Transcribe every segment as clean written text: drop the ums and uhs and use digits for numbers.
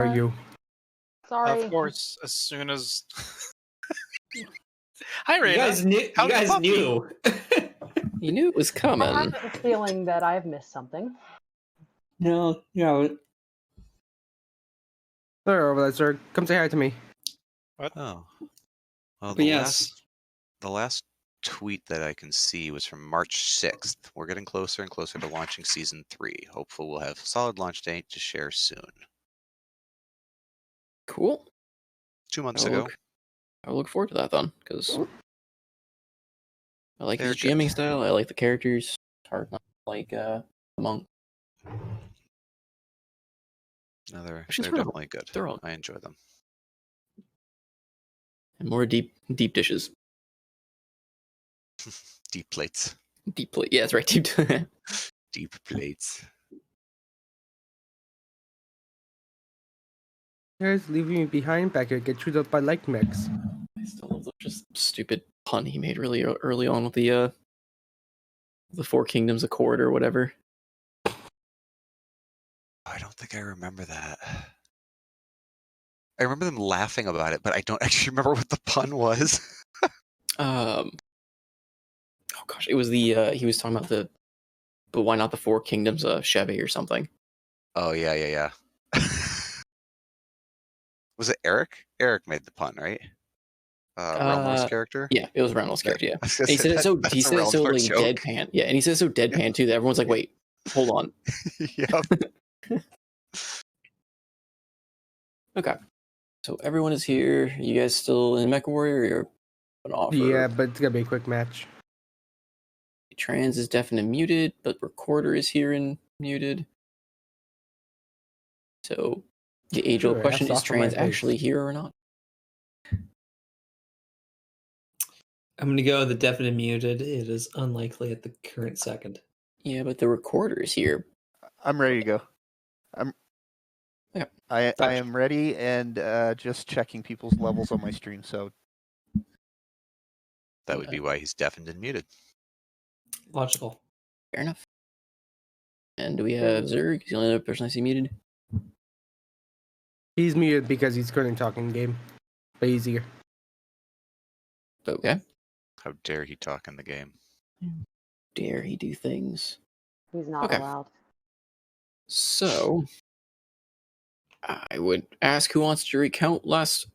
Are you? Sorry. Of course, as soon as... Hi, Raina. You guys knew. How's You guys Puppy? knew. You knew it was coming. I have a feeling that I've missed something. No. Sir, over there, sir. Come say hi to me. What? Oh. Well, But yes. the last tweet that I can see was from March 6th. We're getting closer and closer to launching Season 3. Hopefully we'll have a solid launch date to share soon. Cool. 2 months I'll ago. look forward to that then, because I like They're his jamming good. style. I like the characters. It's hard not to like Monk. No, they're Actually, definitely good. they're all- I enjoy them. And more deep dishes. Deep plates. Deep plate. Yeah, that's right. Deep. Deep plates. You guys leaving me behind back here. Get chewed up by light mix. I still love the just stupid pun he made really early on with the Four Kingdoms Accord or whatever. I don't think I remember that. I remember them laughing about it, but I don't actually remember what the pun was. Oh gosh, it was the he was talking about but why not the Four Kingdoms Chevy or something. Oh, yeah. Was it Eric? Eric made the pun, right? Relmore's character? Yeah, it was Reynolds' character, yeah. I was gonna And he say, said it so that's he a said it so Relmore like joke. deadpan. Yeah, and he said it so deadpan too that everyone's like, wait, hold on. Yep. Okay. So everyone is here. You guys still in MechWarrior or you're an offer? Yeah, but it's gonna be a quick match. Trans is deaf and muted, but Recorder is here and muted. So the age-old Sure, question, that's is off of my Trans face. actually here or not? I'm gonna go with the definite muted. It is unlikely at the current second. Yeah, but the Recorder is here. I'm ready to go. Yeah. I Gotcha. am ready and just checking people's levels on my stream. So That would be why he's deafened and muted. Logical. Fair enough. And do we have Zerg? He's the only other person I see muted. He's muted because he's couldn't talk in game. But he's here. Okay. How dare he talk in the game? Dare he do things? He's not Okay. allowed. So, I would ask who wants to recount last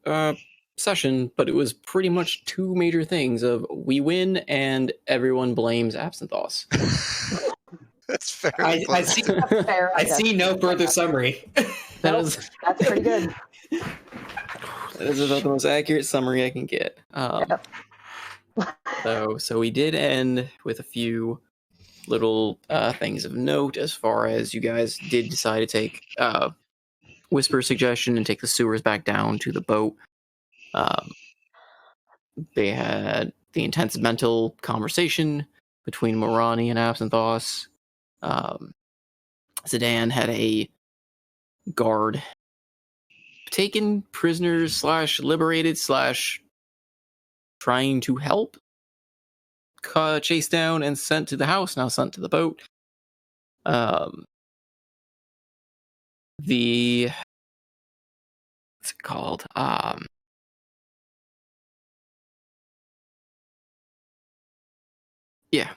session, but it was pretty much two major things of we win and everyone blames Absinthoss. That's fair. I see. That's fair. I see no further summary. That Nope, is that's pretty good. that is about the most accurate summary I can get. So we did end with a few little things of note as far as you guys did decide to take Whisper's suggestion and take the sewers back down to the boat. They had the intense mental conversation between Morani and Absinthoss. Zidane had a guard taken prisoners / liberated / trying to help chased down and sent to the house, now sent to the boat. The what's it called? Yeah.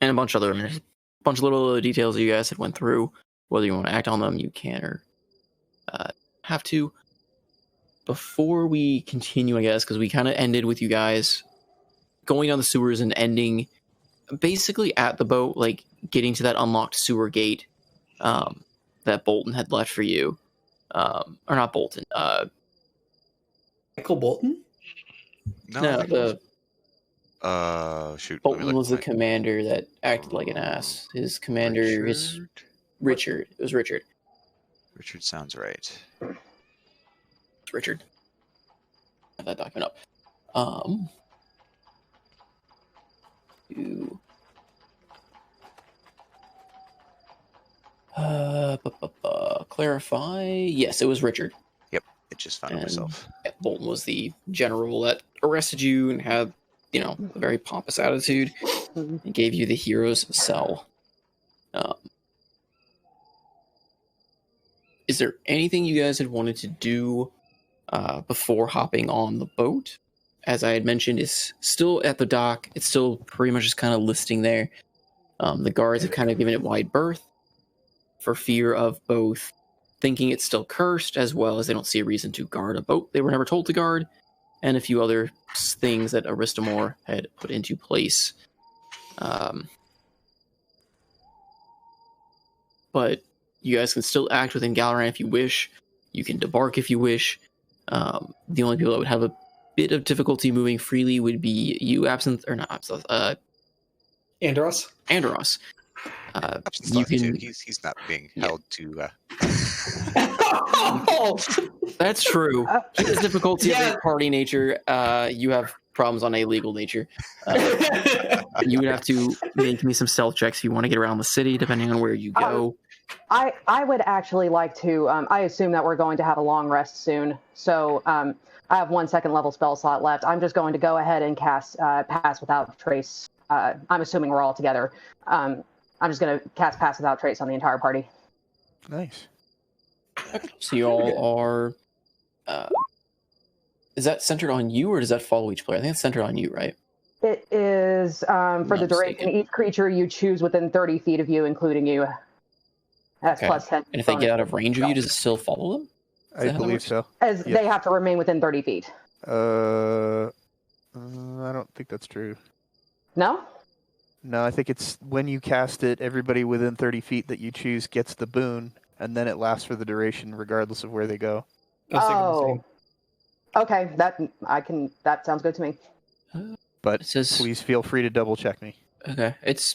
And a bunch of other, there's a bunch of little other details that you guys had went through. Whether you want to act on them, you can or have to. Before we continue, I guess, because we kind of ended with you guys going down the sewers and ending basically at the boat, like getting to that unlocked sewer gate that Bolton had left for you. Or not Bolton. Michael Bolton? No, Shoot. Bolton was the commander that acted like an ass. His commander is Richard. It was Richard. Richard sounds right. It's Richard. Have that document up. Clarify. Yes, it was Richard. Yep, it just found it myself. Yeah, Bolton was the general that arrested you and had, a very pompous attitude and gave you the hero's cell. is there anything you guys had wanted to do before hopping on the boat? As I had mentioned, it's still at the dock. It's still pretty much just kind of listing there. The guards have kind of given it wide berth for fear of both thinking it's still cursed, as well as they don't see a reason to guard a boat they were never told to guard, and a few other things that Aristamore had put into place. But you guys can still act within Galeran if you wish. You can debark if you wish. The only people that would have a bit of difficulty moving freely would be you, Absinthe, or not Absinthe, Andros? Andros. Absinthe You left too. can. He's not being Yeah. held to. That's true. He has difficulty of Yeah. a party nature. You have problems on a legal nature. You would have to make me some stealth checks if you want to get around the city, depending on where you go. I would actually like to. I assume that we're going to have a long rest soon, so I have 1 second level spell slot left. I'm just going to go ahead and cast Pass Without Trace. I'm assuming we're all together. I'm just going to cast Pass Without Trace on the entire party. Nice. So you all are. Is that centered on you, or does that follow each player? I think it's centered on you, right? It is for the Not duration. mistaken. Each creature you choose within 30 feet of you, including you, has Okay. plus 10. And if they bonus get out of range of you, does it still follow them? I that how that believe works? so. as Yep. they have to remain within 30 feet. I don't think that's true. No? No, I think it's when you cast it, everybody within 30 feet that you choose gets the boon, and then it lasts for the duration, regardless of where they go. I was thinking the Oh. same. Okay, that sounds good to me. But It says. please feel free to double check me. Okay, it's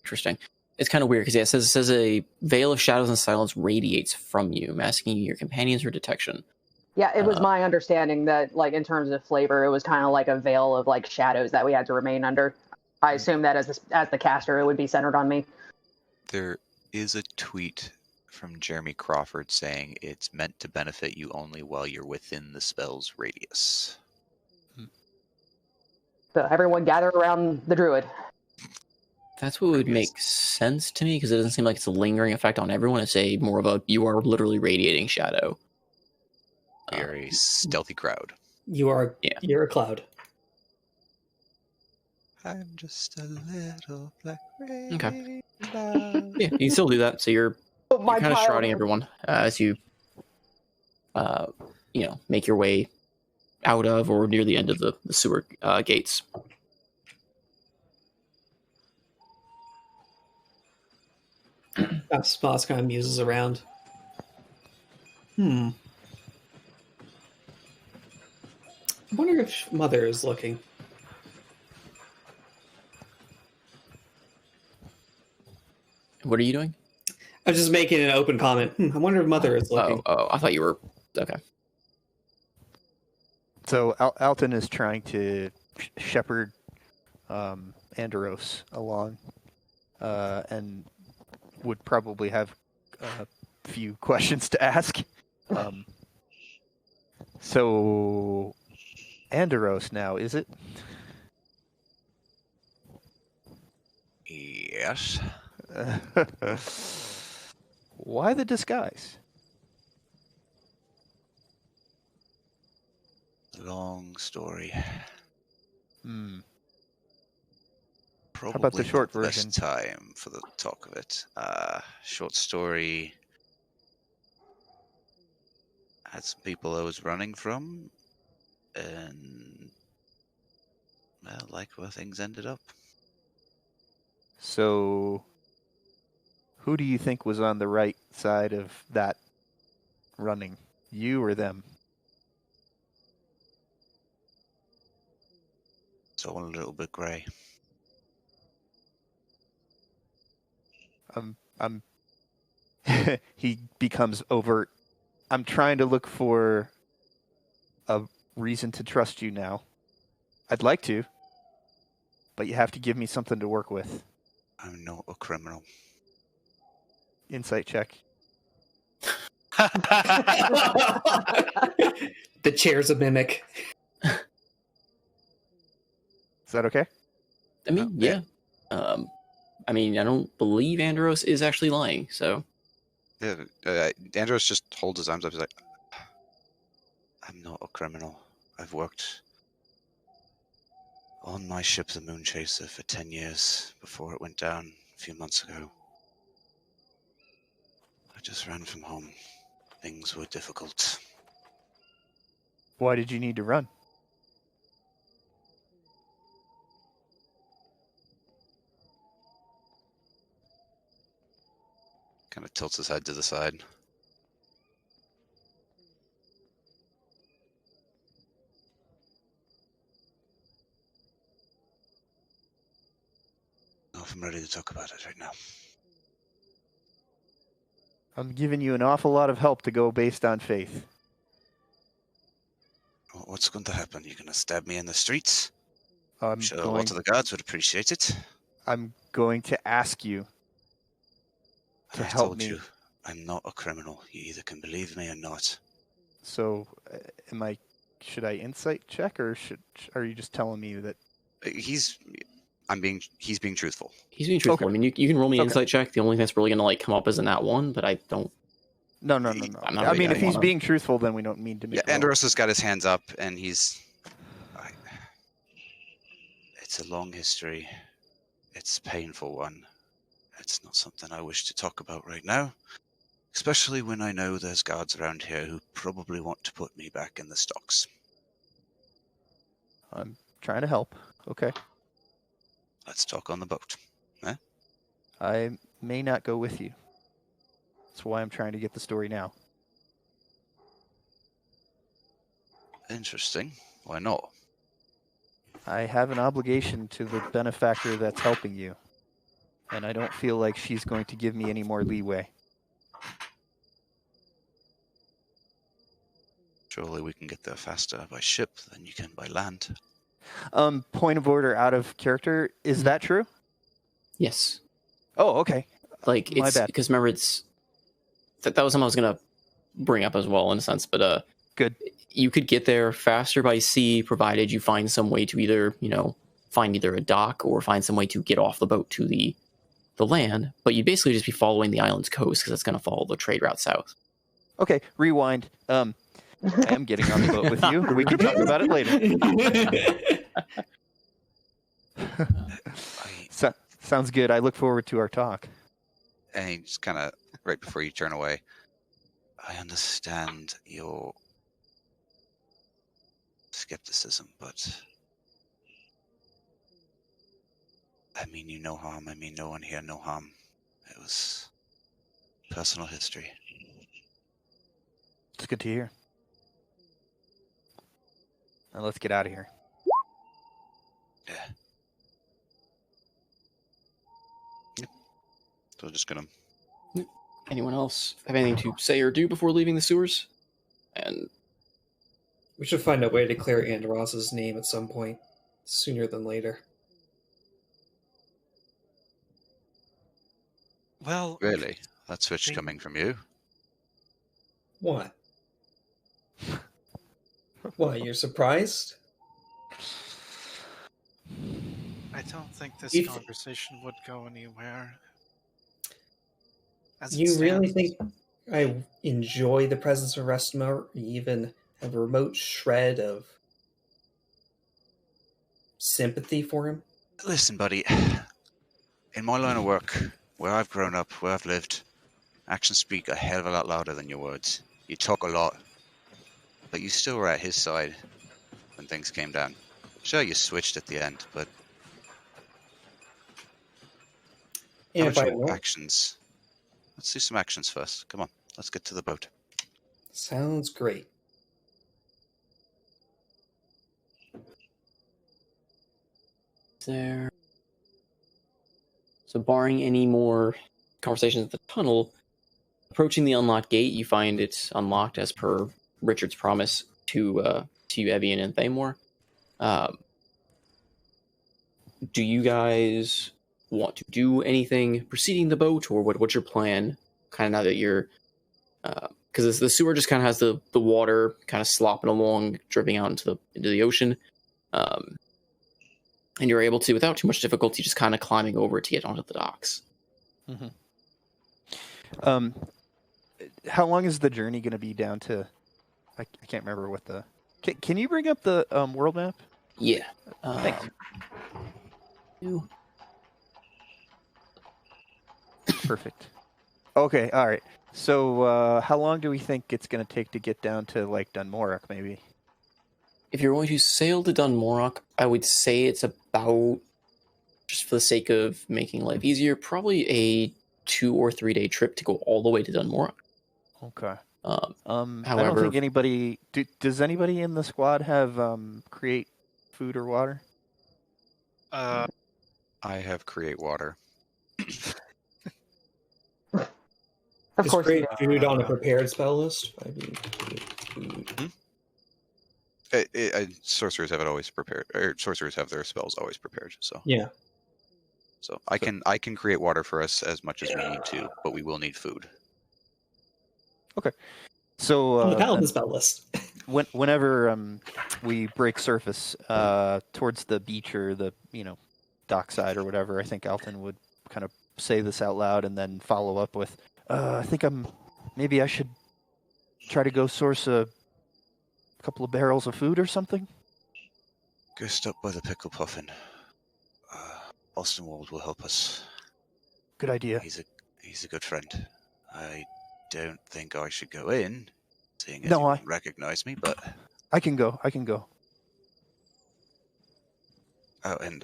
interesting. It's kind of weird because it says a veil of shadows and silence radiates from you, masking your companions for detection. Yeah, it was my understanding that, like, in terms of flavor, it was kind of like a veil of like shadows that we had to remain under. I assume that as the caster, it would be centered on me. There is a tweet from Jeremy Crawford saying it's meant to benefit you only while you're within the spell's radius. So everyone gather around the druid. That's what would make sense to me because it doesn't seem like it's a lingering effect on everyone. It's a more of a you are literally radiating shadow. We are a stealthy crowd. You're a cloud. I'm just a little black Okay. rainbow. Yeah, you can still do that. So you're My kind of pile- shrouding everyone as you, make your way out of or near the end of the sewer gates. Spots kind of muses around. I wonder if Mother is looking. What are you doing? I was just making an open comment. I wonder if Mother is looking. Oh, I thought you were okay. So Alton is trying to shepherd Andros along, and would probably have a few questions to ask. So, Andros now, is it? Yes. Why the disguise? Long story. Probably about the short not version? Best time for the talk of it. Short story. Had some people I was running from, and like where things ended up. So, who do you think was on the right side of that running? You or them? So a little bit grey. He becomes overt. I'm trying to look for a reason to trust you now. I'd like to, but you have to give me something to work with. I'm not a criminal. Insight check. The chair's a mimic. Is that okay? I mean, yeah. I don't believe Andros is actually lying, so Andros just holds his arms up. He's like, I'm not a criminal. I've worked on my ship, the Moon Chaser, for 10 years before it went down a few months ago. I just ran from home. Things were difficult. Why did you need to run? Kind of tilts his head to the side. I don't know if I'm ready to talk about it right now. I'm giving you an awful lot of help to go based on faith. What's going to happen? You're going to stab me in the streets? I'm Sure, a going. lot of the guards would appreciate it. I'm going to ask you to I've help told me. you, I'm not a criminal. You either can believe me or not. So, should I insight check, or are you just telling me that? He's being truthful. He's being truthful. Okay. I mean, you can roll me an Okay. insight check. The only thing that's really going to come up is in that one, but I don't. No. I'm not I really mean, if gonna he's wanna- being truthful, then we don't need to make. Yeah, Andros has got his hands up, and it's a long history. It's a painful one. It's not something I wish to talk about right now, especially when I know there's guards around here who probably want to put me back in the stocks. I'm trying to help. Okay. Let's talk on the boat. I may not go with you. That's why I'm trying to get the story now. Interesting. Why not? I have an obligation to the benefactor that's helping you, and I don't feel like she's going to give me any more leeway. Surely we can get there faster by ship than you can by land. Point of order out of character. Is that true? Yes. Oh, okay. Like, My it's bad. because remember, it's that was something I was going to bring up as well in a sense, but Good. You could get there faster by sea, provided you find some way to either, find either a dock or find some way to get off the boat to the land. But you'd basically just be following the island's coast because it's going to follow the trade route south. Okay, rewind. I am getting on the boat with you. We can talk about it later. Sounds good. I look forward to our talk. And he just kind of, right before you turn away, I understand your skepticism, but I mean you no harm. I mean no one here no harm. It was personal history. It's good to hear. Now let's get out of here. Yeah. So just gonna... Anyone else have anything to say or do before leaving the sewers? And We should find a way to clear Andros's name at some point, sooner than later. Well, Really? That switch coming from you? What? What, you're surprised? I don't think this You th- conversation would go anywhere. As it You really stands. think I enjoy the presence of Restmo, or even a remote shred of sympathy for him? Listen, buddy. In my line of work, where I've grown up, where I've lived, actions speak a hell of a lot louder than your words. You talk a lot, but you still were at his side when things came down. Sure, you switched at the end, but And if I actual won't, actions. Let's do some actions first. Come on, let's get to the boat. sounds great. there. So, barring any more conversations at the tunnel, approaching the unlocked gate, you find it's unlocked as per Richard's promise to you, Evian and Thamor. Do you guys want to do anything preceding the boat, or what's your plan? Kind of now that you're, because the sewer just kind of has the water kind of slopping along, dripping out into the ocean, and you're able to, without too much difficulty, just kind of climbing over to get onto the docks. how long is the journey going to be down to? I can't remember what the. Can you bring up the world map? Yeah. Thanks. You- Perfect. Okay. All right. So how long do we think it's going to take to get down to like Dunmorok? Maybe. If you're going to sail to Dunmorok, I would say it's about, just for the sake of making life easier, probably a 2 or 3 day trip to go all the way to Dunmorok. Okay. I However, don't think anybody. Does anybody in the squad have create food or water? Uh, I have create water. Of Just course you create do. food on a prepared spell list. I mean, create food. Sorcerers have it always prepared, or sorcerers have their spells always prepared. So Yeah. I can create water for us as much as we need to, but we will need food. So On the paladin then spell list. whenever we break surface towards the beach or the dockside or whatever, I think Alton would kind of say this out loud and then follow up with, I think maybe I should try to go source a couple of barrels of food or something. Go stop by the pickle puffin. Austinwald will help us. Good idea. He's a good friend. I don't think I should go in, seeing as No, you I- won't recognize me, but I can go. oh, and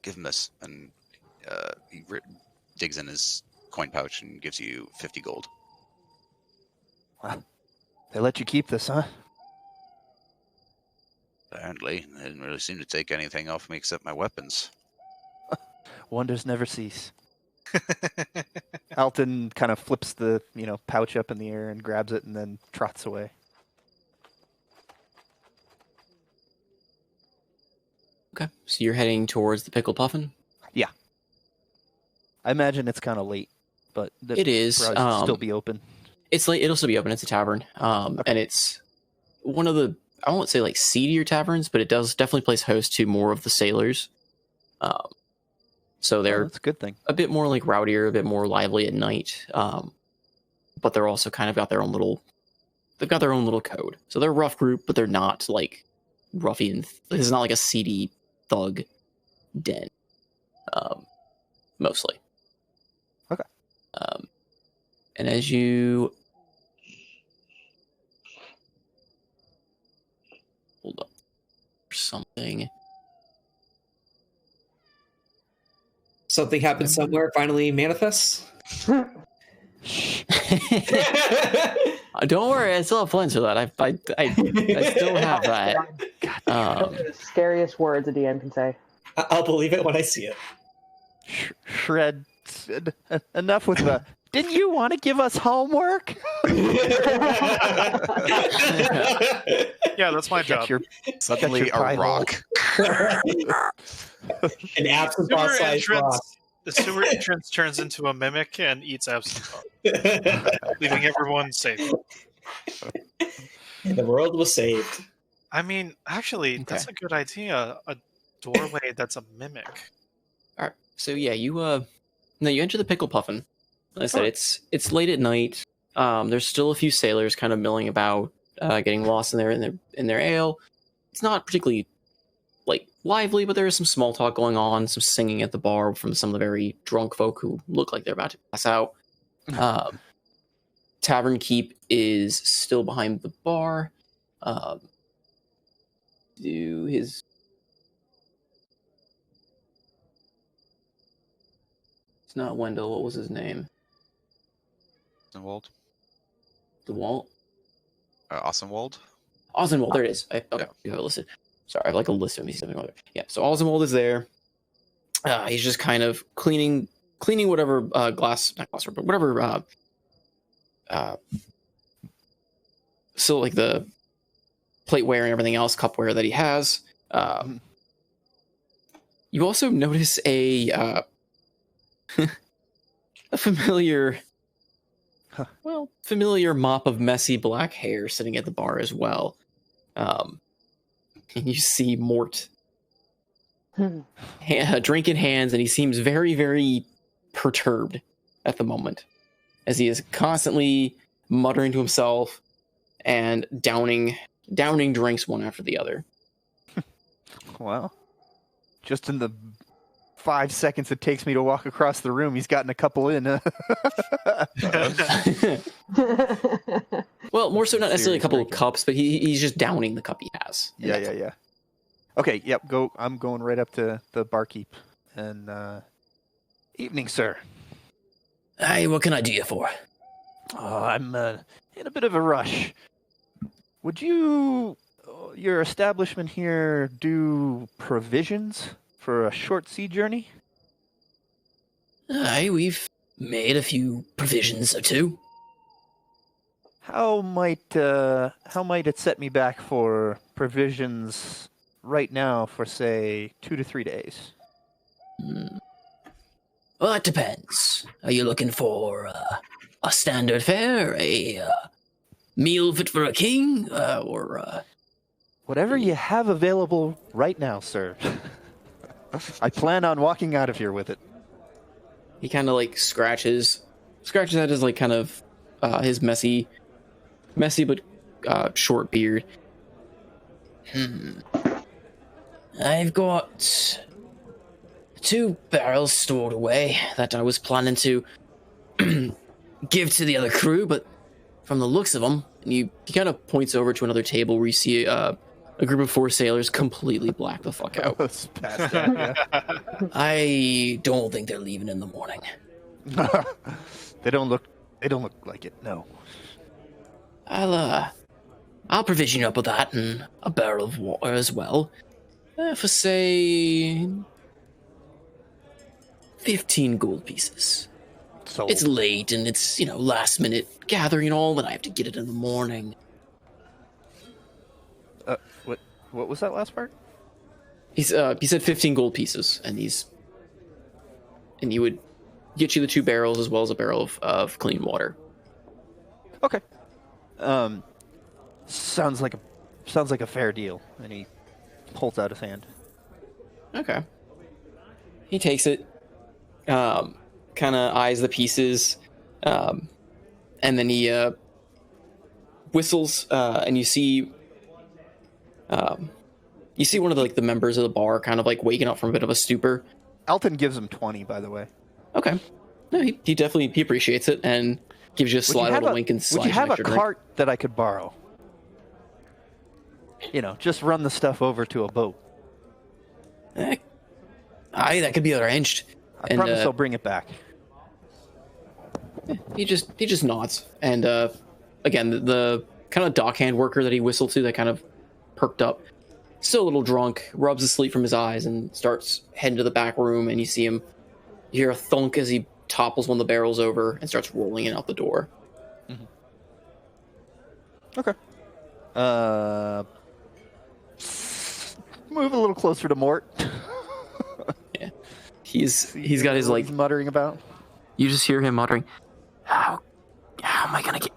give him this, and he digs in his coin pouch and gives you 50 gold. They let you keep this, huh? Apparently, they didn't really seem to take anything off me except my weapons. Wonders never cease. Alton kind of flips the pouch up in the air and grabs it and then trots away. okay, so you're heading towards the Pickle Puffin? I imagine it's kind of late, but It is. probably still be open. It's late. It'll still be open. It's a tavern, and it's one of the, I won't say like seedier taverns, but it does definitely place host to more of the sailors. So they're That's a good thing. a bit more like rowdier, a bit more lively at night. But they're also kind of got their own little, they've got their own little code. So they're a rough group, but they're not like ruffian. This is not like a seedy thug den. Mostly. Okay. And as you hold up for something. Something happened somewhere, finally manifests. Don't worry, I still have plans for that. I still have that. Those are the scariest words a DM can say. I'll believe it when I see it. Shred said, enough with the. Didn't you want to give us homework? yeah, that's my job. Suddenly, your pie a rock. An absent Sewer sized rock. entrance, the sewer entrance turns into a mimic and eats absinthe, leaving everyone safe. And the world was saved. I mean, actually, that's a good idea. A doorway that's a mimic. All right. So yeah, you enter the Pickle Puffin. Like I said, it's late at night. There's still a few sailors kind of milling about, getting lost in their ale. It's not particularly like lively, but there is some small talk going on, some singing at the bar from some of the very drunk folk who look like they're about to pass out. Tavern Keep is still behind the bar. It's not Wendell. What was his name? Ossenwald. DeWalt? Ossenwald? Oswald, there it is. Okay, you have it listed. Sorry, I have like a list of me. Yeah, so Oswald is there. He's just kind of cleaning whatever not glassware, but whatever. So like the plateware and everything else, cupware that he has. You also notice a familiar mop of messy black hair sitting at the bar as well. And you see Mort, drink in hands, and he seems very, very perturbed at the moment, as he is constantly muttering to himself and downing drinks one after the other. Well, just in the 5 seconds it takes me to walk across the room, he's gotten a couple in. Well, more so not necessarily a Serious couple of drinking. cups, but he's just downing the cup he has. Yeah. Okay, yep, go. I'm going right up to the barkeep. And, evening, sir. Hey, what can I do you for? Oh, I'm in a bit of a rush. Would your establishment here do provisions for a short sea journey? Aye, we've made a few provisions or two. How might it set me back for provisions right now for, say, 2 to 3 days? Well, that depends. Are you looking for a standard fare, a meal fit for a king, or Whatever you have available right now, sir. I plan on walking out of here with it. He kind of like scratches at his like kind of his messy but short beard. I've got 2 barrels stored away that I was planning to give to the other crew, but from the looks of them, And he kind of points over to another table where you see a group of 4 sailors completely black the fuck out. It's past that, I don't think they're leaving in the morning. yeah. They don't look like it. No. I'll provision you up with that and a barrel of water as well. For say 15 gold pieces. So It's late and it's, last minute gathering and all, but I have to get it in the morning. what was that last part? He said 15 gold pieces, and he would get you the 2 barrels as well as a barrel of clean water. Okay. Sounds like a fair deal. And he holds out his hand. Okay. He takes it, kind of eyes the pieces, and then he whistles, and you see one of the members of the bar kind of like waking up from a bit of a stupor. Alton gives him 20, by the way. Okay. No, he definitely appreciates it and gives you a sly little wink and slides Would you have a extra drink. cart that I could borrow? Just run the stuff over to a boat. Aye, that could be arranged. I promise I'll bring it back. He just nods, and again the kind of dockhand worker that he whistled to that kind of perked up, still a little drunk, rubs the sleep from his eyes and starts heading to the back room. And you hear a thunk as he topples one of the barrels over and starts rolling it out the door. Okay. Move a little closer to Mort. He's got his What he's muttering about. you just hear him muttering, How am I gonna get...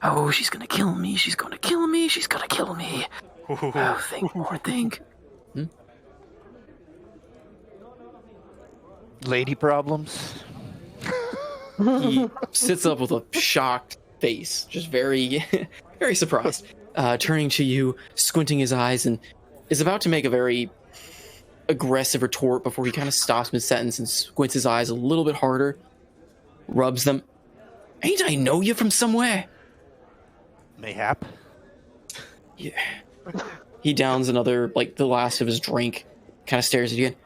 Oh, she's gonna kill me. She's gonna kill me. She's gonna kill me. Oh, think more, think. Lady problems. he sits up with a shocked face, just very very surprised, turning to you, squinting his eyes, and is about to make a very aggressive retort before he kind of stops mid-sentence and squints his eyes a little bit harder, rubs them. Ain't I know you from somewhere? Mayhap. Yeah. He downs another, the last of his drink, kind of stares at you again.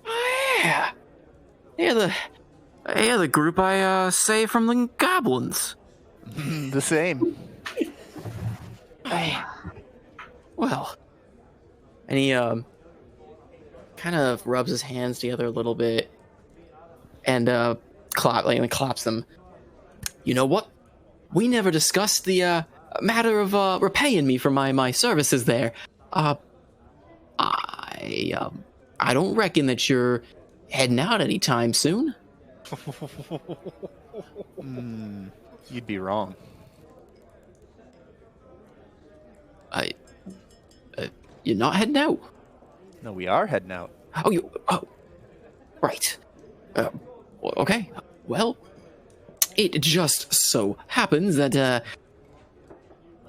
Oh, yeah. Yeah, the group I saved from the goblins. The same. Well, And he kind of rubs his hands together a little bit and claps them. you know what? We never discussed the matter of repaying me for my services there. I don't reckon that you're heading out anytime soon. You'd be wrong. You're not heading out. No, we are heading out. Right. Okay. Well, it just so happens that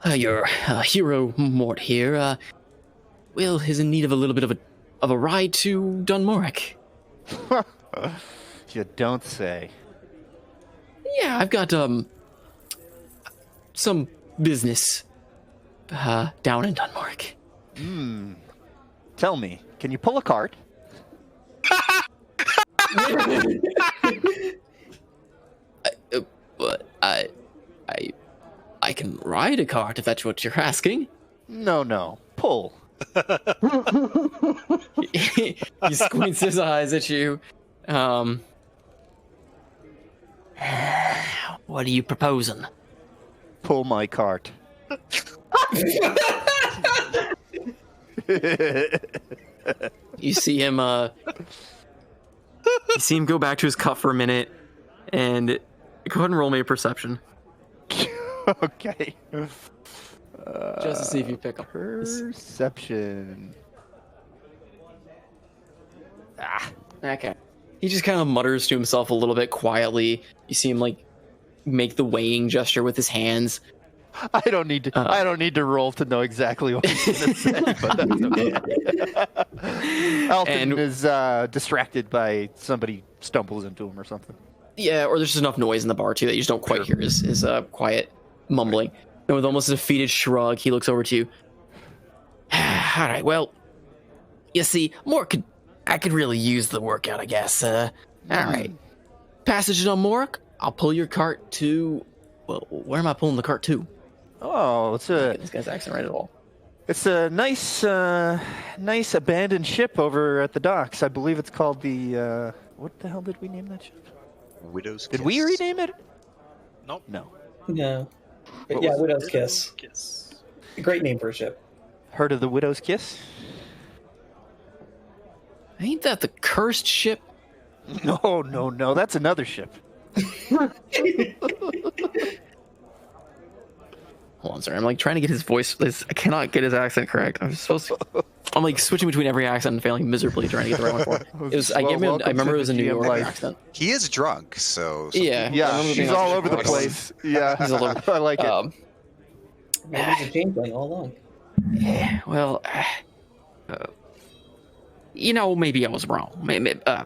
your hero Mort here, well, is in need of a little bit of a ride to Dunmoric. You don't say. Yeah, I've got some business down in Dunmoric. Tell me, can you pull a cart? I can ride a cart if that's what you're asking. No. Pull. He squints his eyes at you. What are you proposing? Pull my cart. You see him go back to his cup for a minute, and go ahead and roll me a perception. Okay. Just to see if you pick up. Perception. Okay. He just kind of mutters to himself a little bit quietly. You see him like make the weighing gesture with his hands. I don't need to roll to know exactly what he's going to say, but that's okay. Alton is distracted by somebody stumbles into him or something. Yeah, or there's just enough noise in the bar too that you just don't quite hear his quiet mumbling. And with almost a defeated shrug, he looks over to you. All right, well, you see, I could really use the workout, I guess. All right. Passage on Mork, I'll pull your cart to... Well, where am I pulling the cart to? Oh, it's a... This guy's accent right at all. It's a nice abandoned ship over at the docks. I believe it's called the... what the hell did we name that ship? Widow's Did Kiss. we rename it? Nope. No. No. But What yeah, was it? Widow's Kiss. A great name for a ship. Heard of the Widow's Kiss? Ain't that the cursed ship? No. That's another ship. Hold on, sorry. I'm like trying to get his voice. I cannot get his accent correct. I'm like switching between every accent and failing miserably trying to get the right one for it. It was. I remember it was a New York accent. He is drunk, so... Yeah. Yeah, she's all over the place. Yeah, He's all over. I like it. Maybe it's a changeling all along. Yeah. Well, maybe I was wrong. Maybe I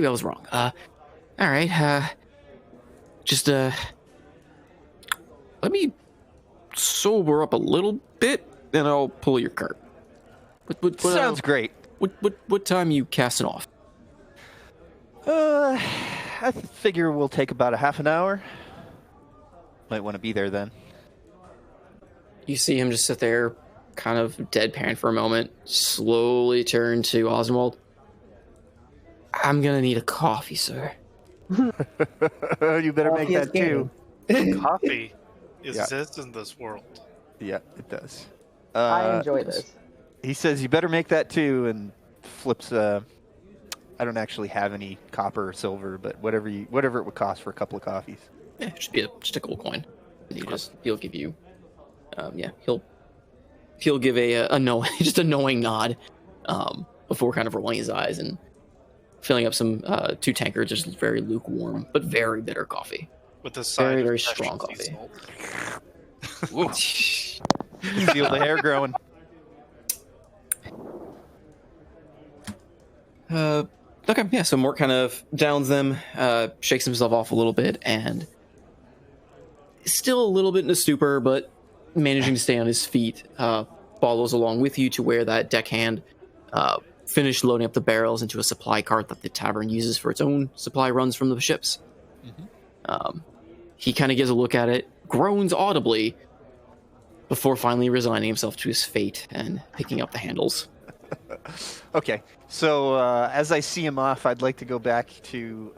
was wrong. All right. Just let me sober up a little bit, and I'll pull your cart. What, Sounds great. What time you casting off? I figure we'll take about a half an hour. Might want to be there then. You see him just sit there, kind of deadpan for a moment, slowly turn to Oswald. I'm gonna need a coffee, sir. You better make Coffee is that too. Coffee exists in this world. Yeah, it does. I enjoy this. He says you better make that too, and flips. I don't actually have any copper or silver, but whatever it would cost for a couple of coffees. Yeah, just a gold coin. And he'll give you. He'll give a just a knowing nod, before kind of rolling his eyes and filling up some 2 tankards, just very lukewarm but very bitter coffee. With the side Very, of very fresh strong sea coffee. salt. You feel the hair growing. Okay, yeah. So Mort kind of downs them, shakes himself off a little bit, and still a little bit in a stupor, but managing to stay on his feet. Follows along with you to where that deckhand finished loading up the barrels into a supply cart that the tavern uses for its own supply runs from the ships. Mm-hmm. He kind of gives a look at it, groans audibly, before finally resigning himself to his fate and picking up the handles. Okay, so as I see him off, I'd like to go back to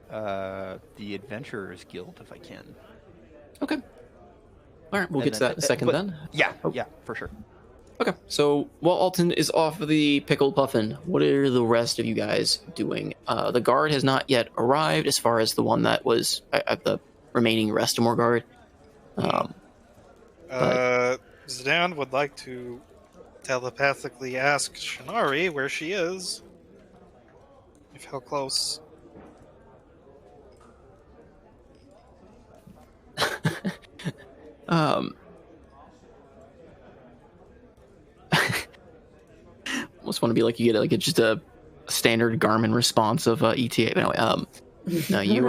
the Adventurers Guild if I can. Okay. All right, we'll get to that in a second then. Yeah, yeah, for sure. Okay, so while Alton is off the pickled puffin, what are the rest of you guys doing? The guard has not yet arrived, as far as the one that was at the remaining Restamore guard. Zidane would like to telepathically ask Shinari where she is. If how close. Almost want to be like you get like just a standard Garmin response of ETA. But anyway, no, you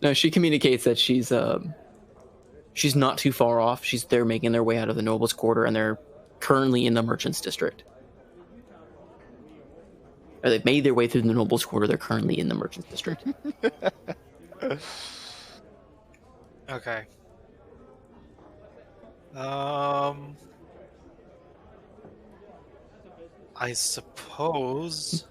no, she communicates that she's not too far off. They're making their way out of the Nobles Quarter, and they're currently in the Merchants District. Or they've made their way through the Nobles Quarter. They're currently in the Merchants District. Okay. I suppose.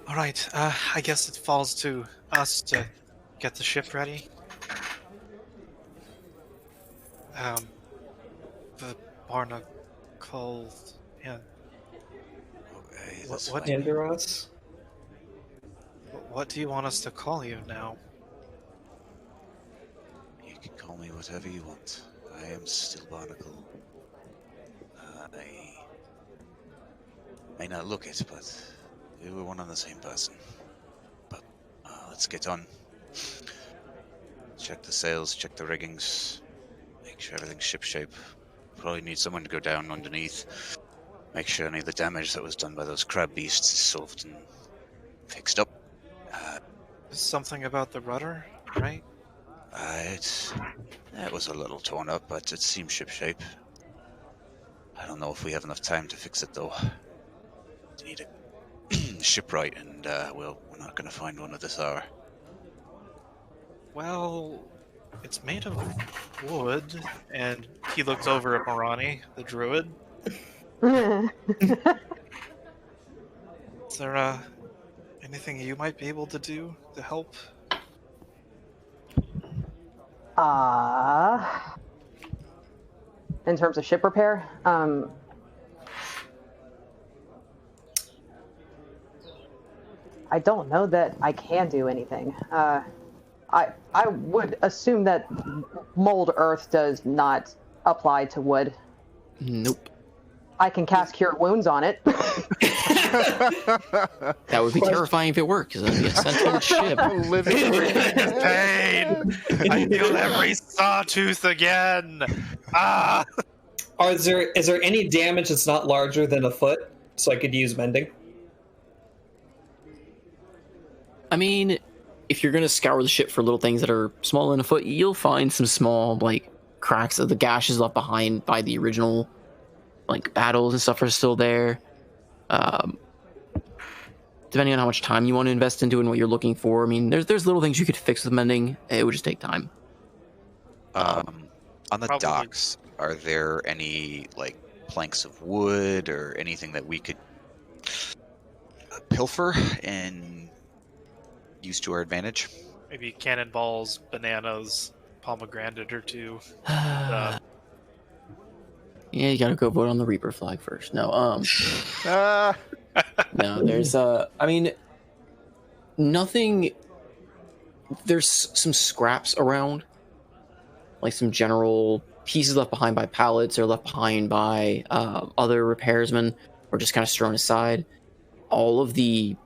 All right. I guess it falls to us to get the ship ready. The barnacles. Yeah. Okay, What? that's What? fine. Andros? What do you want us to call you now? You can call me whatever you want. I am still Barnacle. I may not look it, but we were one and the same person. But let's get on. Check the sails, check the riggings, make sure everything's shipshape. Probably need someone to go down underneath, make sure any of the damage that was done by those crab beasts is solved and fixed up. Something about the rudder, right? It was a little torn up, but it seems shipshape. I don't know if we have enough time to fix it, though. We need a shipwright, and, well, we're not going to find one at this hour. Well, it's made of wood, and he looks over at Morani, the druid. Is there anything you might be able to do to help? In terms of ship repair, I don't know that I can do anything. I would assume that mold earth does not apply to wood. Nope. I can cast cure wounds on it. That would be terrifying if it worked, because that'd be a sentient ship. Pain! I feel every sawtooth again! Ah! Is there any damage that's not larger than a foot, so I could use mending? I mean, if you're gonna scour the ship for little things that are smaller than a foot, you'll find some small, like, cracks of the gashes left behind by the original, like, battles and stuff are still there. Depending on how much time you want to invest into and what you're looking for, I mean, there's little things you could fix with mending. It would just take time. On the Probably. docks, are there any, like, planks of wood or anything that we could pilfer and use to our advantage? Maybe cannonballs, bananas, pomegranate or two. Yeah, you gotta go vote on the Reaper flag first. No, no, there's I mean, nothing. There's some scraps around, like some general pieces left behind by pallets or left behind by other repairsmen, or just kind of thrown aside. All of the,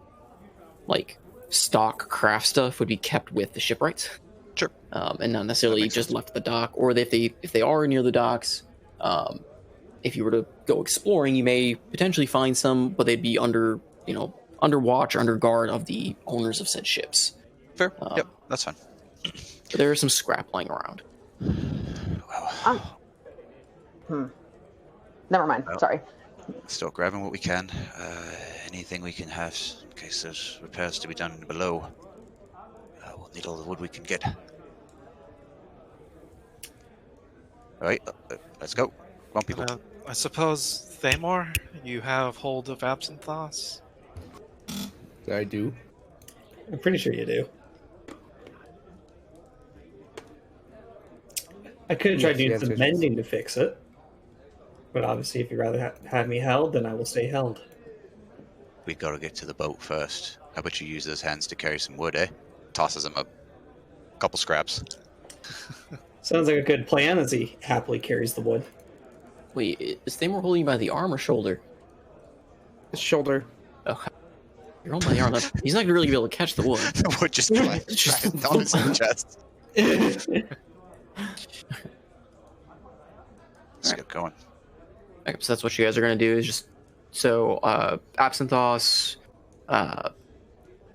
like, stock craft stuff would be kept with the shipwrights. Sure. And not necessarily just sense. left at the dock, or if they are near the docks, if you were to go exploring, you may potentially find some, but they'd be under watch, under guard of the owners of said ships. Fair. Yep, that's fine. But there is some scrap lying around. Never mind. Well. Sorry. Still grabbing what we can. Anything we can have in case there's repairs to be done below. We'll need all the wood we can get. Alright, let's go. Come on, people. I suppose, Thamor, you have hold of Absinthoss? I do. I'm pretty sure you do. I could have tried Yes, doing the some answer is yes. mending to fix it. But obviously, if you'd rather have me held, then I will stay held. We gotta get to the boat first. How about you use those hands to carry some wood, eh? Tosses him a couple scraps. Sounds like a good plan as he happily carries the wood. Wait, is Thamor holding you by the arm or shoulder? His shoulder. Okay. You're on my arm. He's not really gonna be able to catch the wood. The wood just flies on his chest. Let's get going. Okay, so that's what you guys are gonna do is just Absynthos,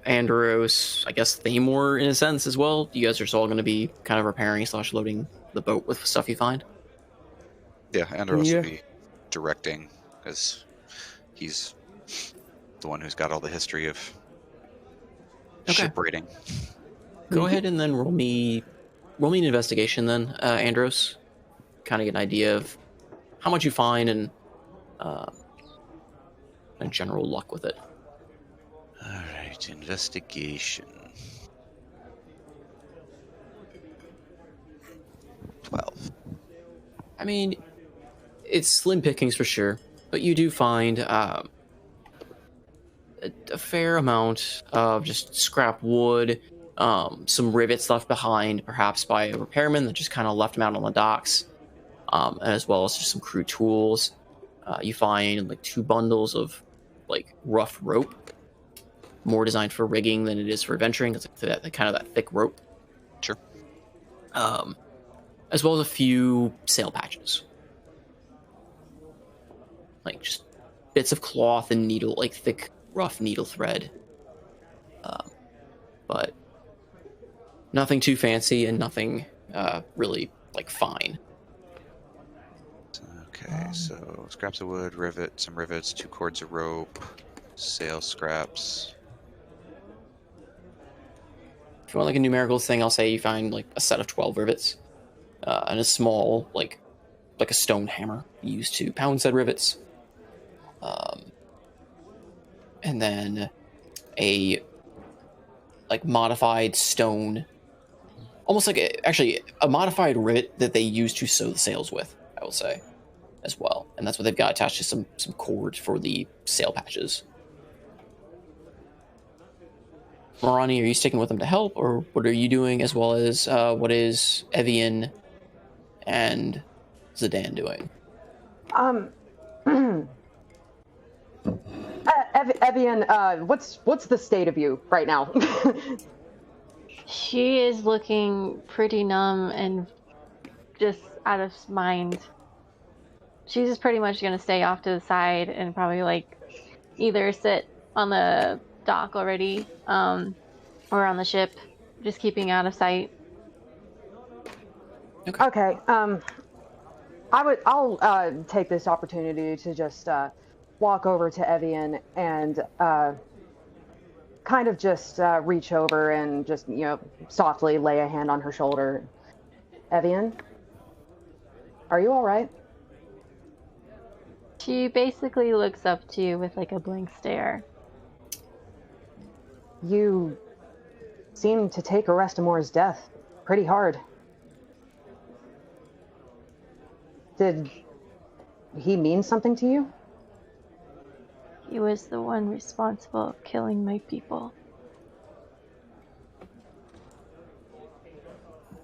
Andros, I guess Thamor in a sense as well. You guys are just all gonna be kind of repairing / loading the boat with stuff you find. Yeah, Andros Yeah. will be directing because he's the one who's got all the history of ship raiding. Go ahead and then roll me an investigation then, Andros. Kind of get an idea of how much you find and general luck with it. Alright, investigation. 12. I mean, it's slim pickings for sure, but you do find a fair amount of just scrap wood, some rivets left behind, perhaps by a repairman that just kind of left them out on the docks, as well as just some crude tools. You find like 2 bundles of like rough rope, more designed for rigging than it is for adventuring. It's like that kind of that thick rope. Sure. As well as a few sail patches, like just bits of cloth and needle, like thick, rough needle thread. But nothing too fancy and nothing really like fine. Okay, so scraps of wood, some rivets, 2 cords of rope, sail scraps. If you want like a numerical thing, I'll say you find like a set of 12 rivets and a small like a stone hammer used to pound said rivets, and then a like modified stone, almost like a modified rivet that they use to sew the sails with, I will say, as well. And that's what they've got attached to some cord for the sail patches. Morani, are you sticking with them to help, or what are you doing, as well as what is Evian and Zidane doing? Evian, what's the state of you right now? She is looking pretty numb and just out of mind. She's just pretty much gonna stay off to the side and probably like either sit on the dock already, or on the ship, just keeping out of sight. Okay. I'll take this opportunity to just walk over to Evian and kind of just reach over and just, softly lay a hand on her shoulder. Evian, are you all right? She basically looks up to you with like a blank stare. You seem to take Arrestamore's death pretty hard. Did he mean something to you? He was the one responsible for killing my people.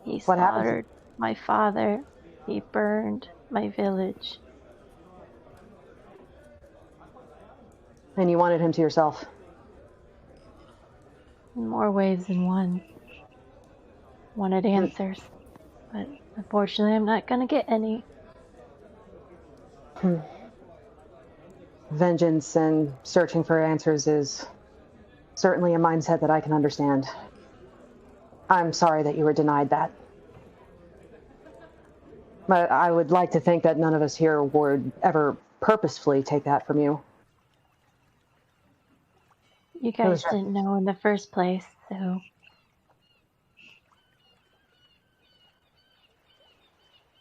He What happened? slaughtered my father. He burned my village. And you wanted him to yourself? In more ways than one. Wanted answers, but unfortunately I'm not gonna get any. Vengeance and searching for answers is certainly a mindset that I can understand. I'm sorry that you were denied that. But I would like to think that none of us here would ever purposefully take that from you. You guys didn't know in the first place, so...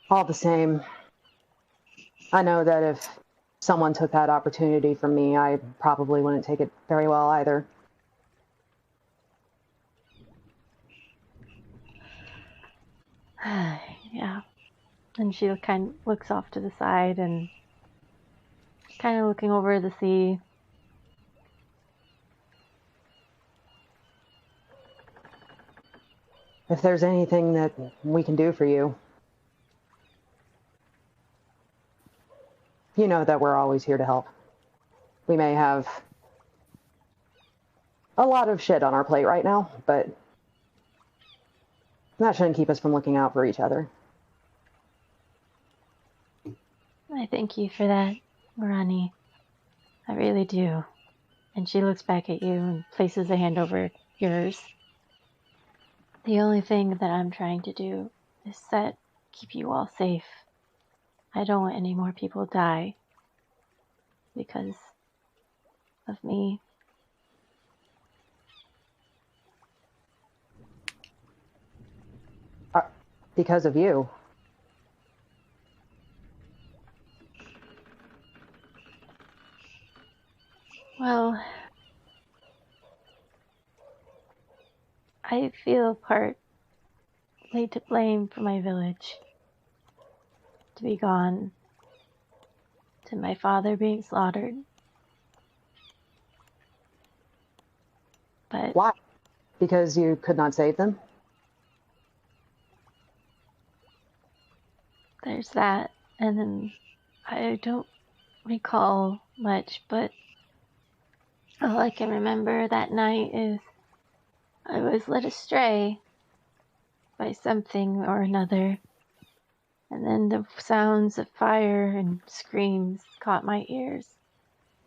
All the same, I know that if someone took that opportunity from me, I probably wouldn't take it very well either. Yeah. And she kind of looks off to the side and kind of looking over the sea. If there's anything that we can do for you, you know that we're always here to help. We may have a lot of shit on our plate right now, but that shouldn't keep us from looking out for each other. I thank you for that, Marani. I really do. And she looks back at you and places a hand over yours. The only thing that I'm trying to do is keep you all safe. I don't want any more people die because of me. Because of you. Well, I feel partly to blame for my village to be gone, to my father being slaughtered. But why? Because you could not save them? There's that, and then I don't recall much, but all I can remember that night is I was led astray by something or another, and then the sounds of fire and screams caught my ears.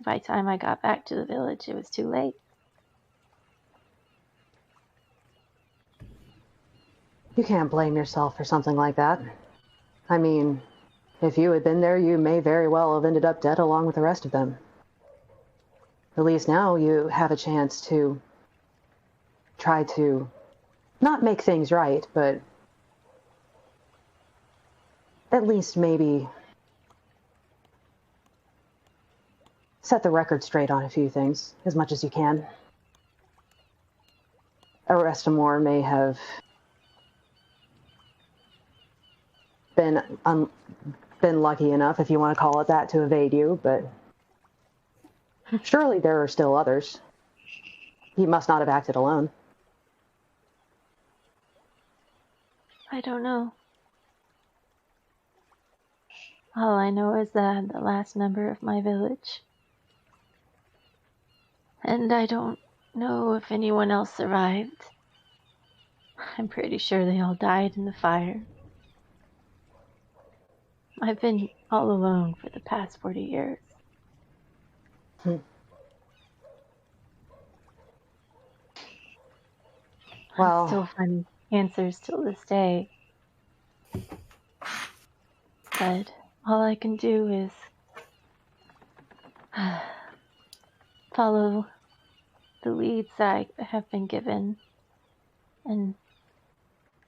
By the time I got back to the village, it was too late. You can't blame yourself for something like that. I mean, if you had been there, you may very well have ended up dead along with the rest of them. At least now you have a chance to try to not make things right, but at least maybe set the record straight on a few things as much as you can. Arestamore may have been lucky enough, if you want to call it that, to evade you, but surely there are still others. He must not have acted alone. I don't know. All I know is that I'm the last member of my village. And I don't know if anyone else survived. I'm pretty sure they all died in the fire. I've been all alone for the past 40 years. Well, I still find answers till this day. But all I can do is follow the leads I have been given and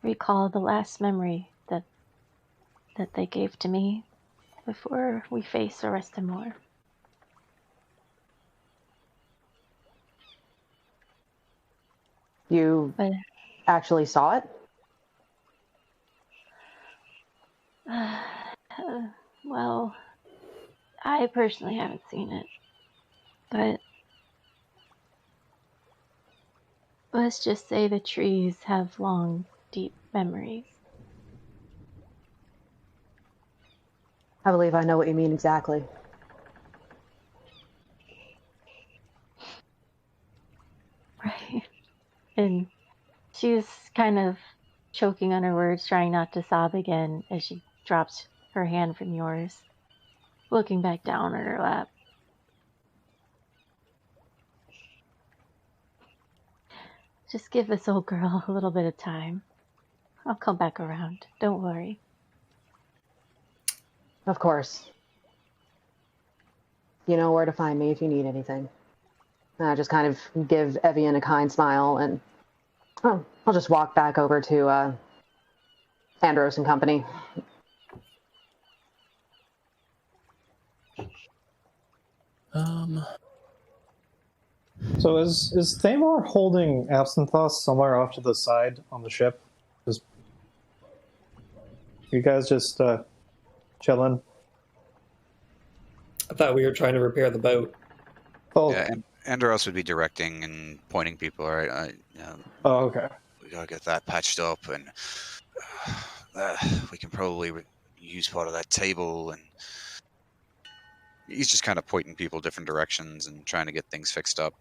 recall the last memory that they gave to me before we face Arestamore. You actually saw it? Well, I personally haven't seen it, but let's just say the trees have long, deep memories. I believe I know what you mean exactly. Right. And she's kind of choking on her words, trying not to sob again as she drops her hand from yours, looking back down at her lap. Just give this old girl a little bit of time. I'll come back around. Don't worry. Of course. You know where to find me if you need anything. I just kind of give Evian a kind smile, and I'll just walk back over to Andros and company. So is Thamor holding Absinthoth somewhere off to the side on the ship? You guys just chilling? I thought we were trying to repair the boat. Oh, Yeah, and Andros would be directing and pointing people, right? oh, okay. We gotta get that patched up, and we can probably use part of that table. And he's just kind of pointing people different directions and trying to get things fixed up,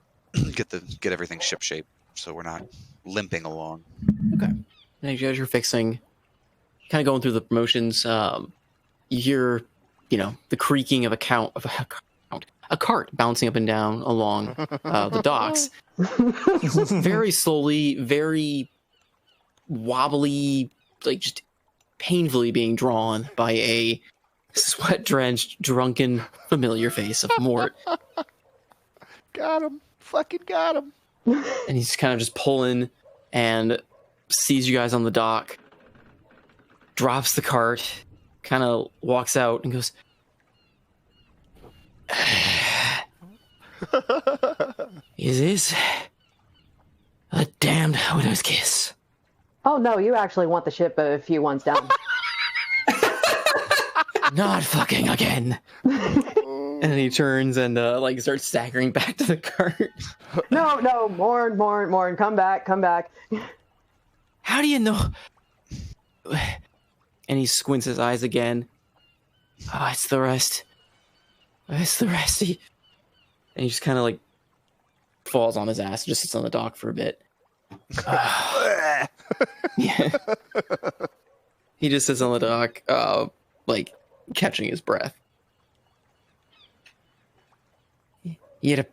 get everything ship shape, so we're not limping along. Okay. And as you're fixing, kind of going through the promotions, you hear, the creaking of a cart bouncing up and down along the docks, very slowly, very wobbly, like just painfully being drawn by a sweat-drenched, drunken, familiar face of Mort. Got him. Fucking got him. And he's kind of just pulling and sees you guys on the dock, drops the cart, kind of walks out and goes, "Is this a damned widow's kiss?" Oh no, you actually want the ship a few ones down. Not fucking again. And then he turns and starts staggering back to the cart. No, Morn, come back. How do you know? And he squints his eyes again. Oh, it's the rest. It's the rest. And he just kind of falls on his ass and just sits on the dock for a bit. Yeah. He just sits on the dock, catching his breath. Your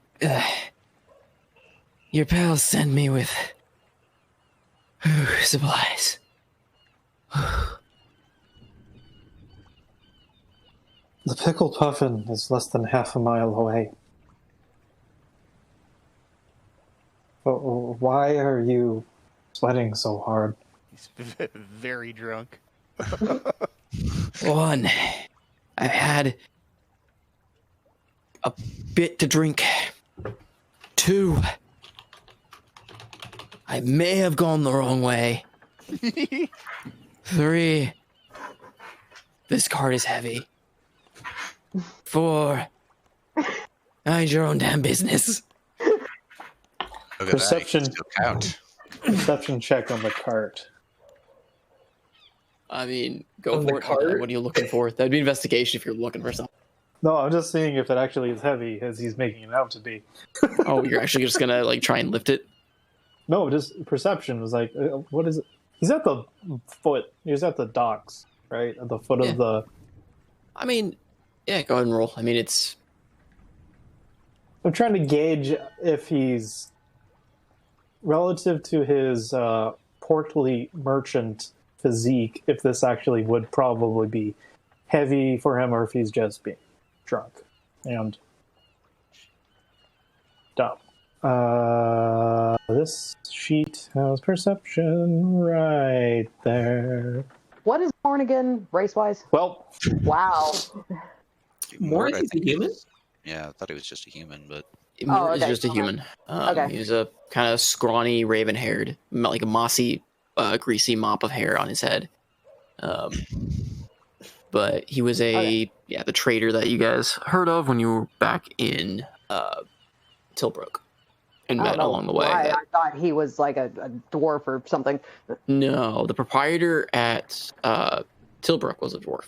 pals send me with supplies. The pickled puffin is less than half a mile away. But why are you sweating so hard? He's very drunk. 1, I've had a bit to drink. 2, I may have gone the wrong way. 3, this cart is heavy. 4, mind your own damn business. Look at Perception. that, you can still count. Perception check on the cart. I mean, go On the for it. cart? What are you looking for? That'd be investigation if you're looking for something. No, I'm just seeing if it actually is heavy as he's making it out to be. Oh, you're actually just gonna try and lift it? No, just perception was what is it? He's at the foot. He's at the docks, right? At the foot Yeah. of the. I mean, yeah, go ahead and roll. I mean, it's... I'm trying to gauge if he's relative to his portly merchant physique, if this actually would probably be heavy for him or if he's just being drunk and dumb. This sheet has perception right there. What is Morn again, race-wise? Well, Wow. Mort I is a think human? Yeah, I thought he was just a human, but Mort is okay. just a human. Okay. He was a kind of scrawny, raven-haired, like a mossy, greasy mop of hair on his head. But he was the trader that you guys heard of when you were back in Tilbrook and I met don't know along the way. why I thought he was like a dwarf or something. No, the proprietor at Tilbrook was a dwarf.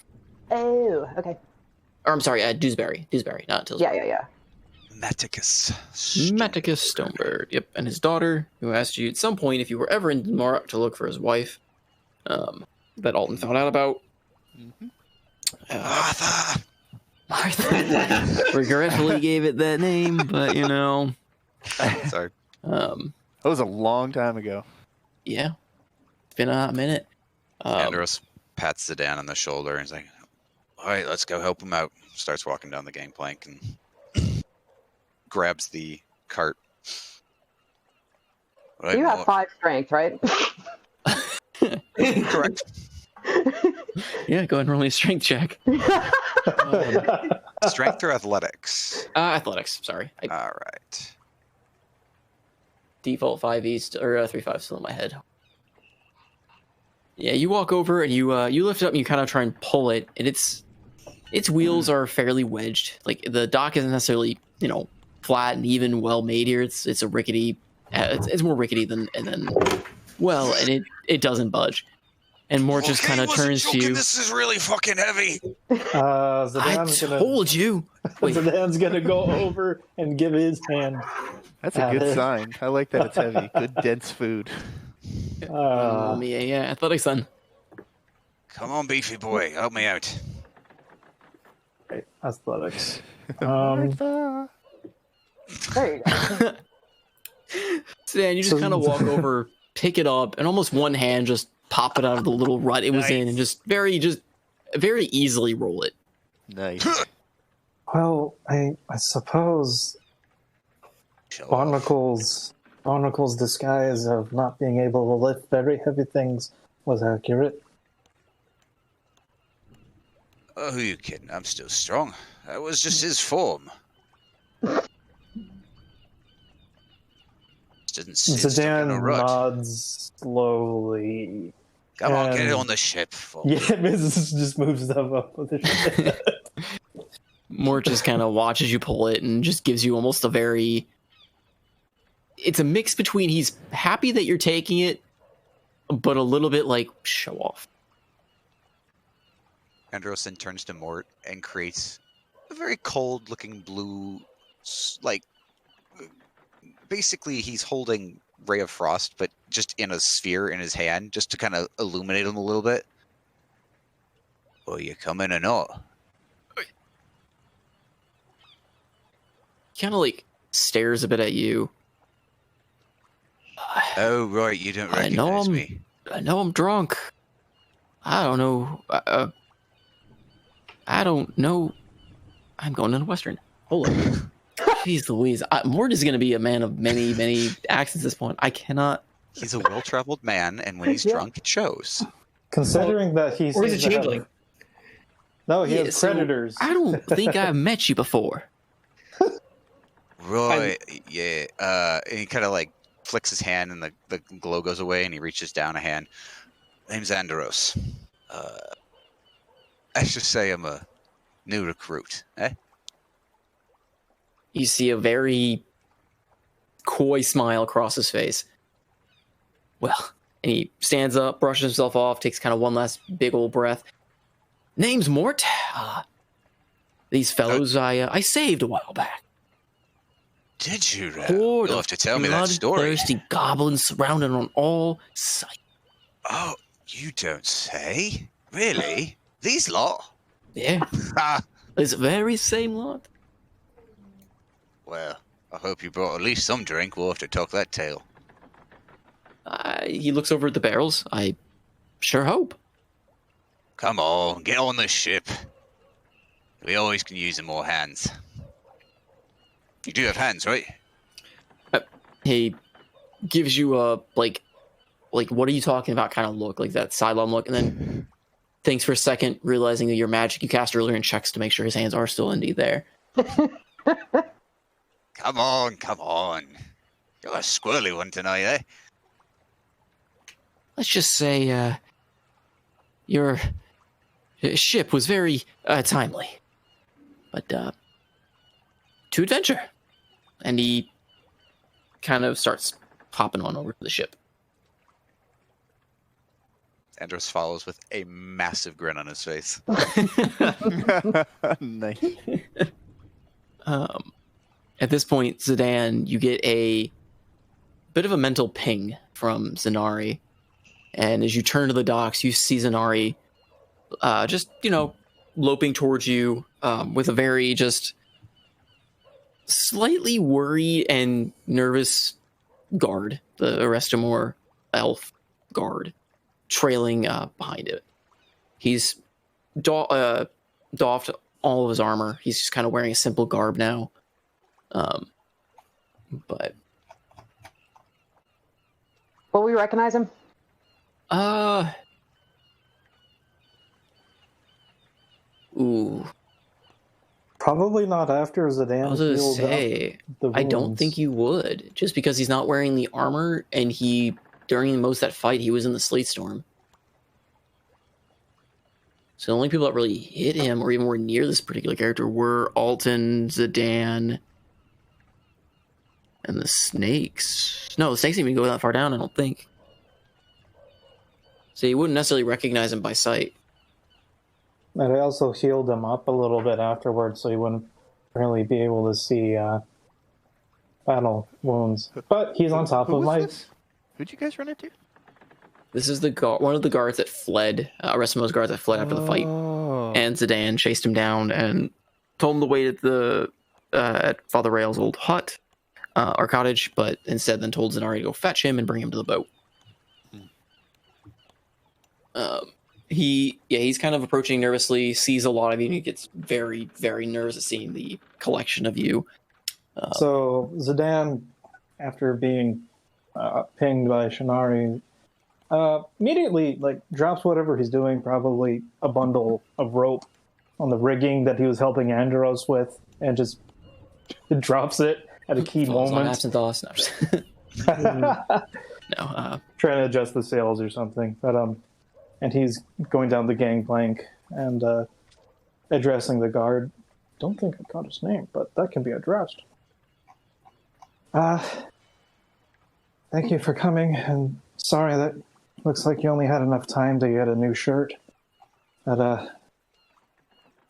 Oh, okay. Or I'm sorry, at Dewsbury, not Tilbrook. Yeah. Meticus. Meticus Stonebird, yep, and his daughter, who asked you at some point if you were ever in Denmark to look for his wife, that Alton found out about. Martha! Martha. Regretfully gave it that name, but Sorry. That was a long time ago. Yeah, it's been a hot minute. Andros pats Zidane on the shoulder and he's like, "All right, let's go help him out." Starts walking down the gangplank and grabs the cart. Right, You have 5 strength, right? correct. Yeah, go ahead and roll me a strength check. Strength or athletics? Athletics, sorry. All right. Default 5 east, or 3 5 still in my head. Yeah, you walk over and you lift it up and you kind of try and pull it, and its wheels are fairly wedged. Like the dock isn't necessarily flat and even well made here. It's a rickety. It's more rickety than and it doesn't budge. And Mort just kind of turns to you. This is really fucking heavy. Zidane's told you. Wait. Zidane's gonna go over and give his hand. That's a good sign. I like that it's heavy. Good dense food. Yeah, athletic son. Come on, beefy boy, help me out. Right, athletics. There you go. So Dan, you just kind of walk over, pick it up, and almost one hand just pop it out of the little rut it was in, and just very easily roll it. Nice. Well, I suppose Barnacle's disguise of not being able to lift very heavy things was accurate. Oh, who are you kidding? I'm still strong. That was just his form. Didn't Zidane nods slowly. Come on, get it on the ship. Yeah, Mrs. just moves them up with the ship. Mort just kind of watches you pull it and just gives you almost a very... It's a mix between he's happy that you're taking it, but a little bit like, show off. Andros then turns to Mort and creates a very cold-looking blue, like... Basically, he's holding Ray of Frost, but just in a sphere in his hand, just to kind of illuminate him a little bit. Well, you come in or not? He kind of like stares a bit at you. Oh, right, you don't recognize me. I know I'm drunk. I don't know. I don't know. I'm going to the Western. Hold on. Jeez Louise. Mort is going to be a man of many, many accents at this point. I cannot... He's a well-traveled man, and when he's drunk, it shows. Considering that he's... Or he's a changeling. No, he has predators. I don't think I've met you before. Right, yeah. And he kind of like flicks his hand, and the glow goes away, and he reaches down a hand. Name's Andros. I should say I'm a new recruit, eh? You see a very coy smile across his face. Well, and he stands up, brushes himself off, takes kind of one last big old breath. Name's Mort. These fellows I saved a while back. Did you? You'll have to tell me that story. Thirsty goblins surrounded on all sides. Oh, you don't say? Really? These lot? Yeah. This very same lot. Well, I hope you brought at least some drink. We'll have to talk that tale. He looks over at the barrels. I sure hope. Come on, get on the ship. We always can use some more hands. You do have hands, right? He gives you a, like, what are you talking about kind of look, like that sidelong look, and then thinks for a second, realizing that your magic you cast earlier and checks to make sure his hands are still indeed there. Come on, come on. You're a squirrely one tonight, eh? Let's just say, your ship was very timely. But, to adventure. And he kind of starts hopping on over to the ship. Andros follows with a massive grin on his face. Nice. At this point, Zidane, you get a bit of a mental ping from Zanari. And as you turn to the docks, you see Zanari just, loping towards you with a very just slightly worried and nervous guard, the Arestamore elf guard, trailing behind it. He's doffed all of his armor. He's just kind of wearing a simple garb now. But... Will we recognize him? Ooh. Probably not after Zidane. I was going to say, I don't think you would, just because he's not wearing the armor, and during most of that fight, he was in the Sleet Storm. So the only people that really hit him, or even were near this particular character, were Alton, Zidane, and the snakes. No, the snakes didn't even go that far down, I don't think. So you wouldn't necessarily recognize him by sight. And I also healed him up a little bit afterwards, so he wouldn't really be able to see battle wounds. But he's on top of my... Who'd you guys run into? This is one of the guards that fled, Resimo's guards that fled after the fight. And Zidane chased him down and told him to wait at Father Rail's old hut, or cottage, but instead then told Zenari to go fetch him and bring him to the boat. He's kind of approaching nervously, sees a lot of you, and he gets very, very nervous at seeing the collection of you. So Zidane, after being pinged by Shinari, immediately drops whatever he's doing, probably a bundle of rope on the rigging that he was helping Andros with, and just drops it at a key moment. Absinthe. No, trying to adjust the sails or something. But and he's going down the gangplank and addressing the guard. Don't think I got his name, but that can be addressed. Thank you for coming, and sorry that looks like you only had enough time to get a new shirt. But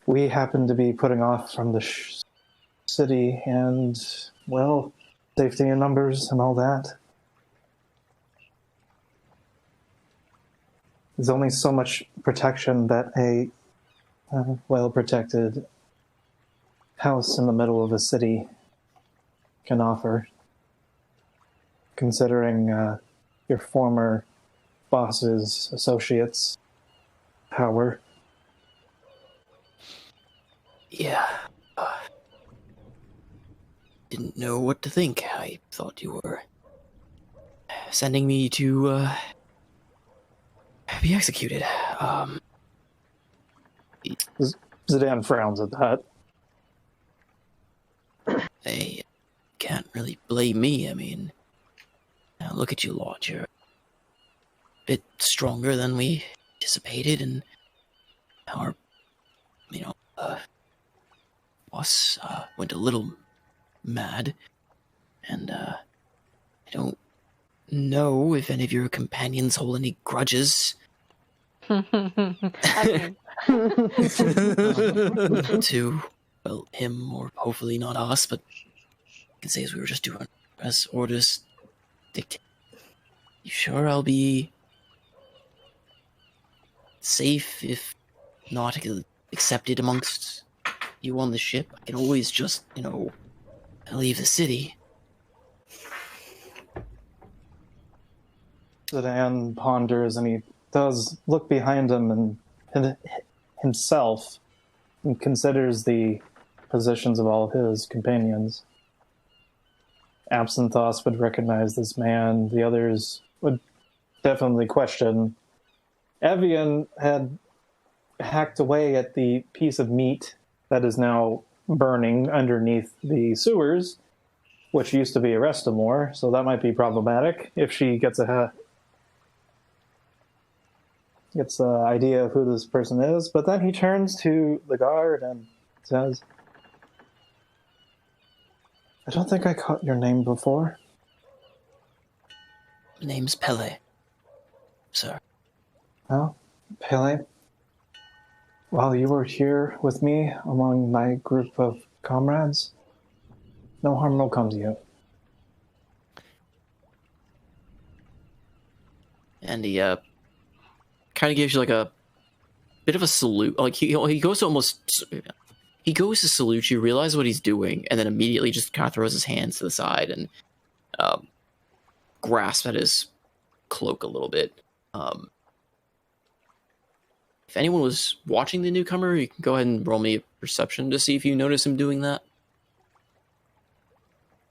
we happen to be putting off from the city, and, well, safety in numbers and all that. There's only so much protection that a well-protected house in the middle of a city can offer, considering your former boss's associates' power. Yeah. Didn't know what to think. I thought you were sending me to be executed. Zidane frowns at that. They can't really blame me. I mean, now look at you lot. You're a bit stronger than we anticipated, and our, boss went a little mad, and I don't know if any of your companions hold any grudges to, well, him, or hopefully not us, but I can say as we were just doing as orders dictate. You sure I'll be safe if not accepted amongst you on the ship? I can always just, leave the city. Zidane ponders, and he does look behind him and himself, and considers the positions of all of his companions. Absinthe would recognize this man. The others would definitely question. Evian had hacked away at the piece of meat that is now burning underneath the sewers, which used to be Arestamore, so that might be problematic if she gets an idea of who this person is. But then he turns to the guard and says, I don't think I caught your name before. Name's Pele, sir. Well, Pele, while you were here with me among my group of comrades, no harm will come to you. And he kind of gives you a bit of a salute. He goes to salute you, realize what he's doing, and then immediately just kind of throws his hands to the side and grasps at his cloak a little bit. If anyone was watching the newcomer, you can go ahead and roll me a perception to see if you notice him doing that.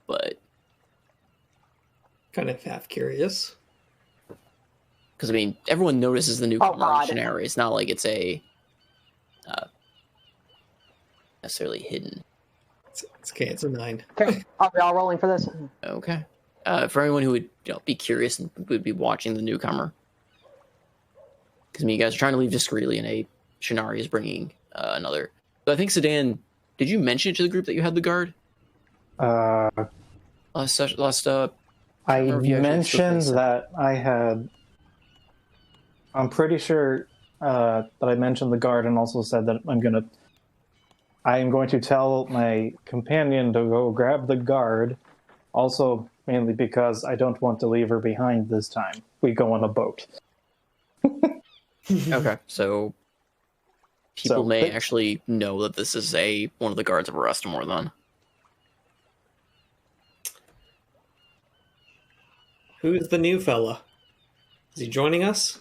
But kind of half curious. Because, everyone notices the newcomer on Shinari. It's not like it's a necessarily hidden. It's okay, it's a 9. Okay, are we all rolling for this? Okay. For anyone who would be curious and would be watching the newcomer. Because you guys are trying to leave discreetly, and Shinari is bringing another. So I think, Zidane, did you mention it to the group that you had the guard? I mentioned that I had I'm pretty sure that I mentioned the guard and also said that I am going to tell my companion to go grab the guard. Also, mainly because I don't want to leave her behind this time. We go on a boat. Okay, so people So, may but- actually know that this is one of the guards of Arestamore then. Who's the new fella? Is he joining us?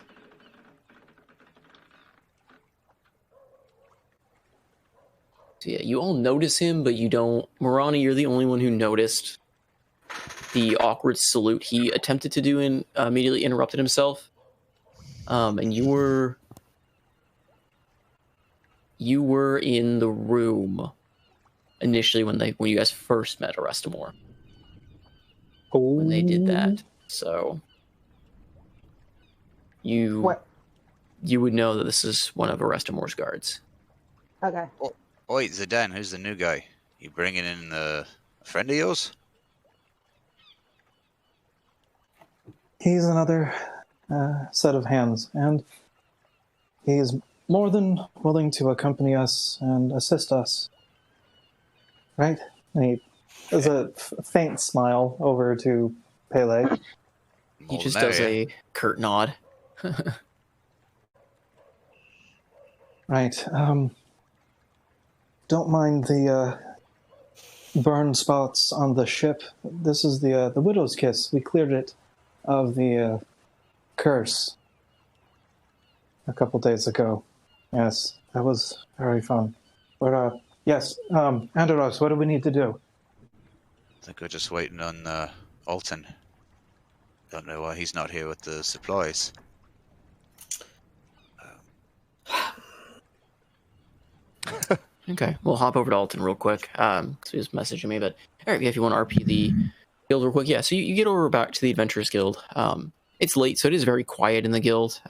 So yeah, you all notice him, but you don't. Morani, you're the only one who noticed the awkward salute he attempted to do and immediately interrupted himself. And you were in the room initially when you guys first met Arestamore. When they did that, so you would know that this is one of Arestamore's guards. Okay. Oi, Zidane, who's the new guy? You bringing in a friend of yours? He's another set of hands, and he's more than willing to accompany us and assist us. Right? And he does a faint smile over to Pele. He just does a curt nod. Right. Don't mind the burn spots on the ship. This is the Widow's Kiss. We cleared it of the curse a couple days ago. Yes, that was very fun. But, yes, Andros, what do we need to do? I think we're just waiting on Alton. Don't know why he's not here with the supplies. Okay, we'll hop over to Alton real quick. So he's messaging me, but all right, yeah, if you want to RP the guild real quick, yeah. So you get over back to the Adventurers Guild. It's late, so it is very quiet in the guild.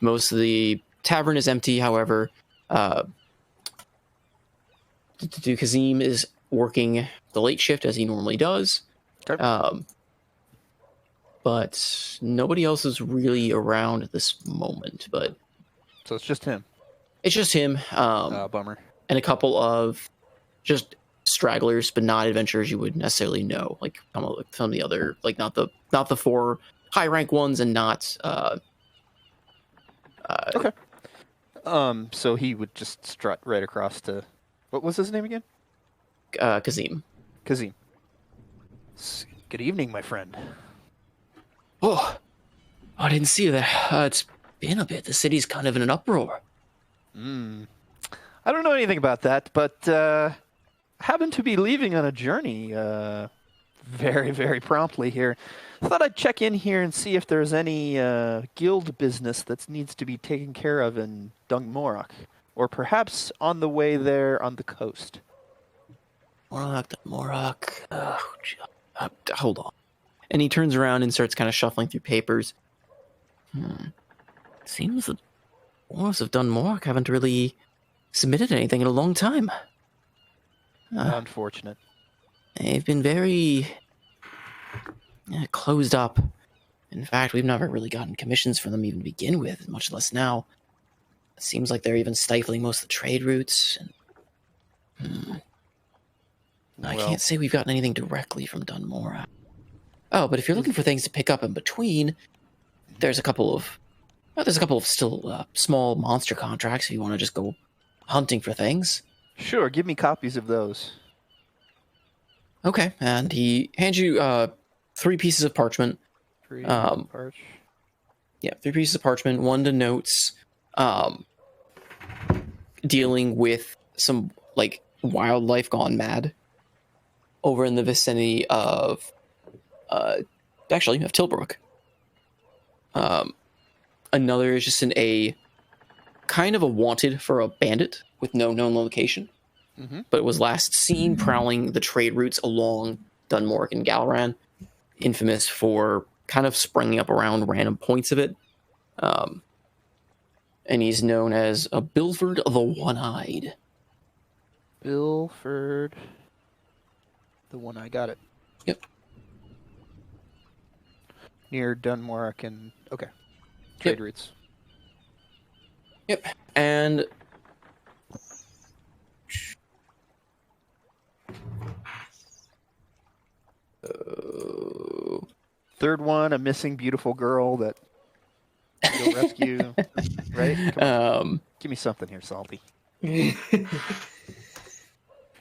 Most of the tavern is empty. However, Kazim is working the late shift as he normally does. Okay. But nobody else is really around at this moment. But So it's just him. it's just him. Bummer. And a couple of just stragglers, but not adventurers you would necessarily know, like some of the other, like not the four high rank ones, and not. Okay. So he would just strut right across to, what was his name again? Kazim. Kazim. Good evening, my friend. Oh, I didn't see that. It's been a bit. The city's kind of in an uproar. I don't know anything about that, but happen to be leaving on a journey very, very promptly here. Thought I'd check in here and see if there's any guild business that needs to be taken care of in Dungmorok, or perhaps on the way there on the coast. Dungmorok. Hold on. And he turns around and starts kind of shuffling through papers. Seems that Wars of Dungmorok haven't really submitted anything in a long time. Unfortunate. They've been very closed up. In fact, we've never really gotten commissions from them even to begin with, much less now. It seems like they're even stifling most of the trade routes. I can't say we've gotten anything directly from Dungmorok. Oh, but if you're looking for things to pick up in between, there's a couple of still small monster contracts if you want to just go hunting for things. Sure, give me copies of those. Okay, and he hands you 3 pieces of parchment. 3 parch. Yeah, 3 pieces of parchment, 1 to notes, dealing with some like wildlife gone mad over in the vicinity of Tilbrook. Another is just a kind of a wanted for a bandit with no known location, but was last seen prowling the trade routes along Dungmorok and Galeran, infamous for kind of springing up around random points of it. And he's known as a Bilford the One-Eyed. Bilford the One-Eyed, got it. Yep. Near Dungmorok and... Okay. trade routes. Yep. And third one, a missing beautiful girl that you'll rescue. Right? Come on. Give me something here, Salty.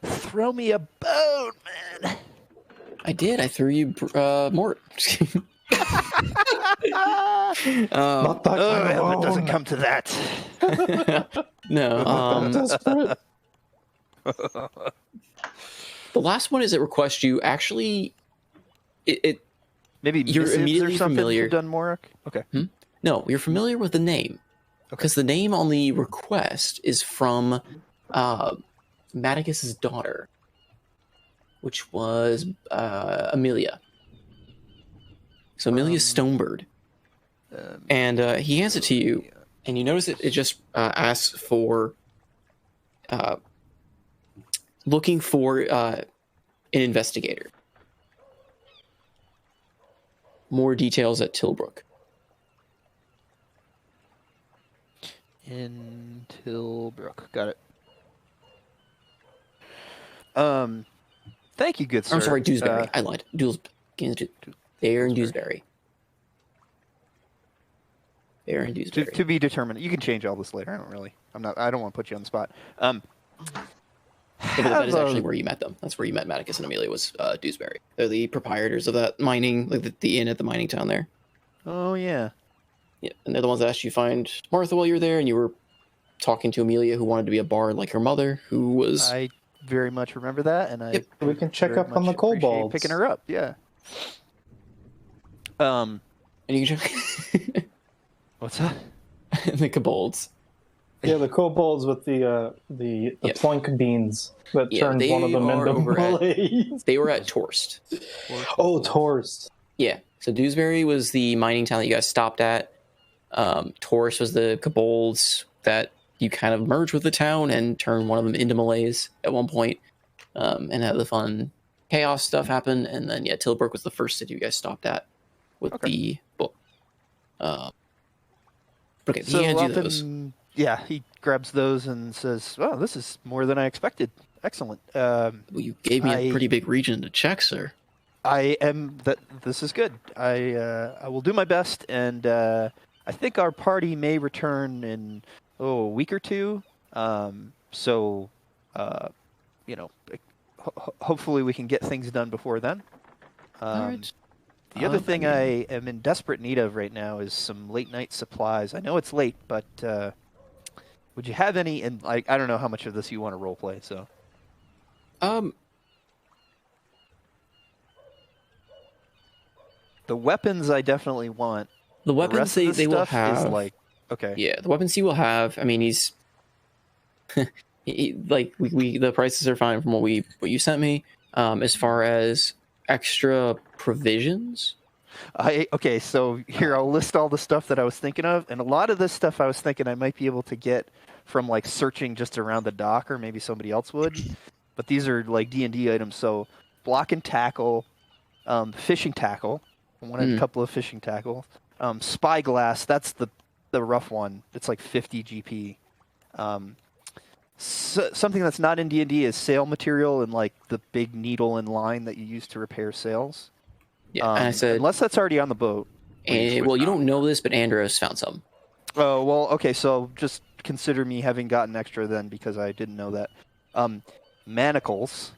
Throw me a bone, man. I did. I threw you Mort. Not that kind of it doesn't bone. come to that. No. Desperate. The last one is it requests you actually. It Maybe You're missives immediately or something familiar. to Dunmoric? Okay. No, you're familiar with the name because the name on the request is from Maticus's daughter, which was Amelia. So Amelia Stonebird. And he hands it to you, and you notice it just asks for looking for an investigator. More details at Tilbrook. In Tilbrook. Got it. Thank you, good sir. I'm sorry, Dewsbury. I lied. They're in Dewsbury. They're in Dewsbury. To be determined. You can change all this later. I don't want to put you on the spot. Yeah, but that is actually where you met them. That's where you met Maticus and Amelia, was Dewsbury. They're the proprietors of that mining, like the inn at the mining town there. Oh, yeah. Yeah, and they're the ones that asked you to find Martha while you were there, and you were talking to Amelia, who wanted to be a bard like her mother, who was... I very much remember that, and We can check very up on the much appreciate kobolds. picking her up, yeah. And you can check... What's that? The kobolds. Yeah, the kobolds with the plunk beans that turned one of them into Malays. They were at Torst. Oh, Torst. Yeah, so Dewsbury was the mining town that you guys stopped at. Torst was the kobolds that you kind of merged with the town and turned one of them into Malays at one point, and had the fun chaos stuff happen. And then, yeah, Tilbrook was the first city you guys stopped at with the book. Okay, So he hands you Alton, those. yeah, he grabs those and says, "Well, this is more than I expected. Excellent." Well, you gave me a pretty big region to check, sir. I am that. This is good. I will do my best, and I think our party may return in a week or two. So, hopefully we can get things done before then. All right. The other thing I am in desperate need of right now is some late night supplies. I know it's late, but would you have any? And I don't know how much of this you want to role play. So, the weapons I definitely want. The weapons the rest they of will the stuff have. is like okay. Yeah, the weapons he will have. I mean, he's the prices are fine from what you sent me. As far as extra provisions. Okay, so here I'll list all the stuff that I was thinking of, and a lot of this stuff I was thinking I might be able to get from like searching just around the dock, or maybe somebody else would. But these are like D&D items, so block and tackle, fishing tackle. I wanted a couple of fishing tackle. Spyglass, that's the rough one. It's like 50 GP. Something that's not in D&D is sail material and like the big needle and line that you use to repair sails. Yeah, and I said, unless that's already on the boat. Well, you don't know this, but Andros found some. Oh, well, okay, so just consider me having gotten extra then, because I didn't know that. Manacles,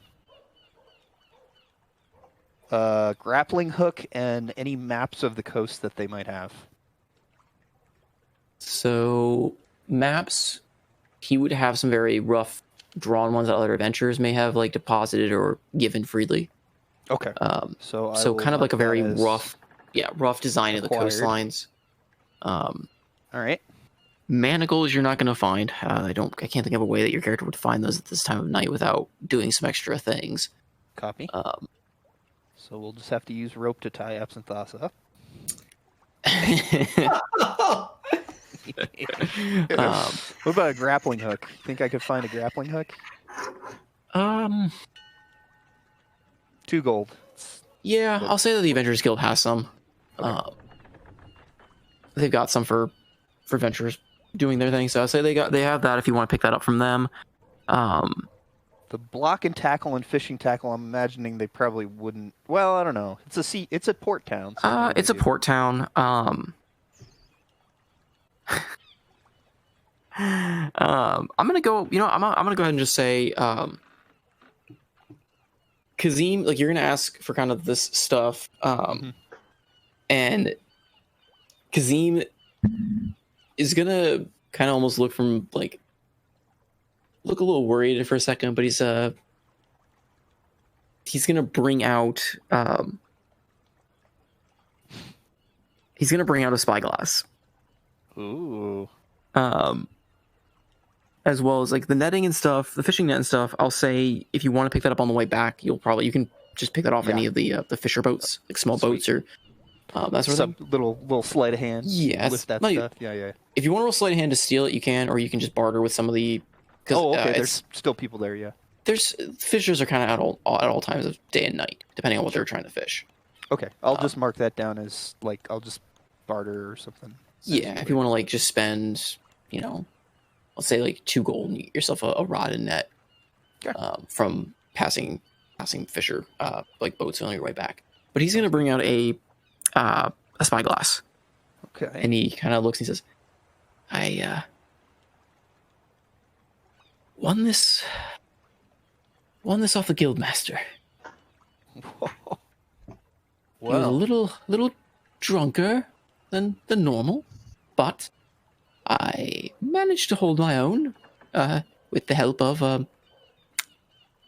grappling hook, and any maps of the coast that they might have. So, maps, he would have some very rough drawn ones that other adventurers may have like deposited or given freely. Okay. So kind of like a very rough design of the coastlines. All right. Manacles you're not going to find. I can't think of a way that your character would find those at this time of night without doing some extra things. Copy. So we'll just have to use rope to tie Absinthe up. What about a grappling hook? Think I could find a grappling hook? 2 gold. Yeah, I'll say that the Adventurers Guild has some. Okay. they've got some for venturers doing their thing. So I say they have that if you want to pick that up from them. The block and tackle and fishing tackle, I'm imagining they probably wouldn't. Well, I don't know. It's a port town. So It's a port town. I'm gonna go. You know, I'm gonna go ahead and just say, Kazim, like you're gonna ask for kind of this stuff, and Kazim is gonna kind of almost look a little worried for a second, but he's gonna bring out a spyglass. Ooh. As well as like the netting and stuff, the fishing net and stuff. I'll say if you want to pick that up on the way back, you can just pick that off any of the fisher boats, like small boats or that sort of thing. Little sleight of hand. Yeah, with that stuff. Yeah. If you want to roll sleight of hand to steal it, you can, or you can just barter with some of the. Oh, okay. There's still people there. Yeah. There's fishers are kind of at all times of day and night, depending on what they're trying to fish. Okay, I'll just mark that down as like I'll just barter or something. Yeah, if you want to like just spend, let's say like 2 gold and you get yourself a rod and net from passing fisher like boats on your way back. But he's gonna bring out a spyglass. Okay. And he kind of looks and he says, I won this off the guildmaster. He was a little drunker than normal, but I managed to hold my own with the help of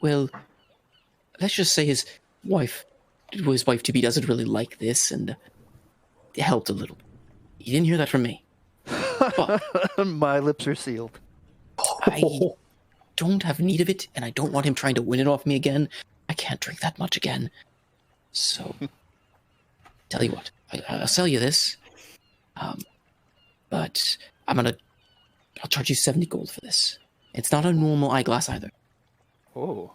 let's just say his wife to be doesn't really like this, and it helped a little. He didn't hear that from me. But my lips are sealed. I don't have need of it, and I don't want him trying to win it off me again. I can't drink that much again. So, tell you what, I'll sell you this. But I'll charge you 70 gold for this. It's not a normal eyeglass either. Oh.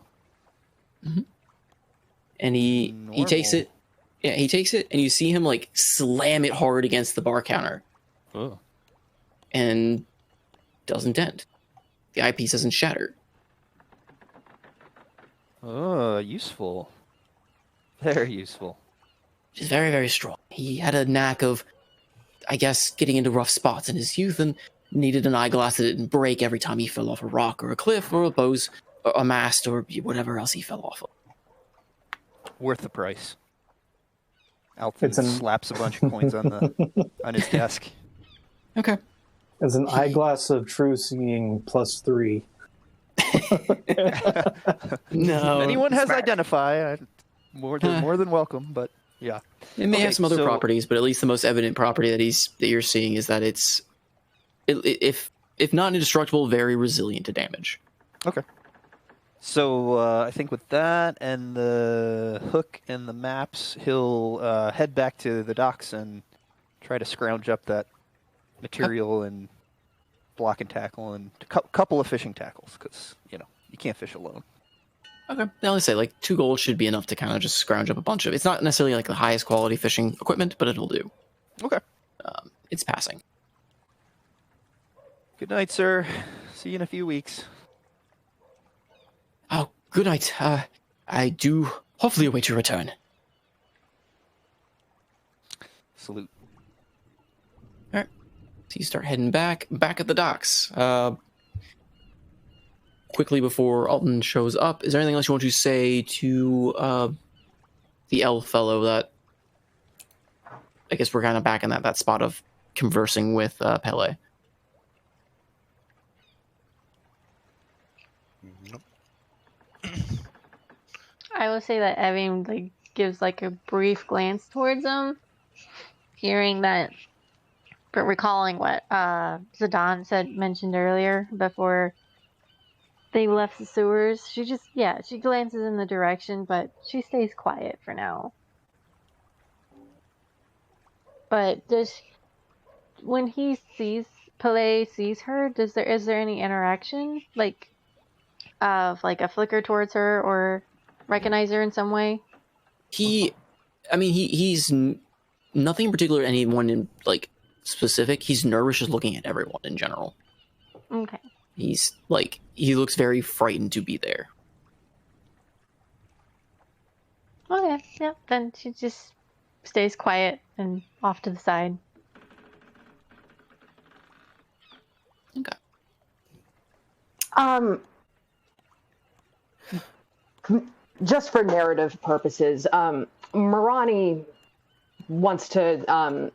Mm-hmm. And he takes it. Yeah, he takes it, and you see him like slam it hard against the bar counter. Oh. And doesn't dent. The eyepiece doesn't shatter. Oh, useful. Very useful. Which is very, very strong. He had a knack of, I guess, getting into rough spots in his youth and needed an eyeglass that didn't break every time he fell off a rock or a cliff or a mast or whatever else he fell off of. Worth the price. Alfred slaps a bunch of coins on his desk. Okay. It's an eyeglass of true seeing +3. No. If anyone has identify, more than welcome. But yeah, it may have some other properties, but at least the most evident property that you're seeing is that it's, if not indestructible, very resilient to damage. Okay. So I think with that and the hook and the maps, he'll head back to the docks and try to scrounge up that material and block and tackle and a couple of fishing tackles, because you can't fish alone. Okay. Now let's say like 2 gold should be enough to kind of just scrounge up a bunch of. It's not necessarily like the highest quality fishing equipment, but it'll do. Okay. It's passing. Good night, sir. See you in a few weeks. Oh, good night. I do hopefully await your return. Salute. All right. So you start heading back at the docks. Quickly before Alton shows up, is there anything else you want to say to the elf fellow that I guess we're kind of back in that spot of conversing with Pele? Nope. I will say that Evan gives a brief glance towards him, hearing that, but recalling what Zidane mentioned earlier before they left the sewers. She glances in the direction, but she stays quiet for now. But when Pele sees her, is there any interaction, of a flicker towards her or recognize her in some way? He's nothing in particular anyone in specific. He's nervous just looking at everyone in general. Okay. He's like, he looks very frightened to be there. Okay. Yep. Then she just stays quiet and off to the side. Okay. Just for narrative purposes, Marani wants to.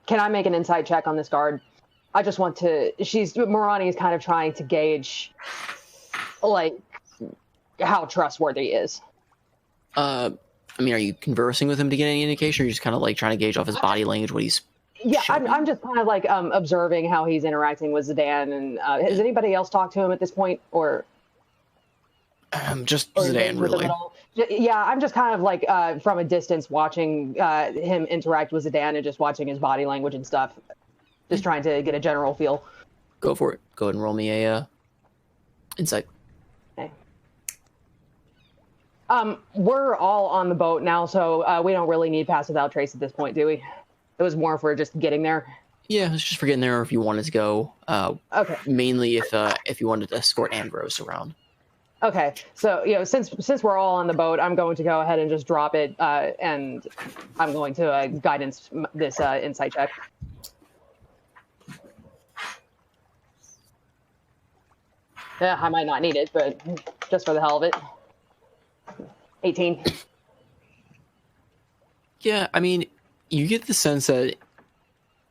Can I make an insight check on this guard? I just want to. Marani is kind of trying to gauge, like, how trustworthy he is. I mean, are you conversing with him to get any indication, or are you just kind of like trying to gauge off his body language what he's? Yeah, I'm just kind of like observing how he's interacting with Zidane, and has anybody else talked to him at this point, or? Just Zidane, really. Yeah, I'm just kind of like from a distance watching him interact with Zidane and just watching his body language and stuff. Just trying to get a general feel. Go for it. Go ahead and roll me a insight. Okay. We're all on the boat now, so we don't really need pass without trace at this point, do we? It was more for just getting there. Yeah, it's just for getting there, or if you wanted to go. Okay. Mainly if you wanted to escort Ambrose around. Okay, so since we're all on the boat, I'm going to go ahead and just drop it, and I'm going to guidance this insight check. Yeah, I might not need it, but just for the hell of it. 18. Yeah, I mean, you get the sense that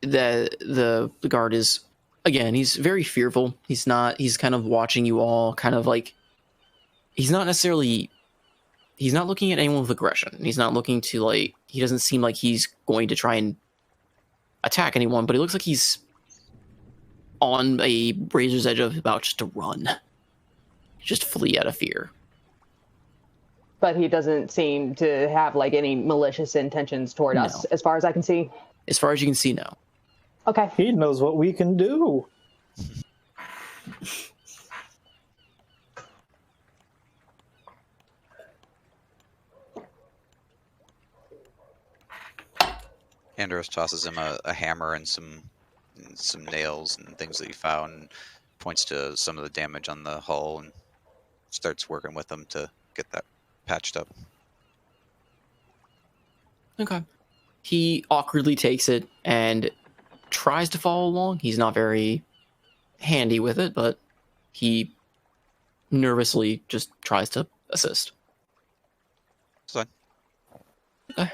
the guard is, again, he's very fearful. He's kind of watching you all, kind of like, he's not looking at anyone with aggression. He's not looking to, like, he doesn't seem like he's going to try and attack anyone, but he looks like he's on a razor's edge of about just to run. Just flee out of fear. But he doesn't seem to have, like, any malicious intentions toward us, as far as I can see. As far as you can see, no. Okay. He knows what we can do. Andros tosses him a hammer and some nails and things that he found, points to some of the damage on the hull, and starts working with them to get that patched up. Okay. He awkwardly takes it and tries to follow along. He's not very handy with it, but he nervously just tries to assist. Fine. Okay.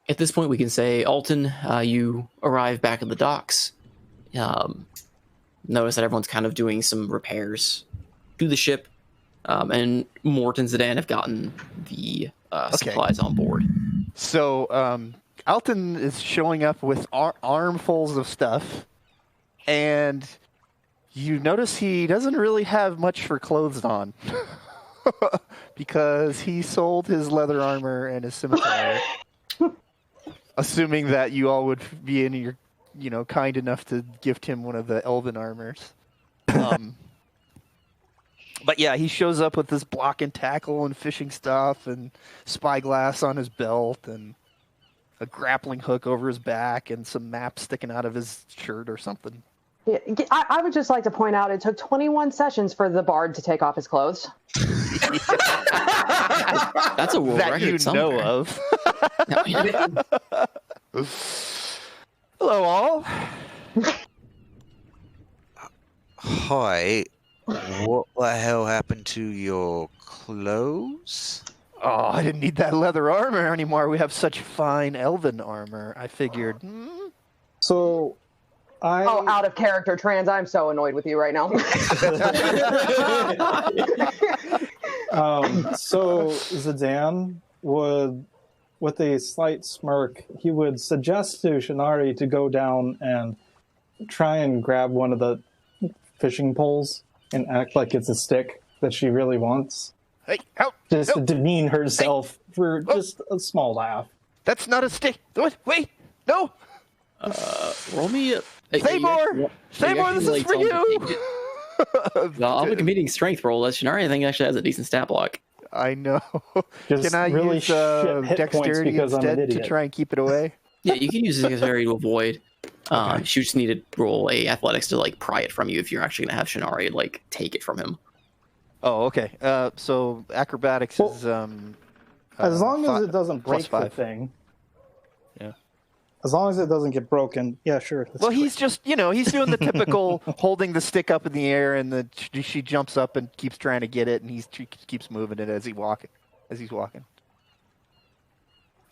At this point, we can say, Alton, you arrive back at the docks. Notice that everyone's kind of doing some repairs to the ship, and Mort and Zidane have gotten the supplies on board. So Alton is showing up with armfuls of stuff, and you notice he doesn't really have much for clothes on. Because he sold his leather armor and his scimitar. Assuming that you all would be in your, kind enough to gift him one of the elven armors. But yeah, he shows up with this block and tackle and fishing stuff and spyglass on his belt and a grappling hook over his back and some maps sticking out of his shirt or something. Yeah, I would just like to point out it took 21 sessions for the bard to take off his clothes. That's a world that record you somewhere. know of. Hello, all. Hi. What the hell happened to your clothes? Oh, I didn't need that leather armor anymore. We have such fine elven armor. I figured. So, Oh, out of character, Trans. I'm so annoyed with you right now. So Zidane would, with a slight smirk, he would suggest to Shinari to go down and try and grab one of the fishing poles and act like it's a stick that she really wants. Hey, help! Just to help. demean herself for just a small laugh. That's not a stick. What? Wait, no. Roll me Say more. Say more. This is for you. I'll be competing strength roll. Shinari, I think, actually has a decent stat block. I know. Just Can I really use shit hit points dexterity because I'm an instead to idiot. try and keep it away? Yeah, you can use Secretary to avoid. Okay. You just need to roll a athletics to like pry it from you if you're actually gonna have Shinari like take it from him. Oh, okay. So acrobatics Well, is as long as it doesn't plus break the 5. thing. Yeah. As long as it doesn't get broken. Yeah, sure. Well, he's just, he's doing the typical holding the stick up in the air, and she jumps up and keeps trying to get it, and she keeps moving it as he's walking.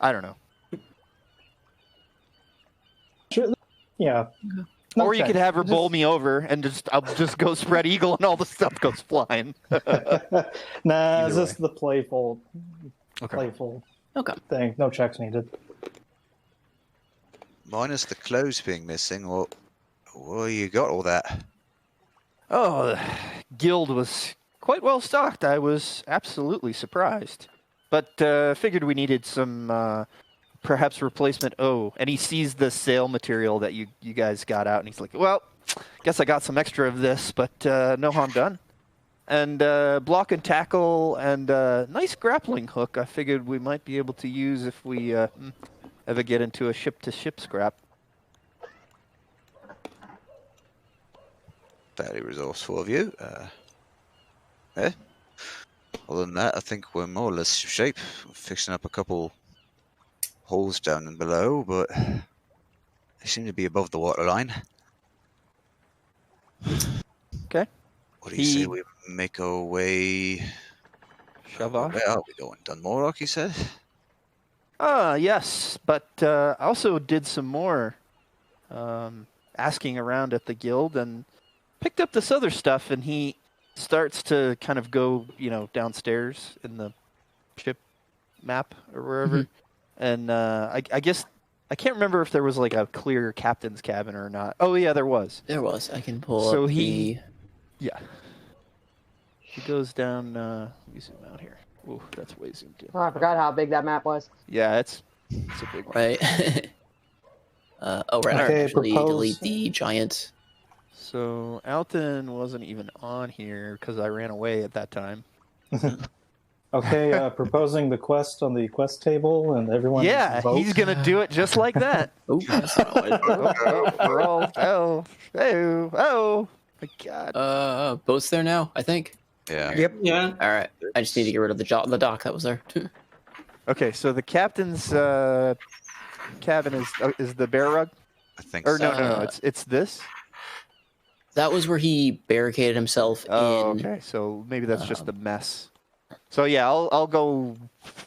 I don't know. Sure. Yeah. Or you Okay. could have her bowl me over, and I'll just go spread eagle, and all the stuff goes flying. Nah, Either it's just way. the playful Okay. Okay. thing. No checks needed. Minus the clothes being missing, well, you got all that. Oh, the guild was quite well stocked. I was absolutely surprised. But figured we needed some, perhaps replacement. Oh, and he sees the sail material that you guys got out, and he's like, well, guess I got some extra of this, but no harm done. And block and tackle and nice grappling hook I figured we might be able to use if we ever get into a ship-to-ship scrap. Very resourceful of you. Other than that, I think we're more or less shape. Fixing up a couple holes down and below, but they seem to be above the waterline. Okay. What do you say we make our way? Shove off? Where are we going? Dunmorlock, you said? Yes, but I also did some more asking around at the guild and picked up this other stuff, and he starts to kind of go, downstairs in the ship map or wherever. And I guess I can't remember if there was like a clear captain's cabin or not. Oh yeah, there was. There was. I can pull So up he goes down. Let me zoom out here. Ooh, that's way zoomed in. Oh, I forgot how big that map was. Yeah, it's a big one. right. Right. Okay, Actually, propose- delete the giant. So Alton wasn't even on here because I ran away at that time. Okay, proposing the quest on the quest table, and everyone vote. He's gonna do it just like that. Oh, that's not what We're all oh my god. boat's there now, I think. Yeah. Yep. Yeah. All right. I just need to get rid of the dock that was there. Okay, so the captain's cabin is the bear rug, I think or so. no, it's this. That was where he barricaded himself Oh, in. okay. So maybe that's just the mess. So yeah, I'll go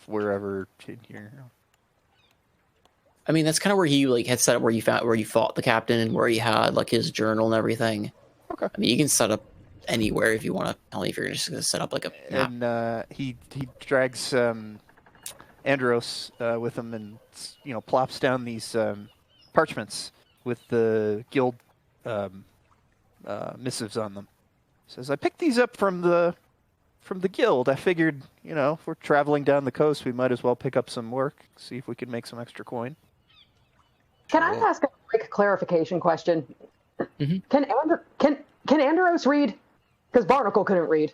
wherever in here. I mean, that's kind of where he like had set up where you fought the captain and where he had like his journal and everything. Okay. I mean, you can set up anywhere if you want to. Only if you're just gonna set up like a map. And he drags Andros with him, and plops down these parchments with the guild missives on them. Says, I picked these up from the guild. I figured, if we're traveling down the coast, we might as well pick up some work, see if we can make some extra coin. Can I ask a quick clarification question? Mhm. Can Andros read? Because Barnacle couldn't read.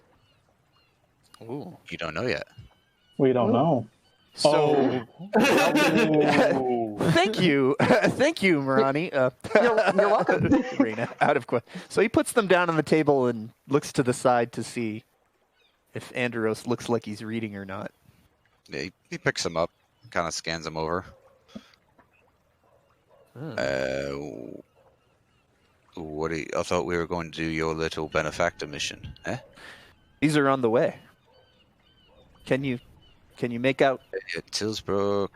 Ooh. You don't know yet. We don't know. So, thank you, Marani. You're welcome. Reina, out of question. So he puts them down on the table and looks to the side to see if Andros looks like he's reading or not. Yeah, he picks them up, kind of scans them over. I thought we were going to do your little benefactor mission. Eh? These are on the way. Can you make out? Tillsbrook,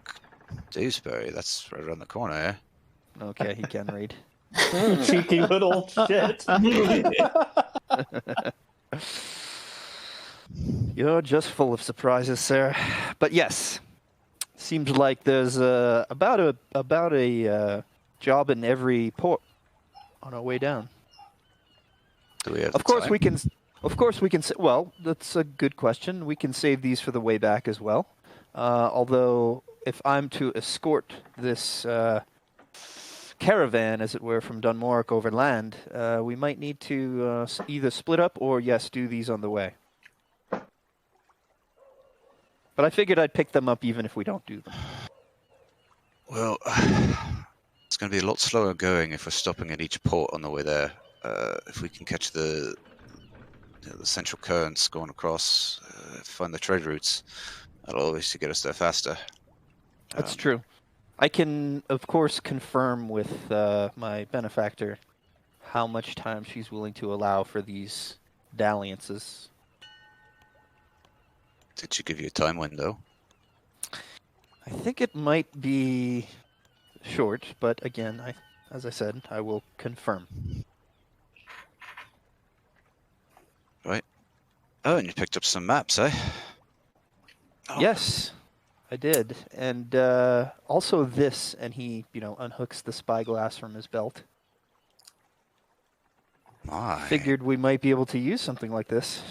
Dewsbury. That's right around the corner. Eh? Okay, he can read. Cheeky little shit. You're just full of surprises, sir. But yes, seems like there's about a job in every port on our way down. Do we have Of course, time? we can. Of course, we can. Well, that's a good question. We can save these for the way back as well. Although, if I'm to escort this caravan, as it were, from Dunmorlock overland, we might need to either split up or, yes, do these on the way. But I figured I'd pick them up even if we don't do them. Well, It's going to be a lot slower going if we're stopping at each port on the way there. If we can catch the central currents going across, find the trade routes, that'll obviously get us there faster. That's true. I can, of course, confirm with my benefactor how much time she's willing to allow for these dalliances. Did she give you a time window? I think it might be short, but again, as I said, I will confirm. Right. Oh, and you picked up some maps, eh? Oh. Yes, I did. And also this, and he, unhooks the spyglass from his belt. My. Figured we might be able to use something like this.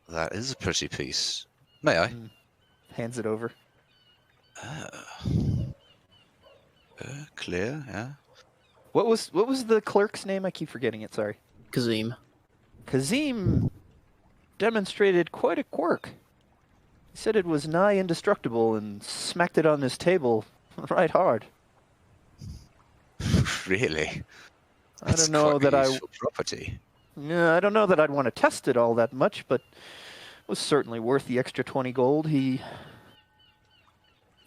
That is a pretty piece. May I? Hands it over. Clear, yeah. What was the clerk's name? I keep forgetting it, sorry. Kazim. Kazim demonstrated quite a quirk. He said it was nigh indestructible and smacked it on his table right hard. Really? I don't know that I... property. Yeah, I don't know that I'd want to test it all that much, but it was certainly worth the extra 20 gold he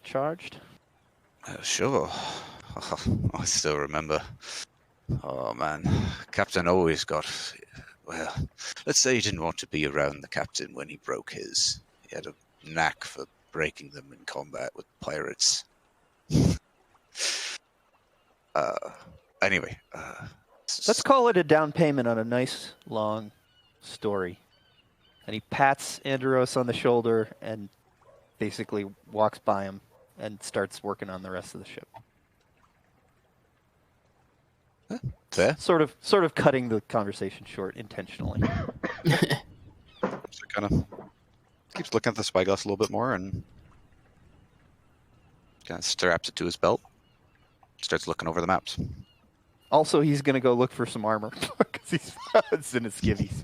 charged. Sure. I still remember. Oh, man. Captain always got... Well, let's say he didn't want to be around the captain when he broke his. He had a knack for breaking them in combat with pirates. Anyway. Let's call it a down payment on a nice, long story. And he pats Andros on the shoulder and basically walks by him and starts working on the rest of the ship. Fair. Sort of cutting the conversation short intentionally. So kind of keeps looking at the spyglass a little bit more and kind of straps it to his belt. Starts looking over the maps. Also, he's going to go look for some armor because it's in his skivvies.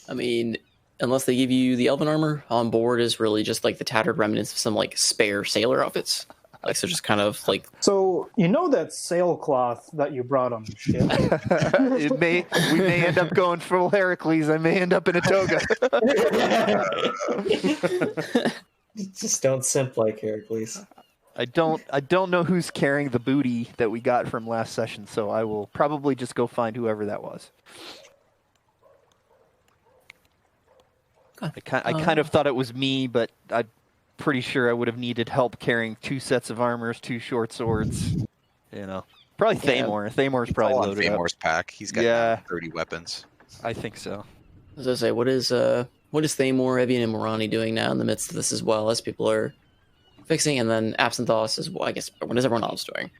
I mean, unless they give you the elven armor, on board is really just like the tattered remnants of some like spare sailor outfits. Like, so just kind of like... So, that sailcloth that you brought on the ship? We may end up going full Heracles. I may end up in a toga. Just don't simp like Heracles. I don't know who's carrying the booty that we got from last session, so I will probably just go find whoever that was. I kind of thought it was me, but I'm pretty sure I would have needed help carrying 2 sets of armors, 2 short swords. Probably Thamor. Yeah. Thamor's probably loaded up. Thamor's pack. He's got 30 weapons. I think so. As I say, what is Thamor, Evian, and Morani doing now in the midst of this as well as people are fixing, and then Absynthos as well? I guess what is everyone else doing?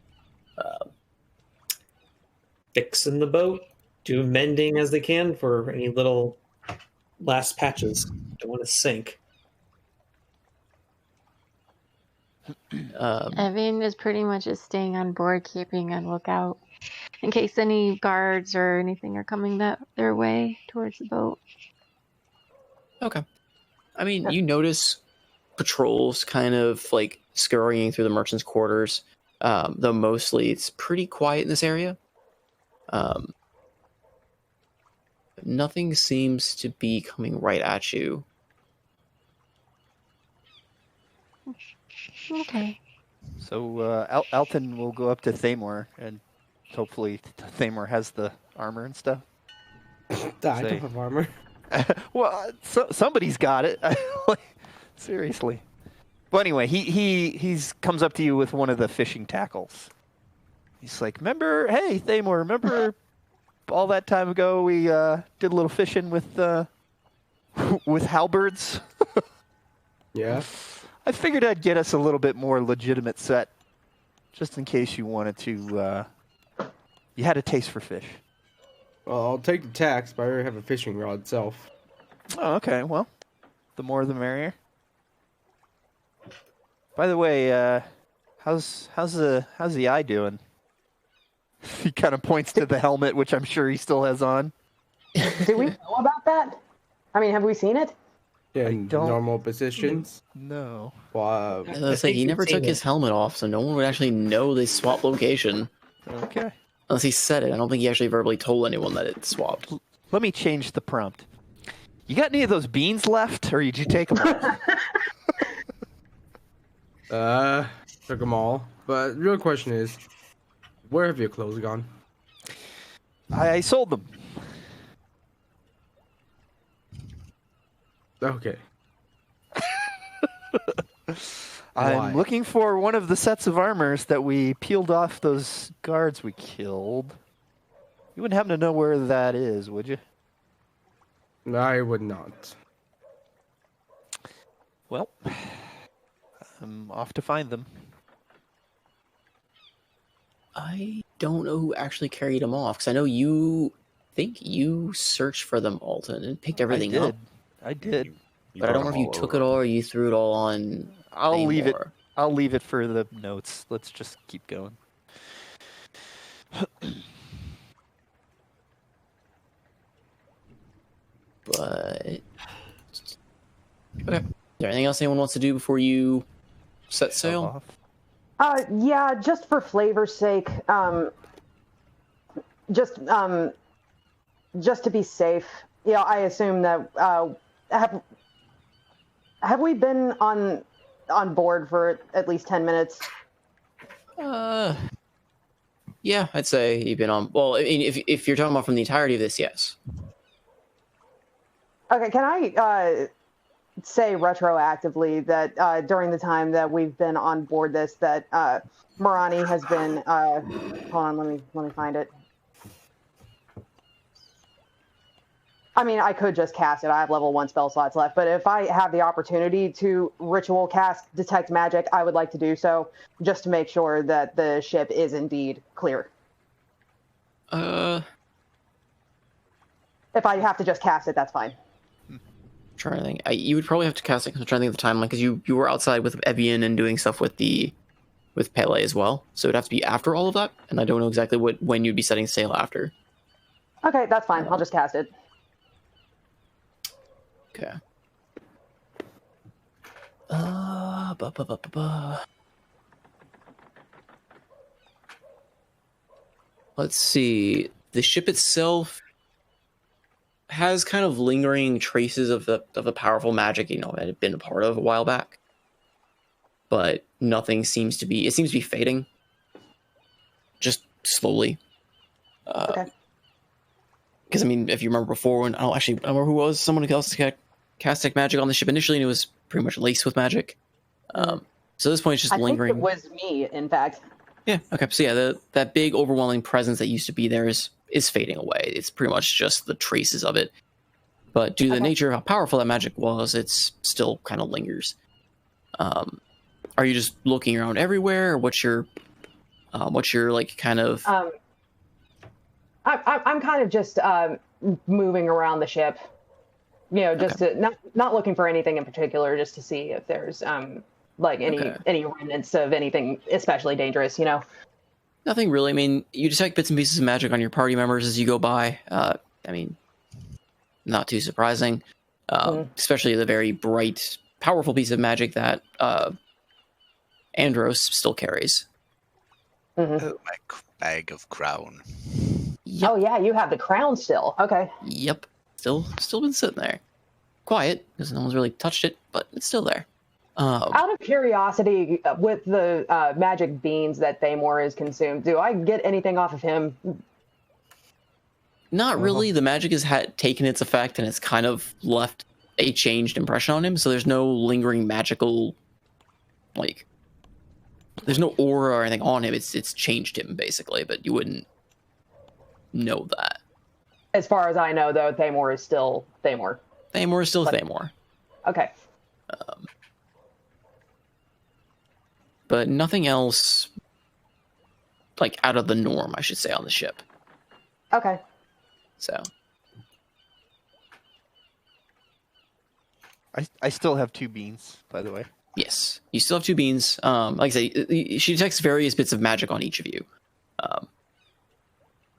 Fixing the boat, do mending as they can for any little last patches. Don't want to sink. Evan is pretty much just staying on board, keeping a lookout in case any guards or anything are coming their way towards the boat. Okay. I mean, you notice patrols kind of like scurrying through the merchants' quarters, though mostly it's pretty quiet in this area. Nothing seems to be coming right at you. Okay. So Alton will go up to Thamor, and hopefully Thamor has the armor and stuff. I don't have armor. Well, somebody's got it. Seriously. Well, anyway, he comes up to you with one of the fishing tackles. He's like, hey, Thamor, remember all that time ago we did a little fishing with halberds? Yeah. I figured I'd get us a little bit more legitimate set, just in case you wanted to. You had a taste for fish. Well, I'll take the tax, but I already have a fishing rod itself. Oh, okay. Well, the more the merrier. By the way, how's the eye doing? He kind of points to the helmet, which I'm sure he still has on. Do we know about that? I mean, have we seen it? in don't- normal positions. No. Well, I was gonna say, he never took his helmet off, so no one would actually know they swapped location. Okay. Unless he said it. I don't think he actually verbally told anyone that it swapped. Let me change the prompt. You got any of those beans left, or did you take them all? took them all. But the real question is, where have your clothes gone? I sold them. Okay. I'm Why? looking for one of the sets of armors that we peeled off those guards we killed. You wouldn't happen to know where that is, would you? I would not. Well, I'm off to find them. I don't know who actually carried them off, because I know you think you searched for them, Alton, and picked everything up. I did. But I don't know if you took it all or you threw it all on. I'll leave it. Namor. I'll leave it for the notes. Let's just keep going. But okay. Is there anything else anyone wants to do before you set sail? Yeah, just for flavor's sake, just to be safe. You know, I assume that have we been on board for at least 10 minutes? Yeah, I'd say you've been on. Well, I mean, if you're talking about from the entirety of this, yes. Okay, can I say retroactively that during the time that we've been on board this, that Marani has been hold on, let me find it. I mean, I could just cast it. I have level 1 spell slots left, but if I have the opportunity to ritual cast detect magic, I would like to do so, just to make sure that the ship is indeed clear. If If I have to just cast it, that's fine. trying to think, you would probably have to cast it. 'Cause I'm trying to think of the timeline, because you were outside with Evian and doing stuff with Pele as well. So it'd have to be after all of that, and I don't know exactly when you'd be setting sail after. Okay, that's fine. I'll just cast it. Okay. Let's see. The ship itself has kind of lingering traces of the powerful magic, you know, it had been a part of a while back. But nothing seems to be. It seems to be fading. Just slowly. Okay. Because I mean, if you remember before, when I don't remember who it was. Someone else cast magic on the ship initially, and it was pretty much laced with magic. So at this point, it's just lingering. I think it was me, in fact. Yeah. Okay. So yeah, that big overwhelming presence that used to be there is fading away. It's pretty much just the traces of it. But due to the nature of how powerful that magic was, it's still kind of lingers. Are you just looking around everywhere, or what's your like kind of? I'm kind of just moving around the ship, you know, just to, not looking for anything in particular, just to see if there's like any remnants of anything especially dangerous, you know. Nothing really. I mean, you detect bits and pieces of magic on your party members as you go by. I mean, not too surprising, especially the very bright, powerful piece of magic that Andros still carries. Mm-hmm. Oh, my bag of crown. Yep. Oh yeah, you have the crown still. Okay. Yep. Still been sitting there. Quiet, because no one's really touched it, but it's still there. Out of curiosity, with the magic beans that Thamor is consumed, do I get anything off of him? Not really. The magic has taken its effect, and it's kind of left a changed impression on him, so there's no lingering magical, like, there's no aura or anything on him. It's changed him, basically, but you wouldn't know that. As far as I know, though, Thamor is still Thamor. Thamor is still Thamor. Okay. But nothing else, like, out of the norm, I should say, on the ship. Okay. So. I still have 2 beans, by the way. Yes, you still have 2 beans. Like I say, she detects various bits of magic on each of you. Because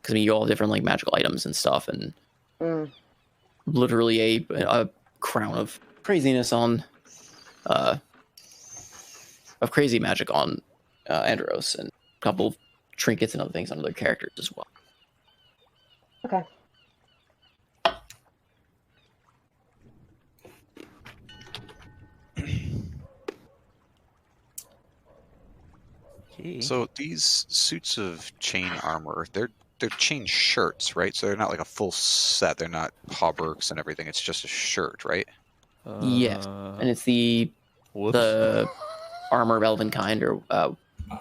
I mean, you all have different like magical items and stuff, and literally a crown of craziness on, of crazy magic on Andros, and a couple of trinkets and other things on other characters as well. Okay. So these suits of chain armor, they're chain shirts, right? So they're not like a full set. They're not hauberks and everything. It's just a shirt, right? Yes, and it's the armor relevant kind, or I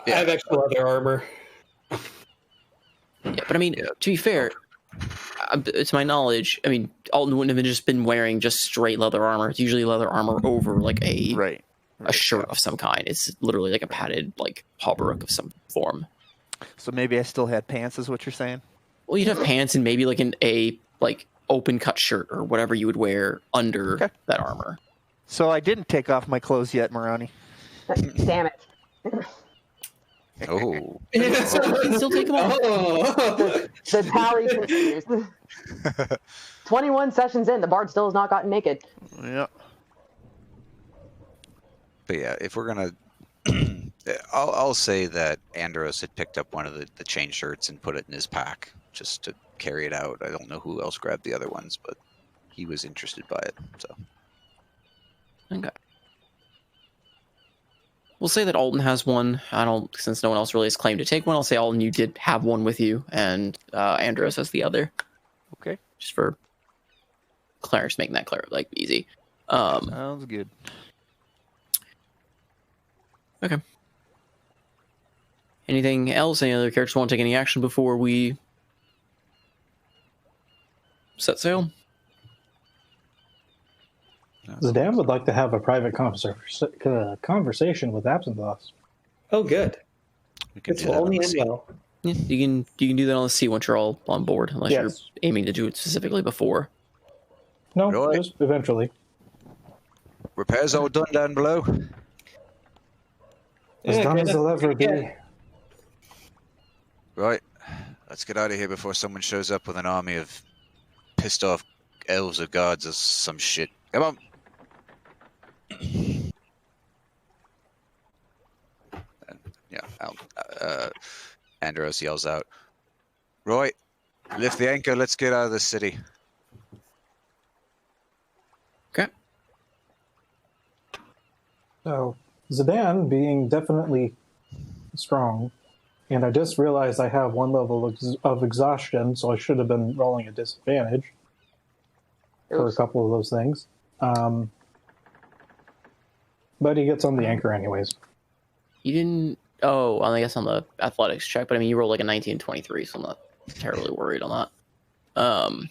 have extra leather armor. yeah. But I mean, to be fair, to my knowledge, I mean, Alton wouldn't have just been wearing just straight leather armor. It's usually leather armor over like a shirt of some kind. It's literally like a padded like hauberk of some form. So maybe I still had pants, is what you're saying? Well, you'd have pants and maybe like a open cut shirt or whatever you would wear under that armor. So I didn't take off my clothes yet, Marani. Damn it. Oh. You can still take them off. The tally continues. 21 sessions in, the bard still has not gotten naked. Yeah. But yeah, if we're gonna, I'll say that Andros had picked up one of the chain shirts and put it in his pack just to carry it out. I don't know who else grabbed the other ones, but he was interested by it. So. Okay. We'll say that Alton has one. Since no one else really has claimed to take one, I'll say Alton, you did have one with you, and Andros has the other. Okay. Just for Clarence, making that clear, like easy. Sounds good. Okay. Anything else? Any other characters want to take any action before we set sail? Zidane would like to have a private conversation with Absconding. Oh, good. It's only end well. Yeah, you can do that on the sea once you're all on board, unless you're Yes. aiming to do it specifically before. No, Right. just eventually. Repairs all done down below. As done as they'll ever be. Yeah. Right. Let's get out of here before someone shows up with an army of pissed off elves or guards or some shit. Come on. And, Andros yells out, "Roy, lift the anchor. Let's get out of the city." Okay. So, Zidane being definitely strong, and I just realized I have one level of exhaustion, so I should have been rolling a disadvantage for a couple of those things. But he gets on the anchor anyways. You didn't... Oh, I guess on the athletics check, but I mean, you rolled like a 19 and 23, so I'm not terribly worried on that.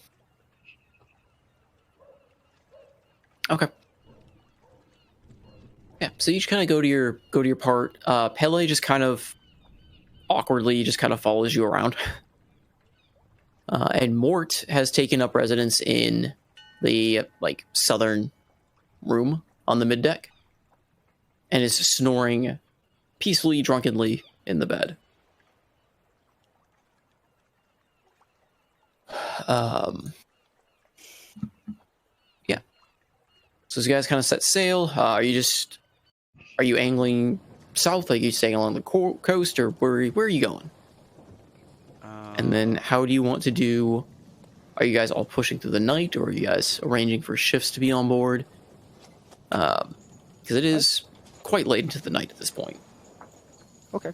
Okay. Yeah, so you each kind of go to your part. Pele just kind of awkwardly just kind of follows you around. And Mort has taken up residence in the southern room on the middeck and is snoring peacefully, drunkenly in the bed. Yeah. So as you guys kind of set sail, are you angling south? Are you staying along the coast, or where are you going? And then how do you want to do? Are you guys all pushing through the night, or are you guys arranging for shifts to be on board? Because it is quite late into the night at this point. Okay.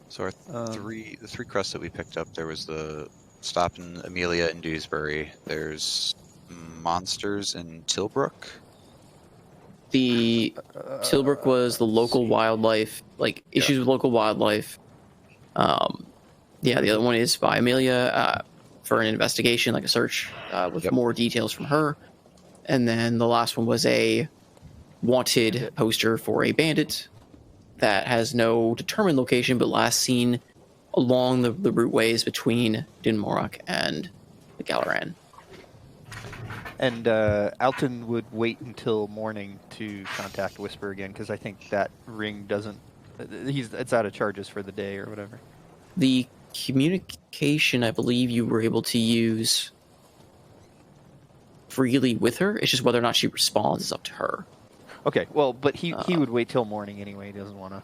So the three crests that we picked up, there was the stop in Amelia and Dewsbury. There's monsters in Tilbrook. The Tilbrook was the local wildlife, issues with local wildlife. Yeah, the other one is by Amelia for an investigation, like a search with more details from her. And then the last one was a wanted poster for a bandit that has no determined location, but last seen along the routeways between Dinmorak and the Galeran. And Alton would wait until morning to contact Whisper again, because I think that ring doesn't... It's out of charges for the day or whatever. The communication, I believe you were able to use freely with her. It's just whether or not she responds is up to her. Okay, well, but he would wait till morning anyway. He doesn't want to.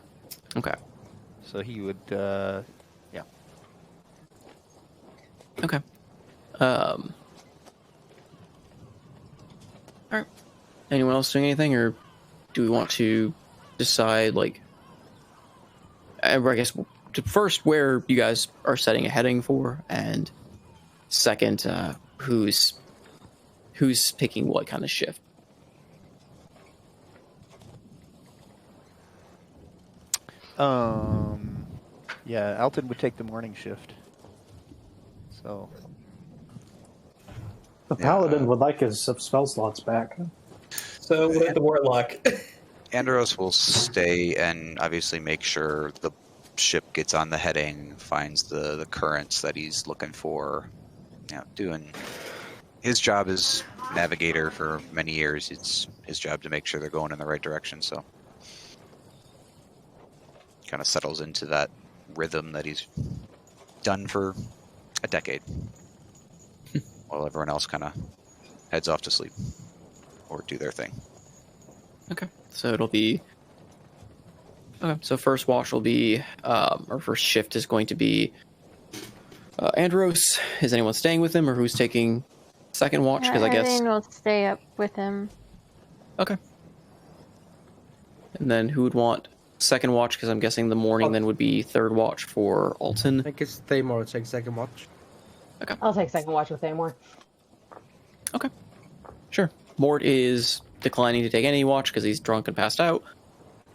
Okay. So he would, yeah. Okay. All right. Anyone else doing anything, or do we want to decide, like, I guess, first, where you guys are setting a heading for, and second, who's picking what kind of shift? Yeah, Alton would take the morning shift. So. The paladin would like his spell slots back. So would the warlock. Andros will stay and obviously make sure the ship gets on the heading, finds the currents that he's looking for. You know, doing his job as navigator for many years. It's his job to make sure they're going in the right direction. So, kind of settles into that rhythm that he's done for a decade, while everyone else kind of heads off to sleep or do their thing. Okay, so it'll be... Okay, so first watch will be, or first shift is going to be Andros. Is anyone staying with him, or who's taking second watch? Because I guess... Everyone will stay up with him. Okay. And then who would want second watch? Because I'm guessing the morning then would be third watch for Alton. I think it's Thamor will take second watch. Okay. I'll take second watch with Thamor. Okay. Sure. Mort is declining to take any watch because he's drunk and passed out.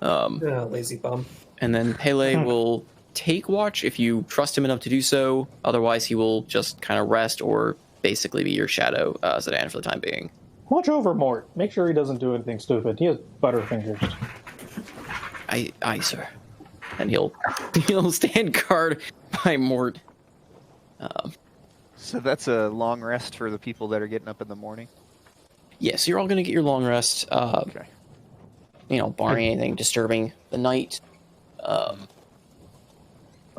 Lazy bum. And then Pele will take watch if you trust him enough to do so. Otherwise, he will just kind of rest or basically be your shadow Zidane for the time being. Watch over Mort. Make sure he doesn't do anything stupid. He has butterfingers. Aye, sir. And he'll stand guard by Mort. So that's a long rest for the people that are getting up in the morning? Yes, you're all going to get your long rest. Okay. You know, barring anything disturbing the night.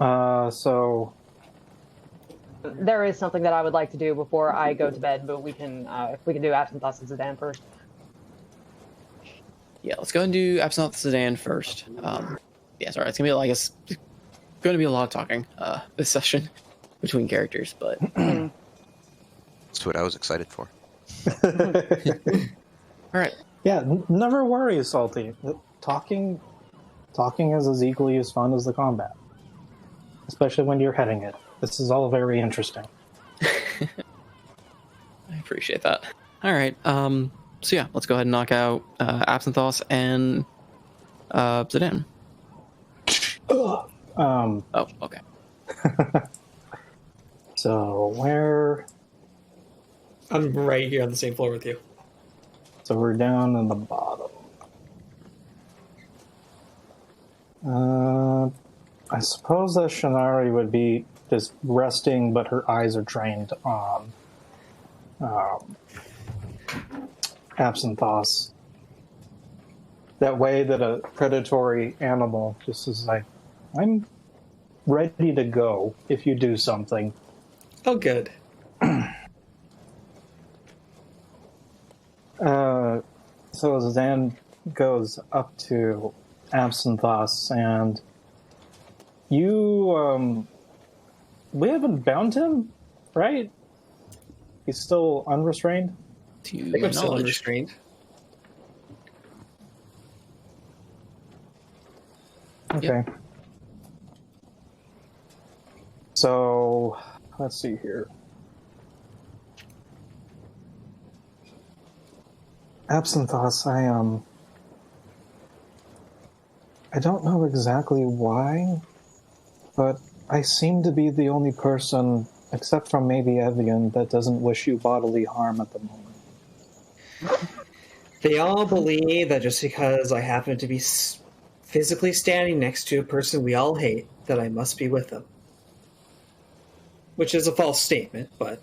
So There is something that I would like to do before I go to bed, but we can do Absent Thoughts and Zidane first. Yeah, let's go ahead and do Absent Sedan first. Yeah, sorry, it's gonna be, I guess, going to be a lot of talking this session between characters, but That's what I was excited for. all right. yeah, never worry, Salty. Talking is as equally as fun as the combat, especially when you're heading it. This is all very interesting. I appreciate that. All right. So yeah, let's go ahead and knock out Absinthoth and Zidane. Oh, okay. So where? I'm right here on the same floor with you. So we're down in the bottom. I suppose that Shinari would be just resting, but her eyes are trained on Absinthoth. That way that a predatory animal just is like, I'm ready to go if you do something. Oh, good. So Zan goes up to Absinthoth, and you, we haven't bound him, right? He's still unrestrained? I think I'm still unrestrained. Okay. Yep. So, let's see here. Absinthoth, I don't know exactly why, but I seem to be the only person, except from maybe Evian, that doesn't wish you bodily harm at the moment. They all believe that just because I happen to be physically standing next to a person we all hate, that I must be with them. Which is a false statement, but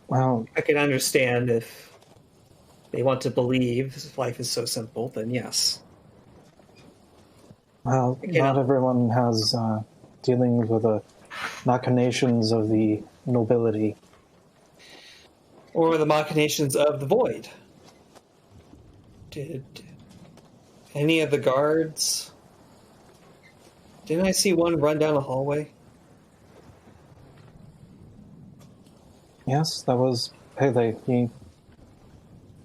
Well, I can understand if they want to believe life is so simple, then yes. well, Okay, not now- everyone has dealings with the machinations of the nobility. or the machinations of the void. Did any of the guards... Didn't I see one run down a hallway? Yes, that was Pele. He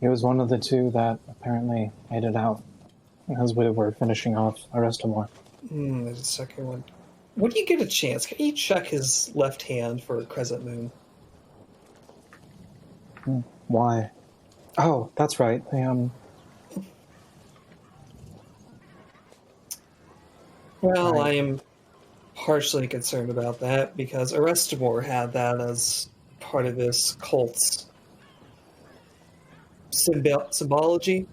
was one of the two that apparently made it out as we were finishing off Arestamore. There's a second one. When do you get a chance? Can you check his left hand for Crescent Moon? Why? Oh, that's right. Well, Right. I am partially concerned about that because Arestamore had that as part of his cult's symbology.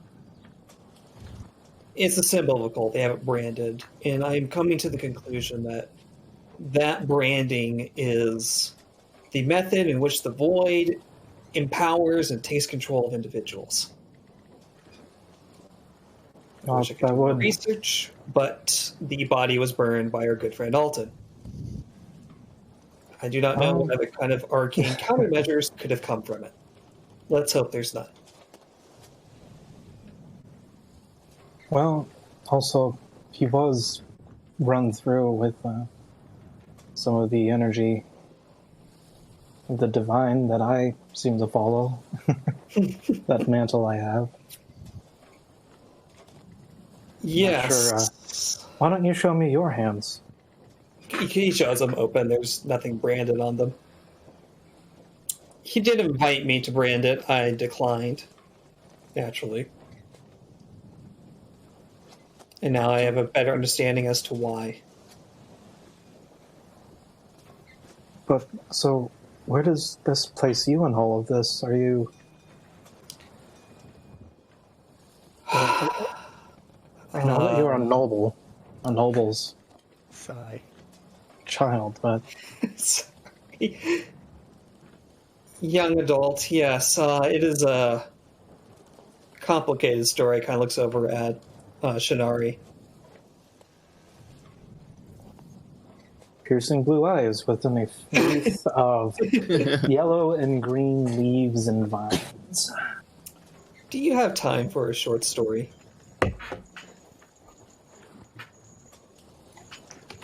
It's a symbol of a cult. They have it branded. And I'm coming to the conclusion that that branding is the method in which the void empowers and takes control of individuals. I wish I could do more research, but the body was burned by our good friend Alton. I do not know what other kind of arcane countermeasures could have come from it. Let's hope there's none. Well, also, he was run through with some of the energy of the divine that I seem to follow. That mantle I have. Yes. Sure, why don't you show me your hands? He shows them open. There's nothing branded on them. He did invite me to brand it. I declined, naturally. And now I have a better understanding as to why. But, so, where does this place you in all of this? Are you... I know that you're a noble's Sigh. child, but... Sorry. Young adult, yes. It is a complicated story. Kind of looks over at Shinari. Piercing blue eyes within a wreath of yellow and green leaves and vines. Do you have time for a short story?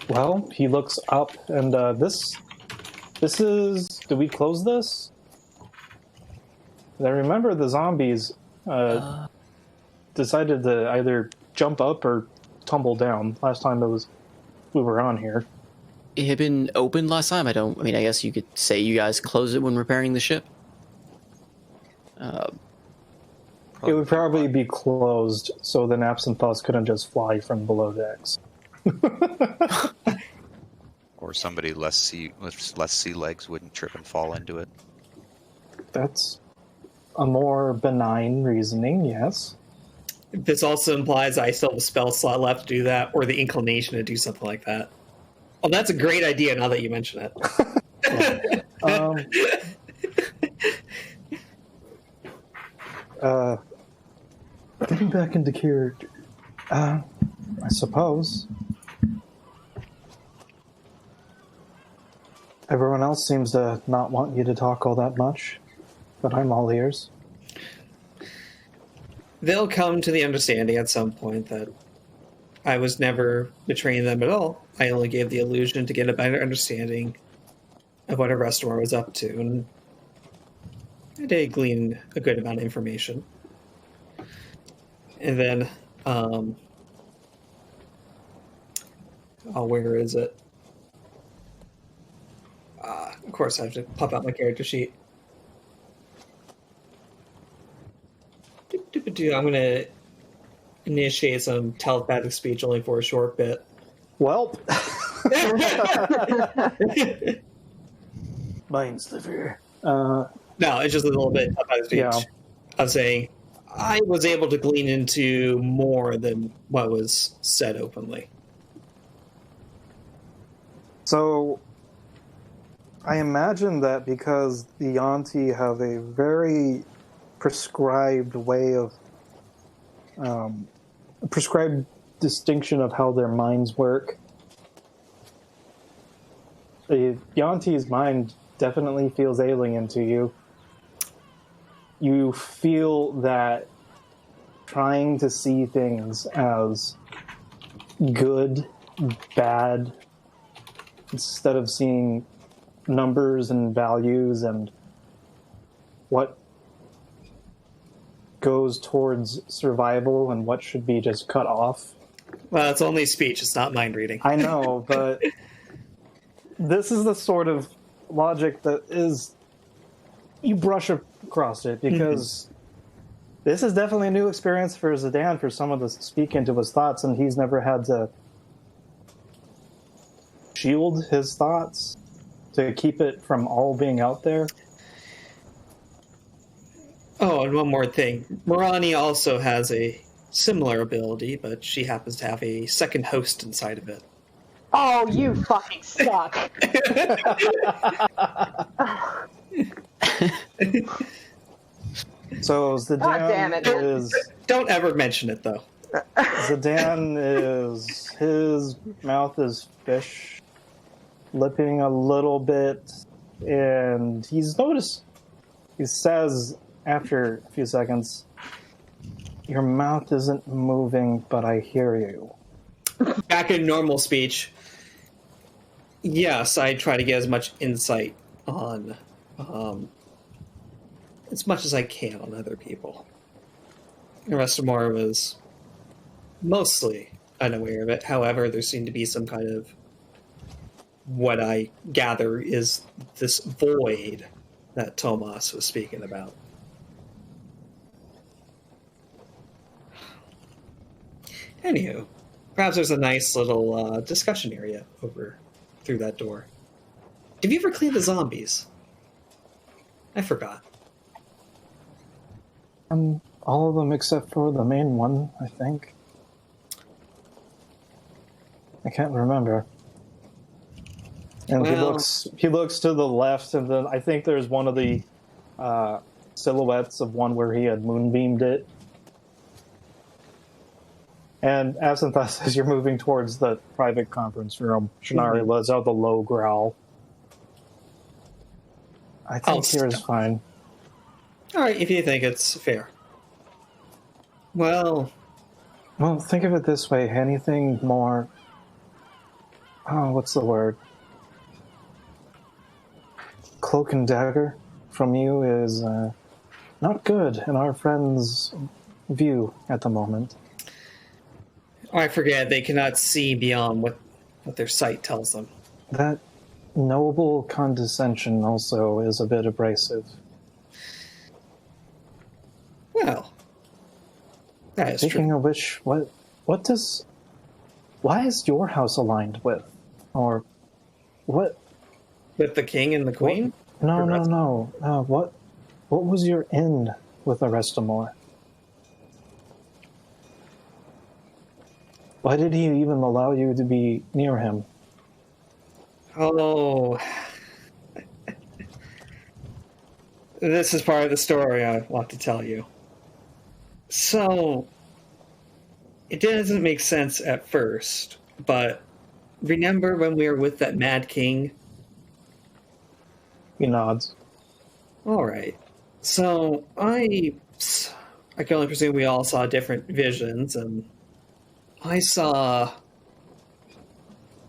Well, he looks up, and this is... Did we close this? I remember the zombies decided to either jump up or tumble down last time we were on here. It had been opened last time. I guess you could say you guys closed it when repairing the ship. It would probably be closed, so then Absent Thoughts couldn't just fly from below decks. Or somebody with less sea legs wouldn't trip and fall into it. That's a more benign reasoning, yes. This also implies I still have a spell slot left to do that, or the inclination to do something like that. Oh, that's a great idea now that you mention it. Getting back into character, I suppose. Everyone else seems to not want you to talk all that much, but I'm all ears. They'll come to the understanding at some point that I was never betraying them at all. I only gave the illusion to get a better understanding of what a restaurant was up to, and I did glean a good amount of information. And then, where is it? Of course, I have to pop out my character sheet. I'm going to initiate some telepathic speech only for a short bit. Welp. Mine's the fear. No, it's just a little bit telepathic speech. Yeah. I'm saying I was able to glean into more than what was said openly. So, I imagine that because the Yanti have a very prescribed way of prescribed distinction of how their minds work. The Yanti's mind definitely feels alien to you. you feel that trying to see things as good, bad, instead of seeing numbers and values and what goes towards survival and what should be just cut off. Well, it's only speech, it's not mind reading. I know, but this is the sort of logic that is, you brush across it, because this is definitely a new experience for Zidane, for someone to speak into his thoughts, and he's never had to shield his thoughts to keep it from all being out there. Oh, and one more thing. Morani also has a similar ability, but she happens to have a second host inside of it. Oh, you fucking suck. So Zidane is... Don't ever mention it, though. Zidane is... His mouth is fish, lipping a little bit, and he's noticed... He says, after a few seconds, "Your mouth isn't moving, but I hear you." Back in normal speech, yes, I try to get as much insight on, as much as I can on other people. The rest of Mora was mostly unaware of it. However, there seemed to be some kind of, what I gather is this void that Tomas was speaking about. Anywho, perhaps there's a nice little discussion area over through that door. Have you ever cleaned the zombies? I forgot. All of them except for the main one, I think. I can't remember. And Well, he looks to the left, and then I think there's one of the silhouettes of one where he had moonbeamed it. And Absinthe says you're moving towards the private conference room. Shinari lets out the low growl. I think here's fine. Alright, if you think it's fair. Well, think of it this way. Anything more... Oh, what's the word? Cloak and dagger from you is not good in our friend's view at the moment. I forget, they cannot see beyond what their sight tells them. That noble condescension also is a bit abrasive. Well, that is Speaking true. of which, why is your house aligned with? Or what? With the king and the queen? No. What was your end with Arestamore? Why did he even allow you to be near him? Oh. This is part of the story I want to tell you. So, it doesn't make sense at first, but remember when we were with that Mad King? He nods. Alright. So, I can only presume we all saw different visions, and I saw...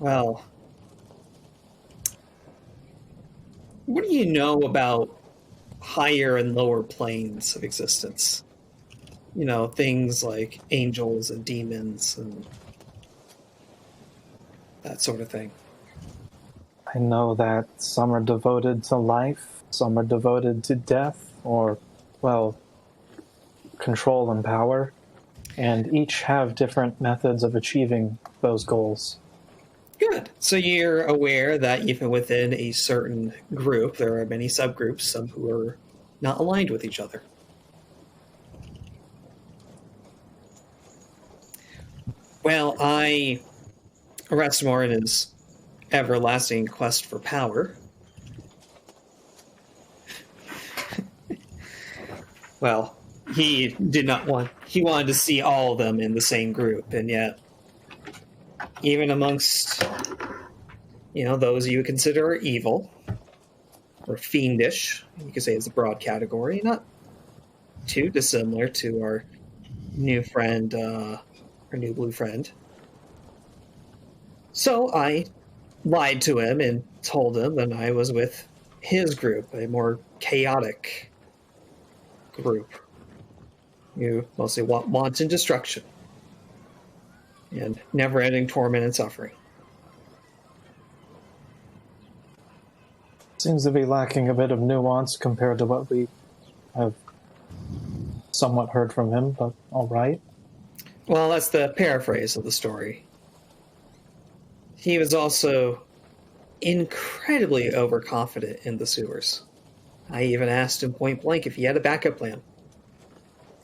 Well... What do you know about higher and lower planes of existence? You know, things like angels and demons and that sort of thing. I know that some are devoted to life, some are devoted to death, or, well, control and power, and each have different methods of achieving those goals. Good. So you're aware that even within a certain group, there are many subgroups, some who are not aligned with each other. Well, Arestamore in his everlasting quest for power. Well, he wanted to see all of them in the same group, and yet, even amongst, those you would consider evil, or fiendish, you could say it's a broad category, not too dissimilar to our new friend, our new blue friend. So I lied to him and told him that I was with his group, a more chaotic group. You mostly want wanton destruction and never-ending torment and suffering. Seems to be lacking a bit of nuance compared to what we have somewhat heard from him, but all right. Well, that's the paraphrase of the story. He was also incredibly overconfident in the sewers. I even asked him point blank if he had a backup plan.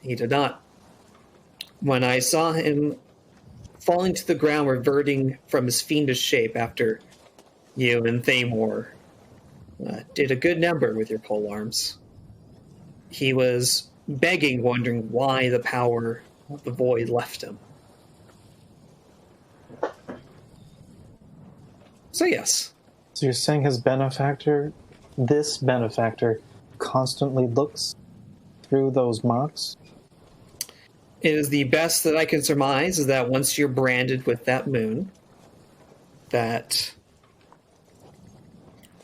He did not. When I saw him falling to the ground, reverting from his fiendish shape after you and Thamor did a good number with your pole arms, he was begging, wondering why the power of the void left him. So yes. So you're saying this benefactor, constantly looks through those marks? It is the best that I can surmise is that once you're branded with that moon, that,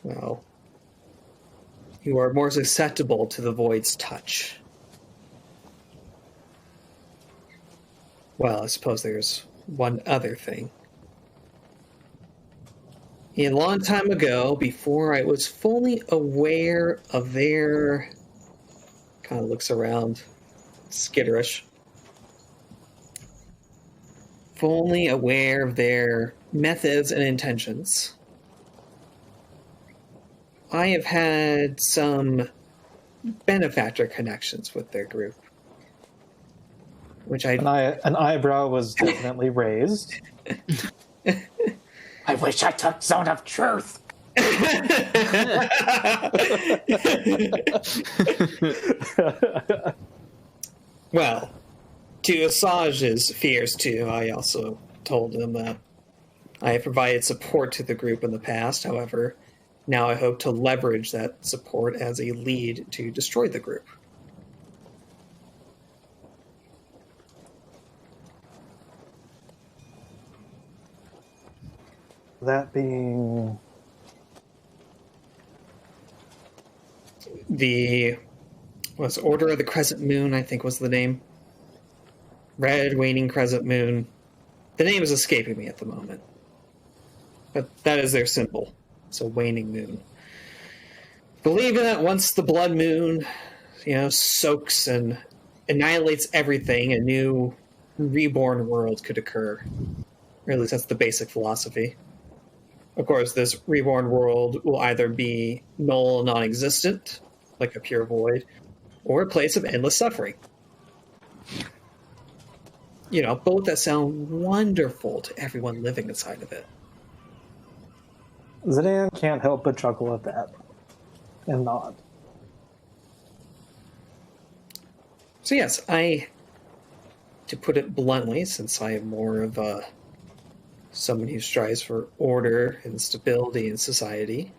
well, you are more susceptible to the void's touch. Well, I suppose there's one other thing. A long time ago, before I was fully aware of their... kind of looks around, skitterish. Fully aware of their methods and intentions, I have had some benefactor connections with their group. Which An eyebrow was definitely raised. I wish I took Zone of Truth. Well, to Asajj's fears too, I also told him that I have provided support to the group in the past. However, now I hope to leverage that support as a lead to destroy the group. That being... the Order of the Crescent Moon, I think was the name. Red Waning Crescent Moon. The name is escaping me at the moment. But that is their symbol. It's a waning moon. Believing that once the blood moon, soaks and annihilates everything, a new reborn world could occur. Or at least that's the basic philosophy. Of course, this reborn world will either be null and non-existent, like a pure void, or a place of endless suffering. Both that sound wonderful to everyone living inside of it. Zidane can't help but chuckle at that and nod. So yes, to put it bluntly, since I am more of someone who strives for order and stability in society,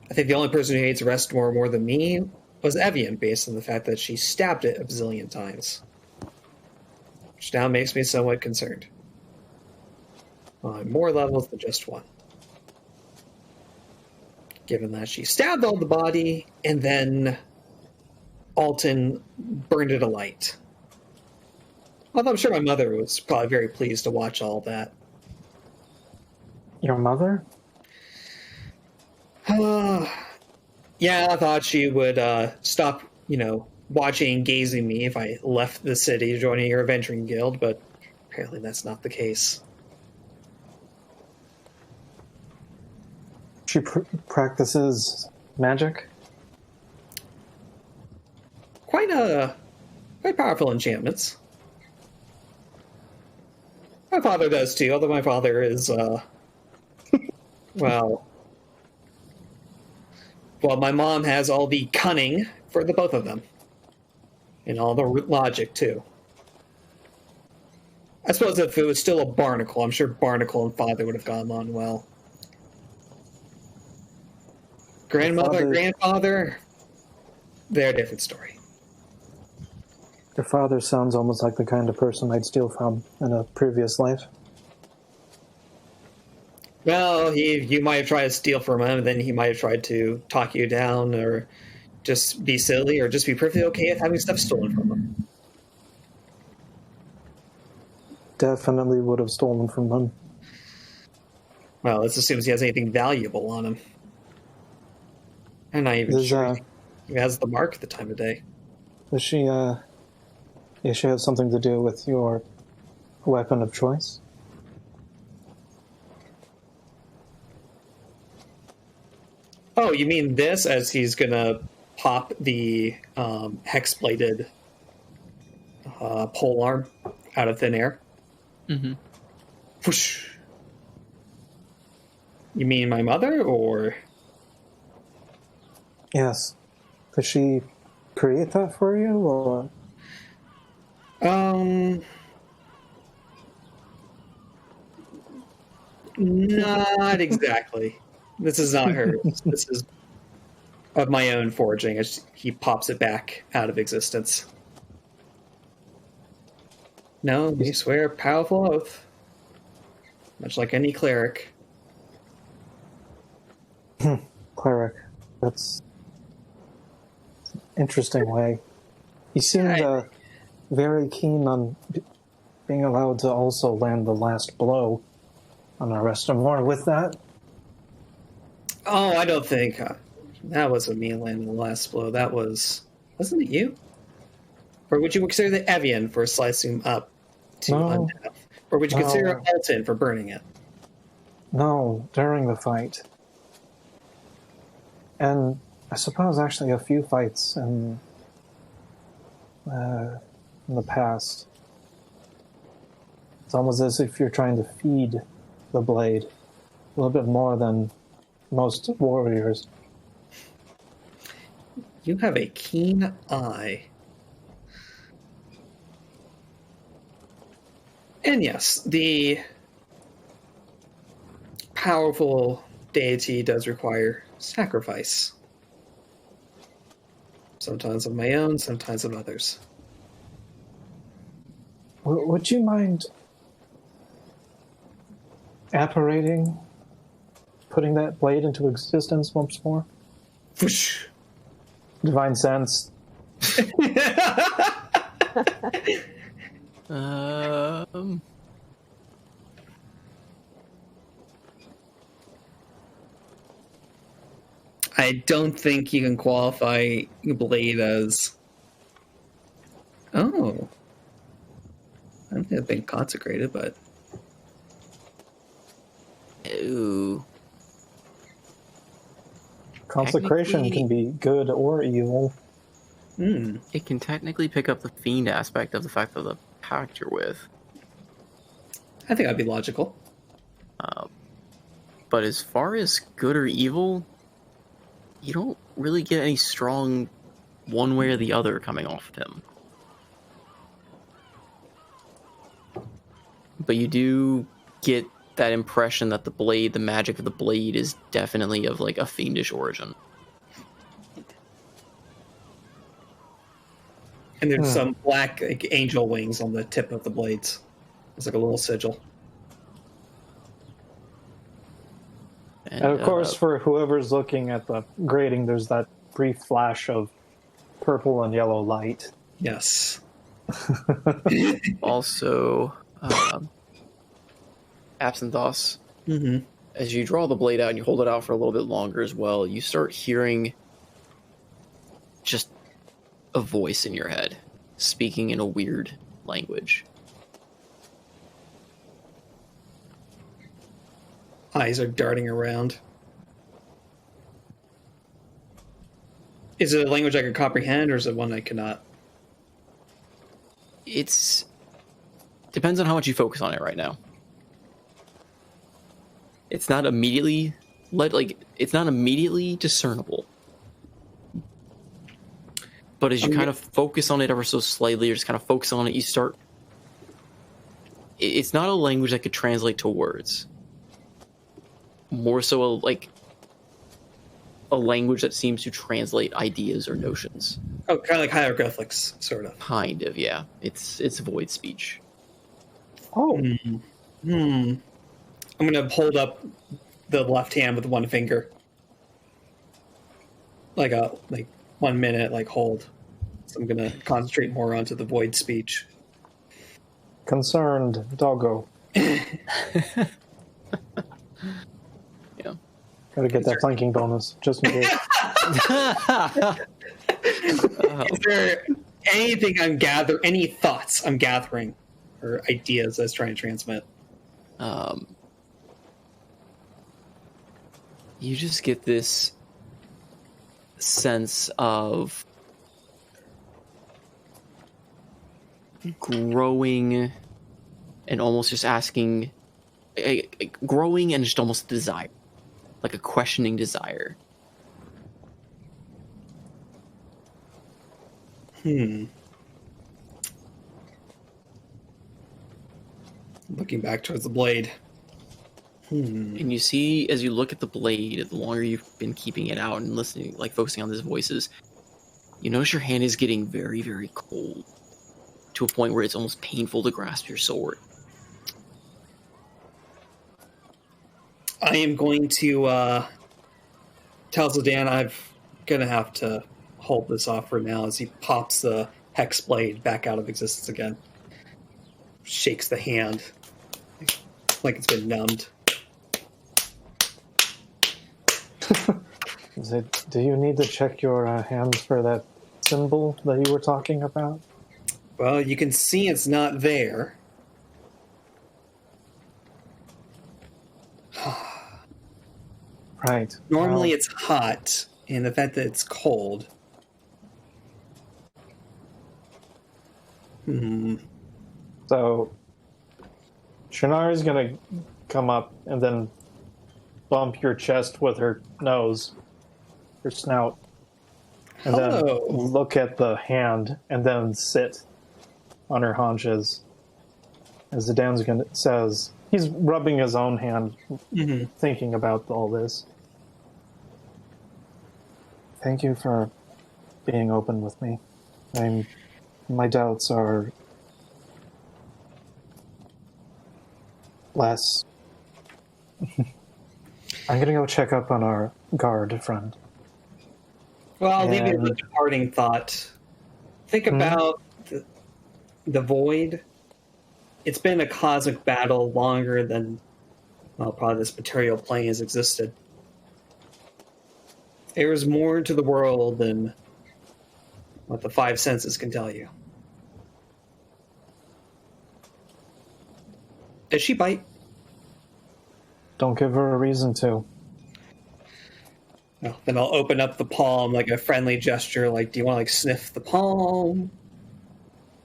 I think the only person who hates Restmore more than me was Evian, based on the fact that she stabbed it a bazillion times. Which now makes me somewhat concerned. On more levels than just one. Given that she stabbed all the body, and then Alton burned it alight. Although I'm sure my mother was probably very pleased to watch all that. Your mother? Yeah, I thought she would stop, watching and gazing me if I left the city joining your adventuring guild, but apparently that's not the case. She practices magic? Quite powerful enchantments. My father does too, although my father is, well, my mom has all the cunning for the both of them. And all the logic, too. I suppose if it was still a barnacle, I'm sure barnacle and father would have gone on well. Grandmother, grandfather, they're a different story. Your father sounds almost like the kind of person I'd steal from in a previous life. Well, you might have tried to steal from him, and then he might have tried to talk you down, or just be silly, or just be perfectly okay with having stuff stolen from him. Definitely would have stolen from him. Well, this assumes he has anything valuable on him. I'm not even sure he has the mark at the time of day. Does she have something to do with your weapon of choice? Oh, you mean this, as he's gonna pop the hex-bladed pole arm out of thin air? Mm-hmm. Whoosh. You mean my mother, or? Yes. Did she create that for you, or? Not exactly. This is not hers. This is of my own forging, as he pops it back out of existence. No, you swear a powerful oath. Much like any cleric. Cleric. That's an interesting way. He seemed very keen on being allowed to also land the last blow on the rest of more with that. Oh, I don't think that wasn't me landing the last blow. That wasn't it you? Or would you consider the Evian for slicing him up to undeath? Or would you consider Alton for burning it? No, during the fight. And I suppose actually a few fights in the past. It's almost as if you're trying to feed the blade a little bit more than most warriors. You have a keen eye. And yes, the powerful deity does require sacrifice. Sometimes of my own, sometimes of others. Would you mind apparating, putting that blade into existence once more? Whoosh. Divine sense. I don't think you can qualify blade as. Oh. I don't think it's been consecrated, but. Ooh. Consecration can be good or evil. It can technically pick up the fiend aspect of the fact of the pact you're with. I think that'd be logical. But as far as good or evil, you don't really get any strong one way or the other coming off of him. But you do get that impression that the blade, the magic of the blade, is definitely of like a fiendish origin. And there's some black like angel wings on the tip of the blades. It's like a little sigil. And of course, for whoever's looking at the grading, there's that brief flash of purple and yellow light. Yes. Also, Absconding, as you draw the blade out and you hold it out for a little bit longer as well, you start hearing just a voice in your head speaking in a weird language. Eyes are darting around. Is it a language I can comprehend, or is it one I cannot? It's depends on how much you focus on it right now. It's not immediately it's not immediately discernible. But as you kind of focus on it ever so slightly, or just kind of focus on it, you start. It's not a language that could translate to words. More so, like a language that seems to translate ideas or notions. Oh, kind of like hieroglyphics, sort of. Kind of, yeah. It's void speech. Oh, I'm gonna hold up the left hand with one finger, like 1 minute, like hold. So I'm gonna concentrate more onto the void speech. concerned doggo. Yeah. Gotta get that flanking bonus, just in case. Is there anything any thoughts I'm gathering, or ideas I was trying to transmit? You just get this sense of growing and almost just asking, growing and just almost desire, like a questioning desire. Looking back towards the blade. And you see, as you look at the blade, the longer you've been keeping it out and listening, like focusing on these voices, you notice your hand is getting very, very cold to a point where it's almost painful to grasp your sword. I am going to tell Zidane I'm gonna have to hold this off for now as he pops the hex blade back out of existence again. Shakes the hand like it's been numbed. Do you need to check your hand for that symbol that you were talking about? Well, you can see it's not there. Right. Normally it's hot, and the fact that it's cold. So, Shannari's gonna come up and then bump your chest with her nose, her snout, and then look at the hand, and then sit on her haunches. As Zidane's says, he's rubbing his own hand, thinking about all this. Thank you for being open with me. My doubts are less. I'm gonna go check up on our guard friend. Well, I'll leave you with a departing thought. Think about the void. It's been a cosmic battle longer than, well, probably this material plane has existed. There is more to the world than what the five senses can tell you. Did she bite? Don't give her a reason to. Well, then I'll open up the palm like a friendly gesture, like, do you want to sniff the palm?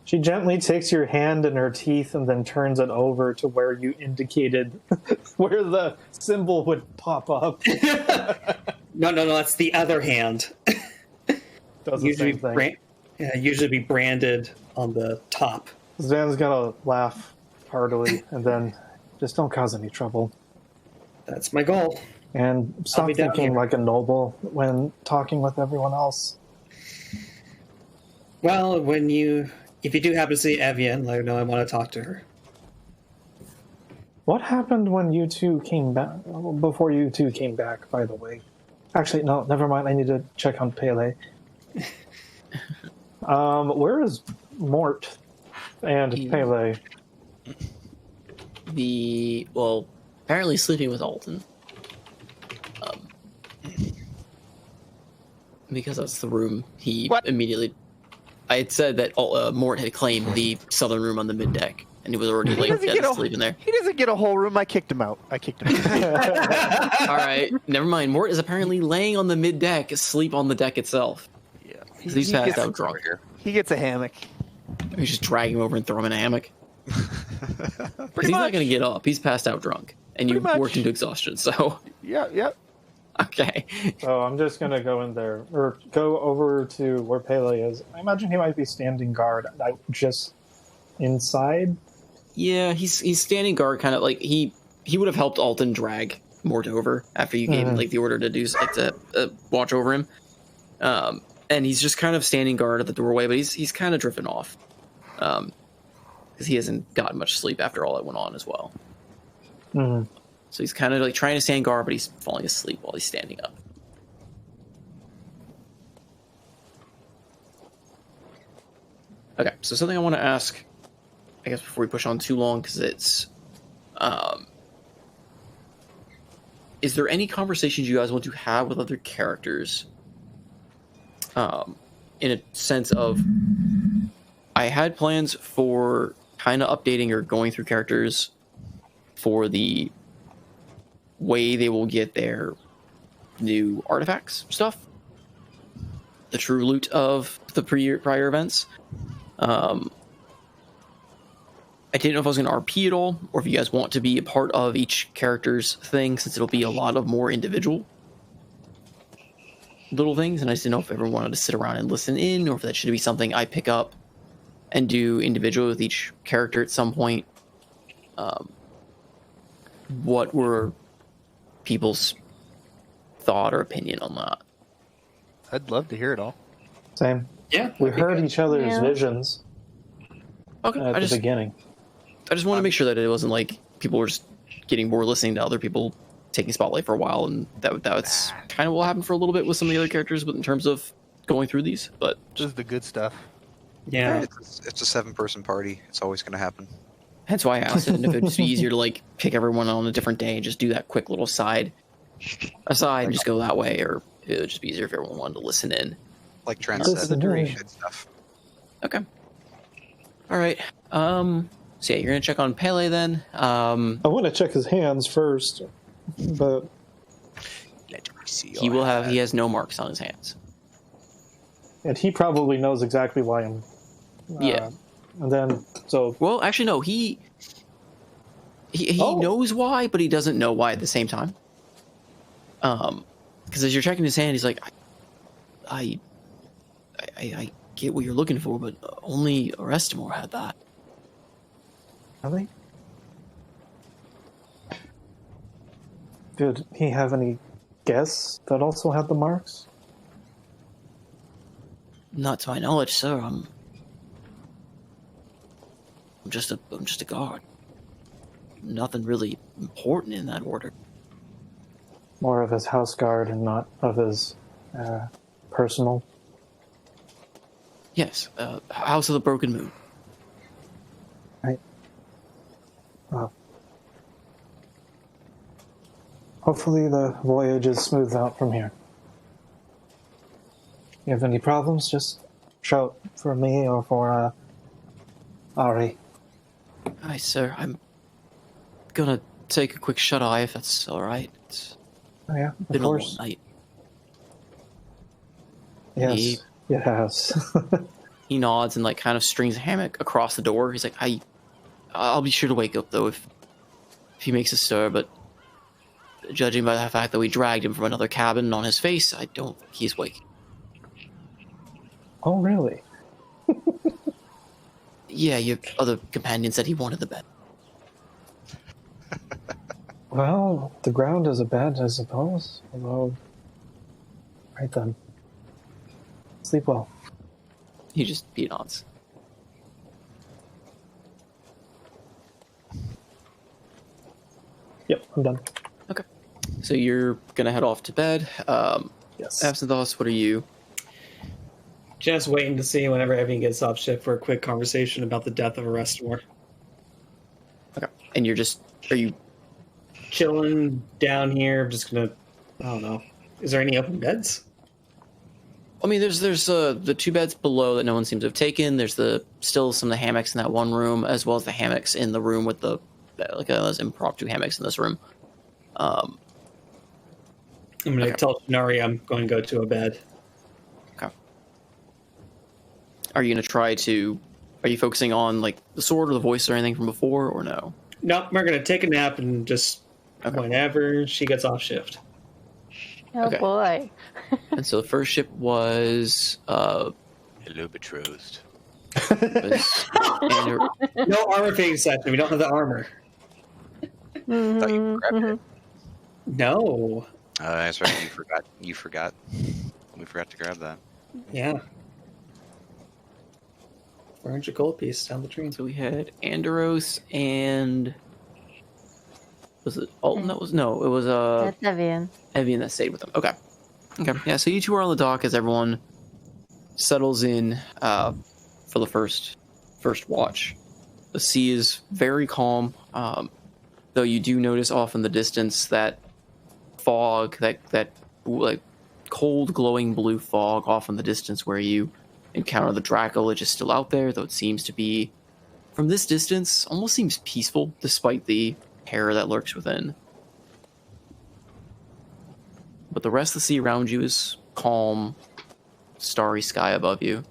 She gently takes your hand in her teeth and then turns it over to where you indicated where the symbol would pop up. No, that's the other hand. Does the same thing. Usually be branded on the top. Zan's gonna laugh heartily and then just don't cause any trouble. That's my goal. And stop thinking like a noble when talking with everyone else. Well, if you do happen to see Evian, let her know I want to talk to her. What happened when you two came back? Before you two came back, by the way. Actually, no, never mind. I need to check on Pele. Where is Mort and Pele? Apparently sleeping with Alton. Because that's the room he immediately... I had said that Mort had claimed the southern room on the mid-deck, and he was already dead asleep in there. He doesn't get a whole room. I kicked him out. All right, never mind. Mort is apparently laying on the mid-deck, asleep on the deck itself. Yeah. He's passed out drunk. He gets a hammock. We just drag him over and throw him in a hammock. He's not going to get up. He's passed out drunk. And you worked into exhaustion, so... Yeah. Okay. So I'm just going to go in there, or go over to where Pele is. I imagine he might be standing guard just inside. Yeah, he's standing guard, kind of like he would have helped Alton drag Mort over after you gave him like the order to do like to watch over him. And he's just kind of standing guard at the doorway, but he's kind of drifting off, because he hasn't gotten much sleep after all that went on as well. Mm-hmm. So he's kind of like trying to stand guard, but he's falling asleep while he's standing up. Okay, so something I want to ask, I guess before we push on too long, because it's, is there any conversations you guys want to have with other characters? In a sense of, I had plans for kind of updating or going through characters for the way they will get their new artifacts stuff, the true loot of the prior events. I didn't know if I was going to RP at all, or if you guys want to be a part of each character's thing, since it'll be a lot of more individual little things, and I just didn't know if everyone wanted to sit around and listen in, or if that should be something I pick up and do individually with each character at some point. What were people's thought or opinion on that? I'd love to hear it all. Same. Yeah, We heard each other's visions Okay, at the beginning. I just want to make sure that it wasn't like people were just getting bored listening to other people taking spotlight for a while, and that's kind of what happened for a little bit with some of the other characters, but in terms of going through these. But This is the good stuff. Yeah. It's a 7-person party. It's always going to happen. hence why I asked it, and if it'd just be easier to like pick everyone on a different day and just do that quick little aside and just go that way, or it would just be easier if everyone wanted to listen in. Like Trent That's said, the duration. good stuff. Okay. All right. So yeah, you're gonna check on Pele then. I want to check his hands first, but Let me see. He has no marks on his hands. and he probably knows exactly why I'm. Yeah. And then Well, actually, no. He knows why, but he doesn't know why at the same time. Because as you're checking his hand, he's like, I get what you're looking for, but only Arestamore had that. Really? Did he have any guests that also had the marks? Not to my knowledge, sir. I'm just a guard. Nothing really important in that order. More of his house guard and not of his personal. Yes, House of the Broken Moon. Right. Well, hopefully the voyage is smoothed out from here. You have any problems, just shout for me or for Ari. Hi, sir. I'm gonna take a quick shut-eye if that's all right. It's Oh yeah, of been a long course. night. Yes, yes. He nods and like kind of strings a hammock across the door. He's like, I'll be sure to wake up though if he makes a stir, but judging by the fact that we dragged him from another cabin on his face, I don't think he's waking. Oh really? Yeah, your other companion said he wanted the bed. Well, the ground is a bed, I suppose. Although, right then. Sleep well. He just nods. Yep, I'm done. Okay. So you're gonna head off to bed. Yes. Absinthe, what are you? Just waiting to see whenever Evan gets off shift for a quick conversation about the death of Arestamore. Okay. And are you Chilling down here, just gonna, I don't know. Is there any open beds? I mean, there's the 2 beds below that no one seems to have taken. There's still some of the hammocks in that one room, as well as the hammocks in the room with those impromptu hammocks in this room. I'm gonna tell Shinari I'm going to go to a bed. Okay. Are you focusing on like the sword or the voice or anything from before, or no? No, we're gonna take a nap and just whenever she gets off shift. Oh Okay. boy. And so the first ship was Hello, betrothed. and No armor fitting session. We don't have the armor. Thought you grabbed it. No. That's right. You forgot. You forgot. We forgot to grab that. Yeah. 400 gold piece down the drain. So we had Andros and was it Alton? That was no. It was That's Evian. Evian that stayed with them. Okay. Okay. Yeah. So you two are on the dock as everyone settles in for the first watch. The sea is very calm, though you do notice off in the distance that fog, that like cold, glowing blue fog off in the distance where you encounter the Dracolich is still out there, though it seems to be, from this distance, almost seems peaceful despite the terror that lurks within. But the rest of the sea around you is calm, starry sky above you.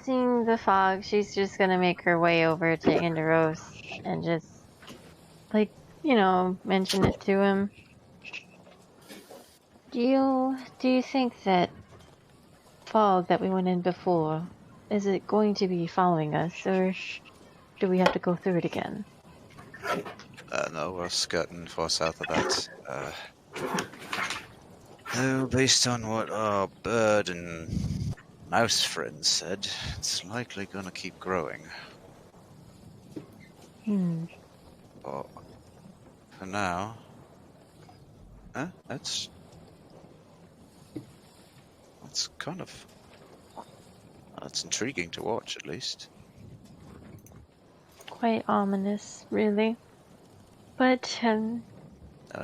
Seeing the fog, she's just gonna make her way over to Inderos and just, like, mention it to him. Do you think that fog that we went in before, is it going to be following us, or do we have to go through it again? No, we're skirting far south of that. No, based on what our bird and mouse friends said, it's likely gonna keep growing. But for now, that's kind of that's intriguing to watch, at least. Quite ominous, really. But Knowing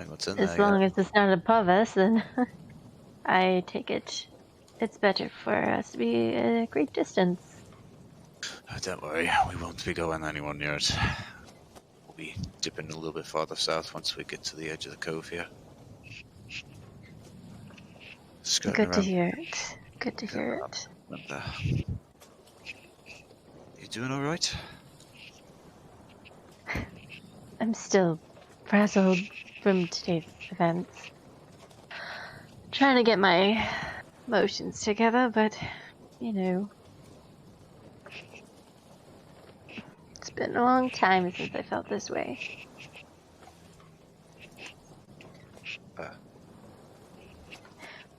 what's in as there, long yeah. as it's not above us, then I take it it's better for us to be at a great distance. Don't worry, we won't be going anywhere near it. We'll be dipping a little bit farther south once we get to the edge of the cove here. Skirting Good to around. hear it. Good to hear it. And, you doing all right? I'm still frazzled from today's events. Trying to get my motions together, but, it's been a long time since I felt this way.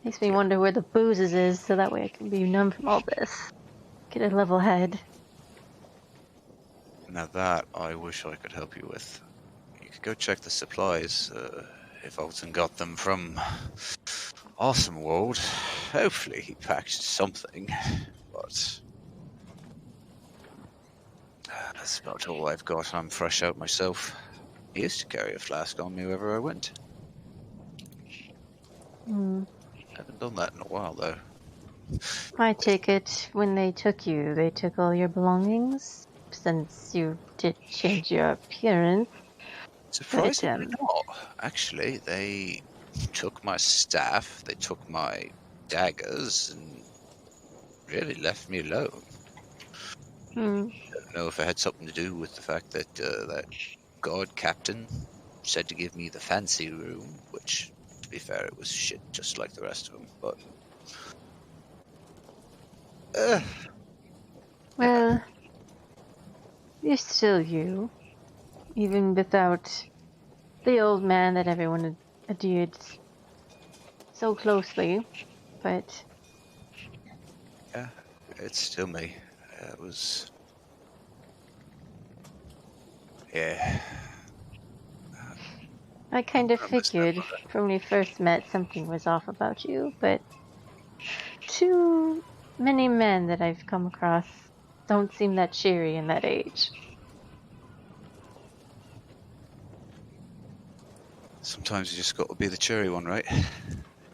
Makes me wonder where the boozes is, so that way I can be numb from all this. Get a level head. Now that I wish I could help you with. You could go check the supplies, if Alton got them from Awesome World. Hopefully he packed something, but that's about all I've got. I'm fresh out myself. I used to carry a flask on me wherever I went. Haven't done that in a while, though. I take it when they took you, they took all your belongings? Since you did change your appearance. Surprisingly not. Actually, they took my staff, they took my daggers, and really left me alone. I don't know if it had something to do with the fact that that guard captain said to give me the fancy room, which, to be fair, it was shit just like the rest of them, but... Well, you're still you. Even without the old man that everyone adhered so closely, but... Yeah, it's still me. It was... Yeah. I kind of figured from when we first met something was off about you, but too many men that I've come across don't seem that cheery in that age. Sometimes you just got to be the cheery one, right?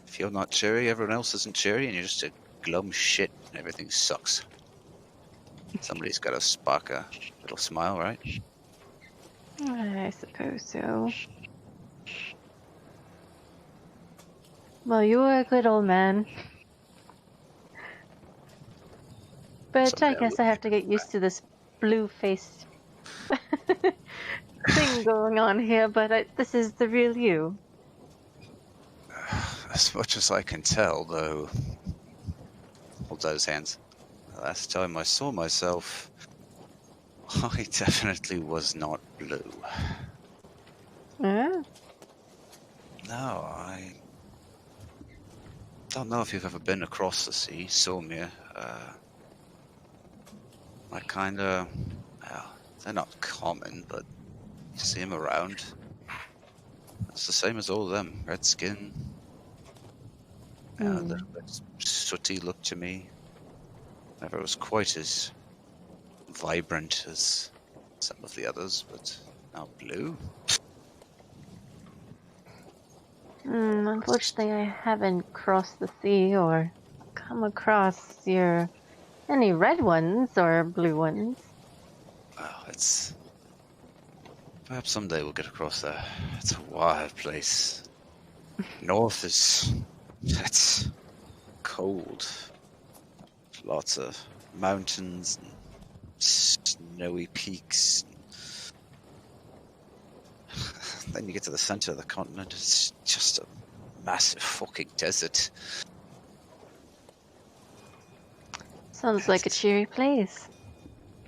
If you're not cheery, everyone else isn't cheery, and you're just a glum shit, and everything sucks. Somebody's got to spark a little smile, right? I suppose so. Well, you were a good old man. But I guess I have to get used to this blue-faced thing going on here, but this is the real you. As much as I can tell, though. Holds out his hands. The last time I saw myself, I definitely was not blue. Yeah. No, I don't know if you've ever been across the sea, Mir. I kinda, well, they're not common, but you see them around. It's the same as all of them. Red skin, a little bit sooty look to me. Never was quite as vibrant as some of the others, but now blue. Unfortunately, I haven't crossed the sea or come across any red ones or blue ones. Well, it's perhaps someday we'll get across there. It's a wild place. North is it's cold. Lots of mountains and snowy peaks. Then you get to the center of the continent, it's just a massive fucking desert. Sounds like a cheery place.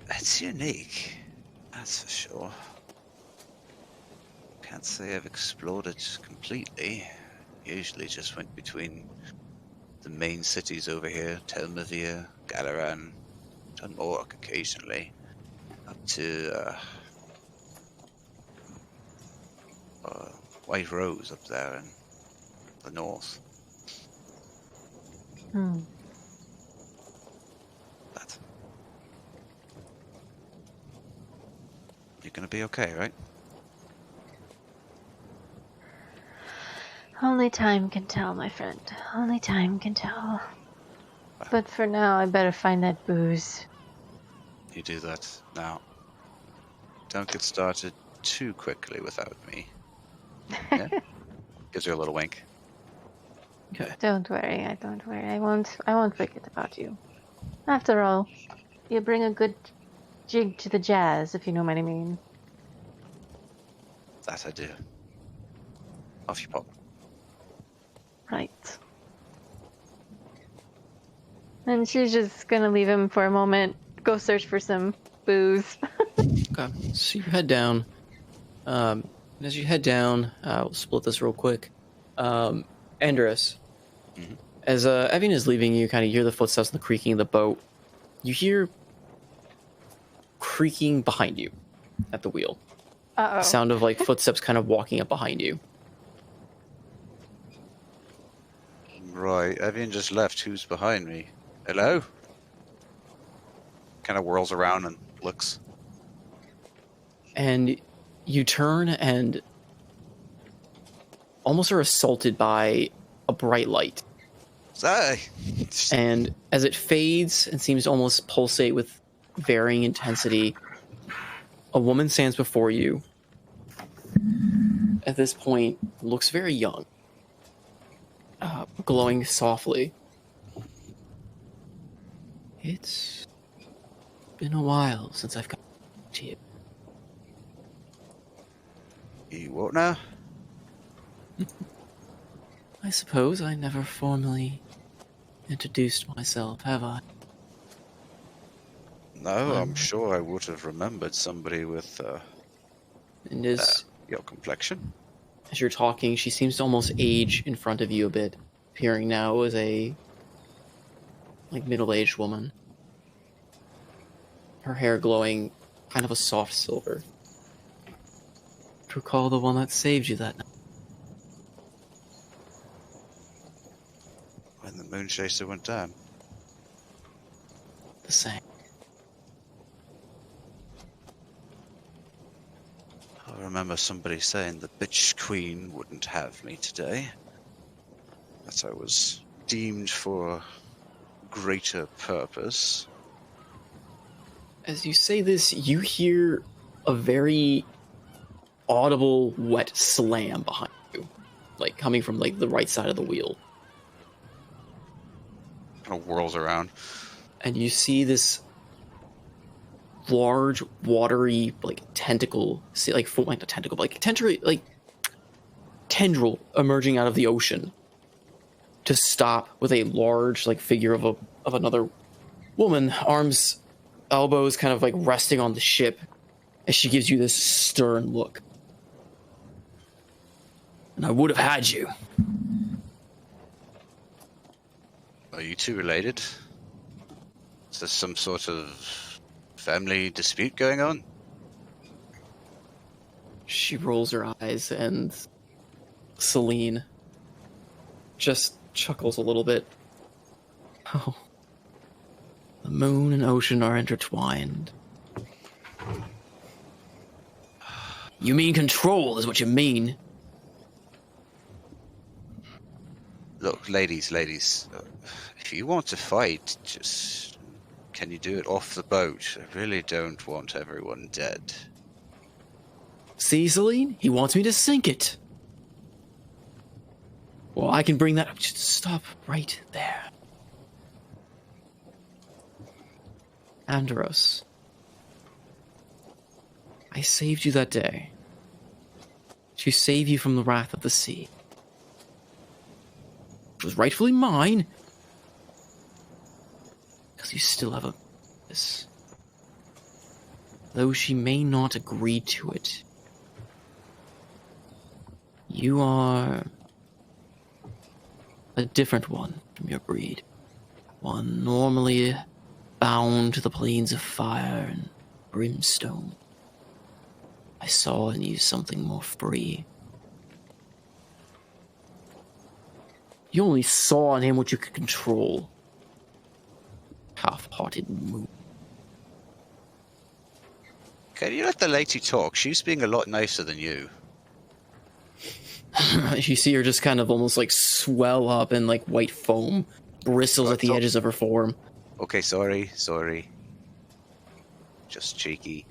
It's unique, that's for sure. Can't say I've explored it completely. Usually just went between the main cities over here, Tales of Mir, Galeran, done more occasionally, up to White Rose up there in the north. That. You're gonna be okay, right? Only time can tell, my friend. Only time can tell. But for now, I better find that booze. You do that now. Don't get started too quickly without me. Yeah? Gives you a little wink. Okay. Don't worry, I won't forget about you. After all, you bring a good jig to the jazz, if you know what I mean. That I do. Off you pop. Right. And she's just gonna leave him for a moment, go search for some booze. Okay, so you head down. And as you head down, we'll split this real quick. Andrus, as Evian is leaving you, kind of hear the footsteps and the creaking of the boat. You hear creaking behind you at the wheel. Uh-oh. Sound of like footsteps kind of walking up behind you. Right, Evian just left. Who's behind me? Hello? Kind of whirls around and looks. And you turn and almost are assaulted by a bright light. Say. And as it fades and seems to almost pulsate with varying intensity, a woman stands before you. At this point, looks very young, glowing softly. It's been a while since I've come to you. You what now? I suppose I never formally introduced myself, have I? No, I'm sure I would have remembered somebody with And as your complexion. as you're talking, she seems to almost age in front of you a bit, appearing now as a middle-aged woman. Her hair glowing kind of a soft silver. To recall the one that saved you that night. When the moon chaser went down. The same. I remember somebody saying the bitch queen wouldn't have me today. That I was deemed for a greater purpose. As you say this, you hear a very audible wet slam behind you, like coming from like the right side of the wheel. Kind of whirls around. And you see this large, watery, like tentacle, like foot, like a tentacle, but like tendril emerging out of the ocean to stop with a large, like figure of another woman, arms elbows kind of like resting on the ship as she gives you this stern look. And I would have had you. Are you two related? Is there some sort of family dispute going on? She rolls her eyes, and Celine just chuckles a little bit. Oh, the moon and ocean are intertwined. You mean control is what you mean. Look, ladies, if you want to fight, just... can you do it off the boat? I really don't want everyone dead. See, Celine? He wants me to sink it. Well, I can bring that up. Just stop right there. Andros. I saved you that day. To save you from the wrath of the sea. It was rightfully mine. Because you still have a purpose. Though she may not agree to it. You are a different one from your breed. One normally bound to the plains of fire and brimstone. I saw in you something more free. You only saw in him what you could control. Half-hearted move. Can you let the lady talk? She's being a lot nicer than you. You see her just kind of almost like swell up and like white foam bristles at the edges of her form. Okay, sorry. Just cheeky.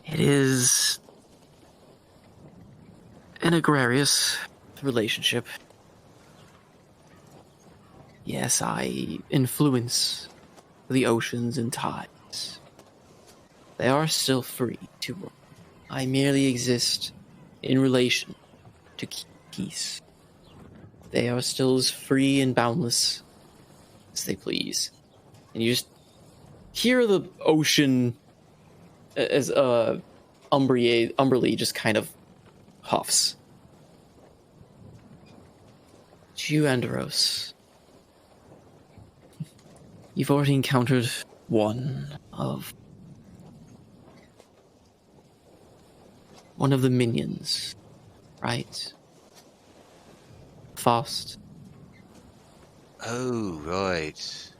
It is an agrarious relationship. Yes, I influence the oceans and tides. They are still free to work. I merely exist in relation to keep peace. They are still as free and boundless as they please. And you just hear the ocean as Umberly just kind of huffs. You, Andros, you've already encountered one of the minions, right? Faust. Oh, right.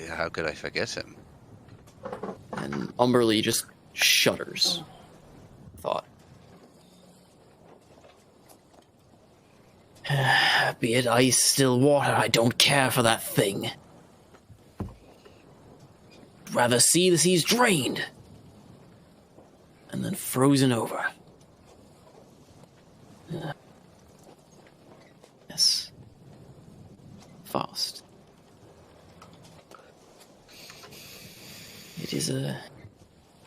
Yeah, how could I forget him? And Umberly just shudders. Thought. Be it ice, still water, I don't care for that thing. Rather see the seas drained and then frozen over. Yes. Faust. It is a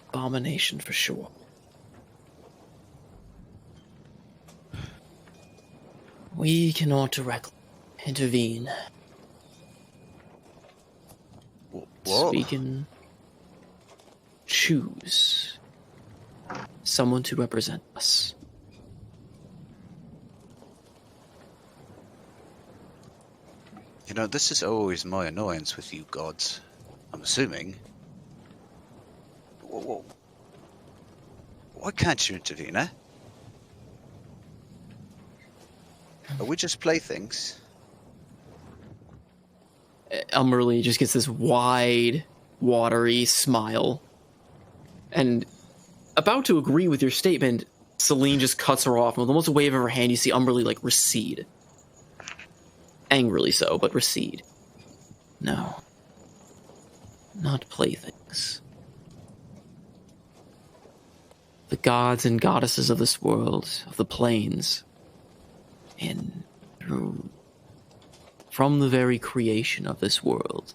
abomination for sure. We cannot directly intervene. What? We can choose someone to represent us. You know, this is always my annoyance with you gods. I'm assuming. Why can't you intervene, eh? Are we just playthings? Umberly just gets this wide, watery smile. And about to agree with your statement, Celine just cuts her off. And with almost a wave of her hand, you see Umberly, like, recede. Angrily so, but recede. No. Not playthings. The gods and goddesses of this world, of the plains, and from the very creation of this world,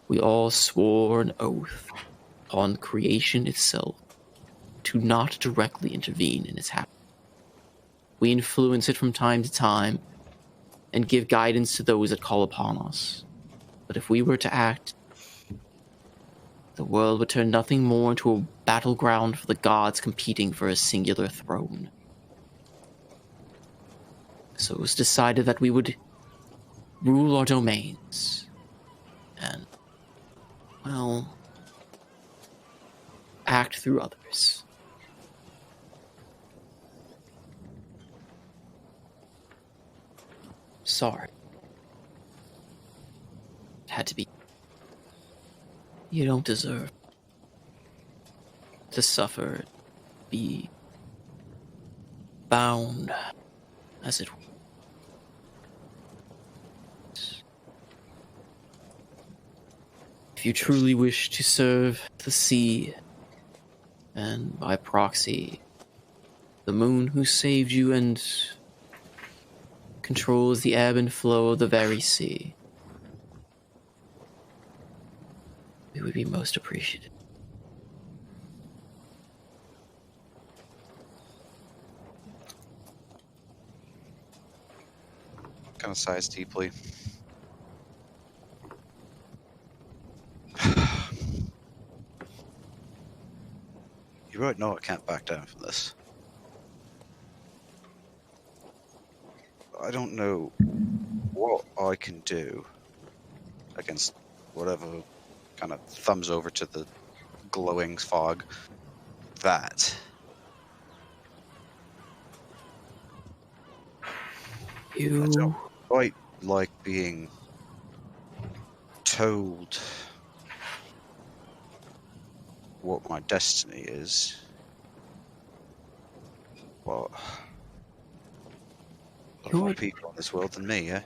we all swore an oath upon creation itself to not directly intervene in its happening. We influence it from time to time, and give guidance to those that call upon us. But if we were to act, the world would turn nothing more into a battleground for the gods competing for a singular throne. So it was decided that we would rule our domains and, well, act through others. Sorry. It had to be. You don't deserve to suffer, be bound, as it were. If you truly wish to serve the sea, and by proxy, the moon who saved you and controls the ebb and flow of the very sea, we would be most appreciative. Kind of sighs deeply. You right know I can't back down from this. I don't know what I can do against whatever kind of thumbs over to the glowing fog. That I don't quite like being told what my destiny is. But there are more people in this world than me, yeah?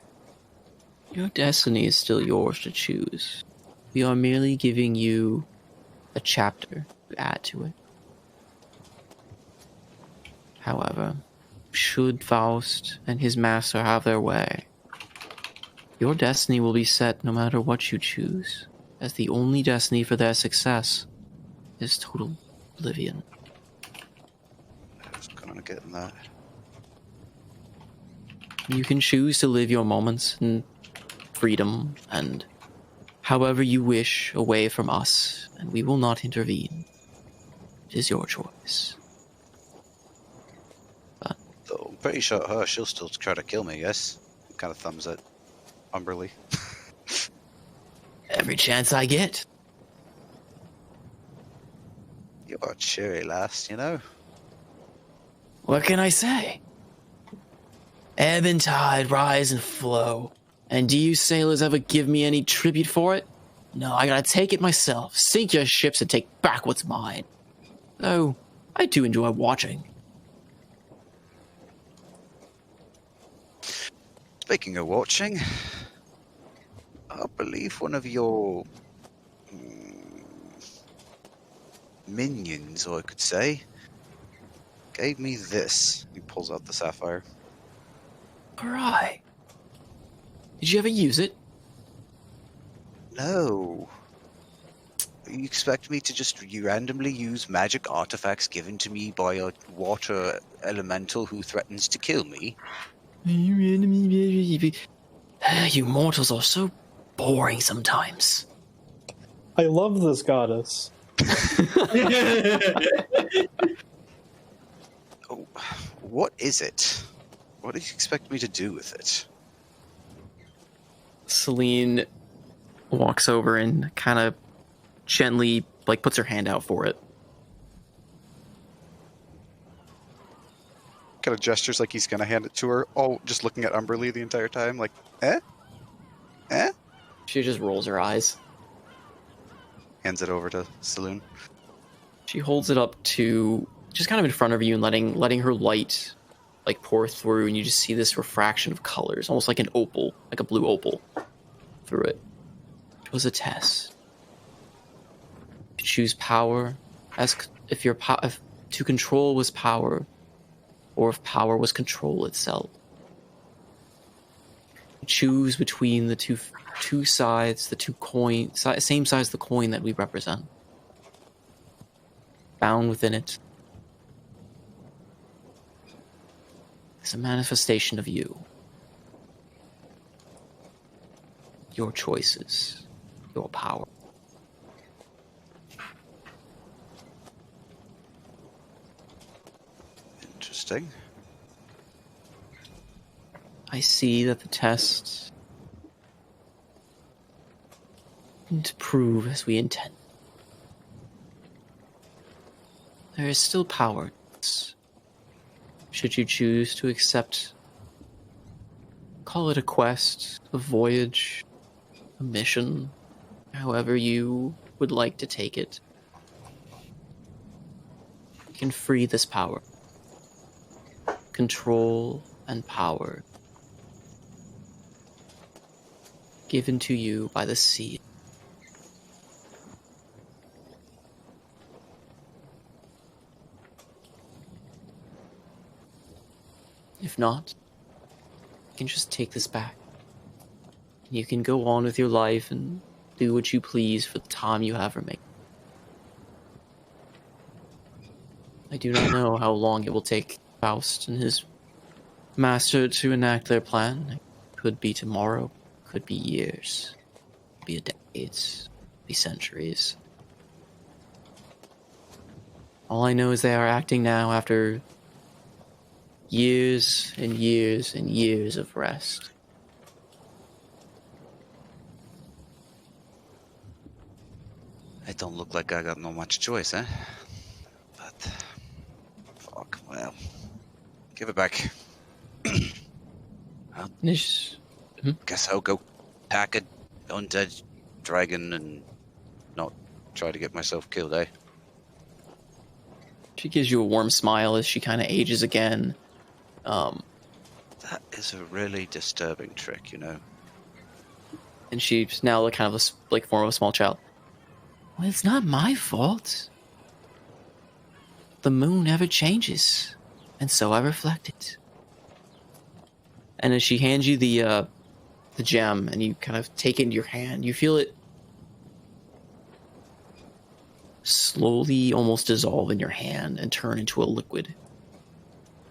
Your destiny is still yours to choose. We are merely giving you a chapter to add to it. However, should Faust and his master have their way, your destiny will be set no matter what you choose, as the only destiny for their success is total oblivion. I was kind of getting that. You can choose to live your moments in freedom and however you wish away from us, and we will not intervene. It is your choice. But Though I'm pretty sure she'll still try to kill me, yes? Kind of thumbs at Umberly. every chance I get. You're a cheery lass, you know? What can I say? Ebb and tide, rise and flow. And do you sailors ever give me any tribute for it? No, I gotta take it myself, sink your ships and take back what's mine. Though, I do enjoy watching. Speaking of watching, I believe one of your minions, or I could say, gave me this. He pulls out the sapphire. Alright. Did you ever use it? No. You expect me to just randomly use magic artifacts given to me by a water elemental who threatens to kill me? You mortals are so boring sometimes. I love this goddess. Oh, what is it? What do you expect me to do with it? Celine walks over and kind of gently, puts her hand out for it. Kind of gestures like he's going to hand it to her. Oh, just looking at Umberly the entire time, like, eh? Eh? She just rolls her eyes. Hands it over to Saloon. She holds it up to just kind of in front of you and letting her light pour through, and you just see this refraction of colors, almost like an opal, like a blue opal, through it. It was a test. To choose power, as if to control was power, or if power was control itself. Choose between the two sides, the two coins, same size the coin that we represent. Bound within it is a manifestation of you. your choices, your power. Interesting. I see that the test didn't prove as we intend. There is still power. Should you choose to accept, call it a quest, a voyage, a mission, however you would like to take it, you can free this power. Control and power given to you by the sea. If not, you can just take this back. You can go on with your life and do what you please for the time you have remaining. I do not know how long it will take Faust and his master to enact their plan. It could be tomorrow, could be years, could be decades, could be centuries. All I know is they are acting now after years and years and years of rest. It don't look like I got no much choice, eh? But fuck, well, give it back. Guess I'll go pack a undead dragon and not try to get myself killed, eh? She gives you a warm smile as she kind of ages again. That is a really disturbing trick, you know. And she's now like kind of like form of a small child. Well, it's not my fault. The moon never changes, and so I reflect it. And as she hands you the gem, and you kind of take it into your hand, you feel it slowly almost dissolve in your hand and turn into a liquid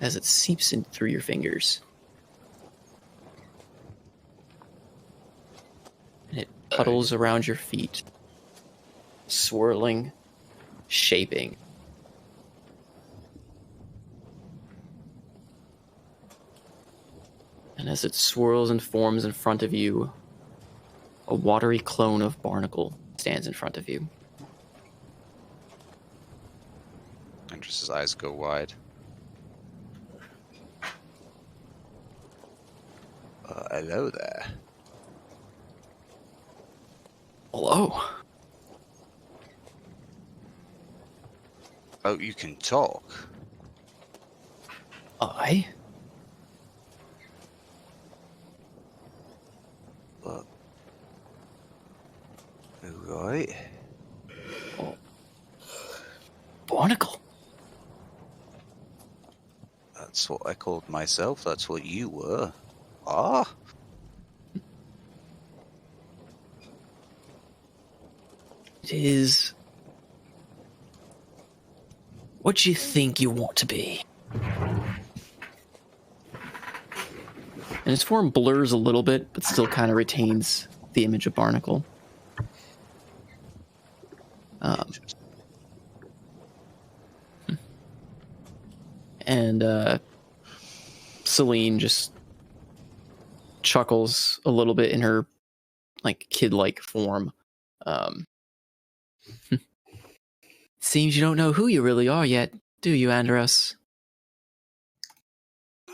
as it seeps in through your fingers. And it puddles around your feet, swirling, shaping. And as it swirls and forms in front of you, a watery clone of barnacle stands in front of you. Andrew's eyes go wide. Hello there. Hello. Oh, you can talk. I? But... Right. Oh. Barnacle. That's what I called myself. That's what you were. Ah? It is what you think you want to be. And its form blurs a little bit, but still kind of retains the image of Barnacle. And Celine just chuckles a little bit in her like kid-like form. Seems you don't know who you really are yet, do you, Andros?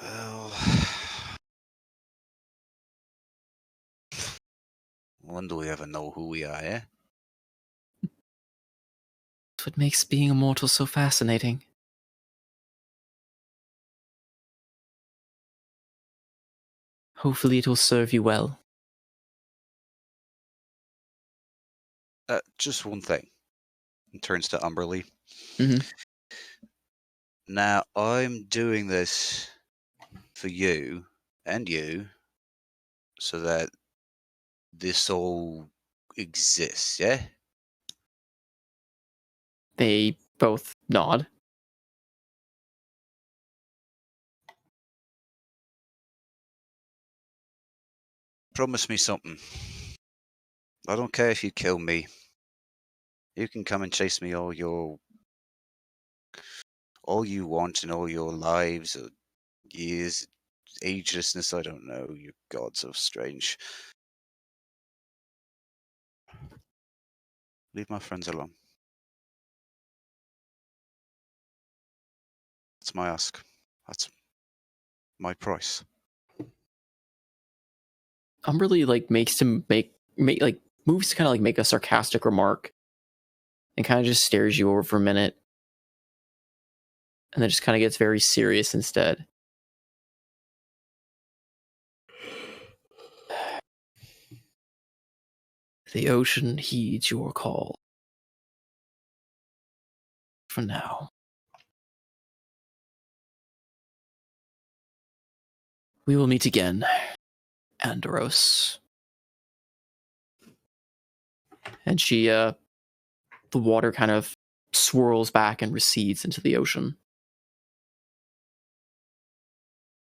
Well... When do we ever know who we are, eh? That's what makes being immortal so fascinating. Hopefully it will serve you well. Just one thing. He turns to Umberly. Mm-hmm. Now, I'm doing this for you and you so that this all exists, yeah? They both nod. Promise me something. I don't care if you kill me. You can come and chase me all you want in all your lives or years, agelessness, I don't know. You're God so strange. Leave my friends alone. That's my ask. That's my price. Umberly like makes him make like moves to kind of like make a sarcastic remark, and kind of just stares you over for a minute, and then just kind of gets very serious instead. The ocean heeds your call. For now. We will meet again, Andros. And she, the water kind of swirls back and recedes into the ocean.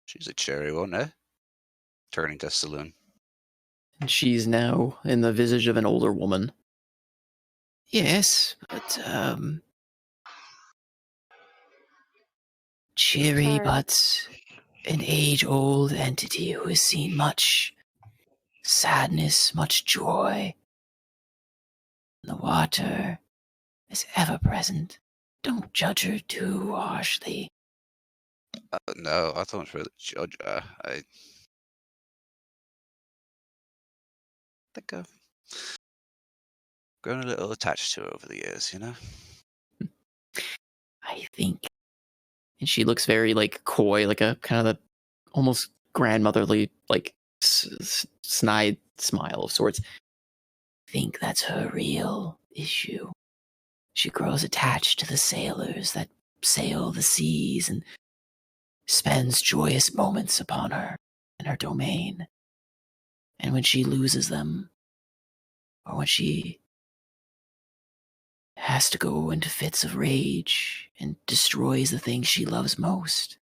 She's a cherry one, eh? Turning to Saloon. And she's now in the visage of an older woman. Yes, but, cheery, Sorry. but an age-old entity who has seen much sadness, much joy. The water is ever present. Don't judge her too harshly. No, I don't really judge her. I think I've grown a little attached to her over the years, you know? I think. And she looks very, like, coy, like a kind of the almost grandmotherly, like, snide smile of sorts. Think that's her real issue. She grows attached to the sailors that sail the seas and spends joyous moments upon her in her domain. And when she loses them, or when she has to go into fits of rage and destroys the things she loves most,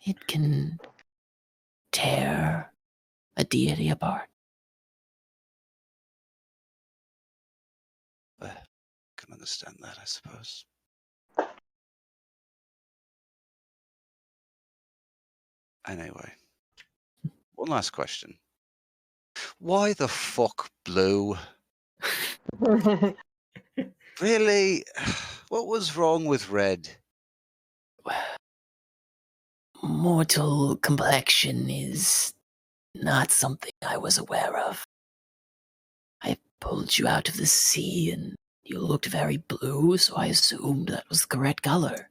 it can tear a deity apart. I can understand that, I suppose. Anyway, one last question. Why the fuck blue? Really? What was wrong with red? Mortal complexion is not something I was aware of. I pulled you out of the sea and you looked very blue, so I assumed that was the correct color.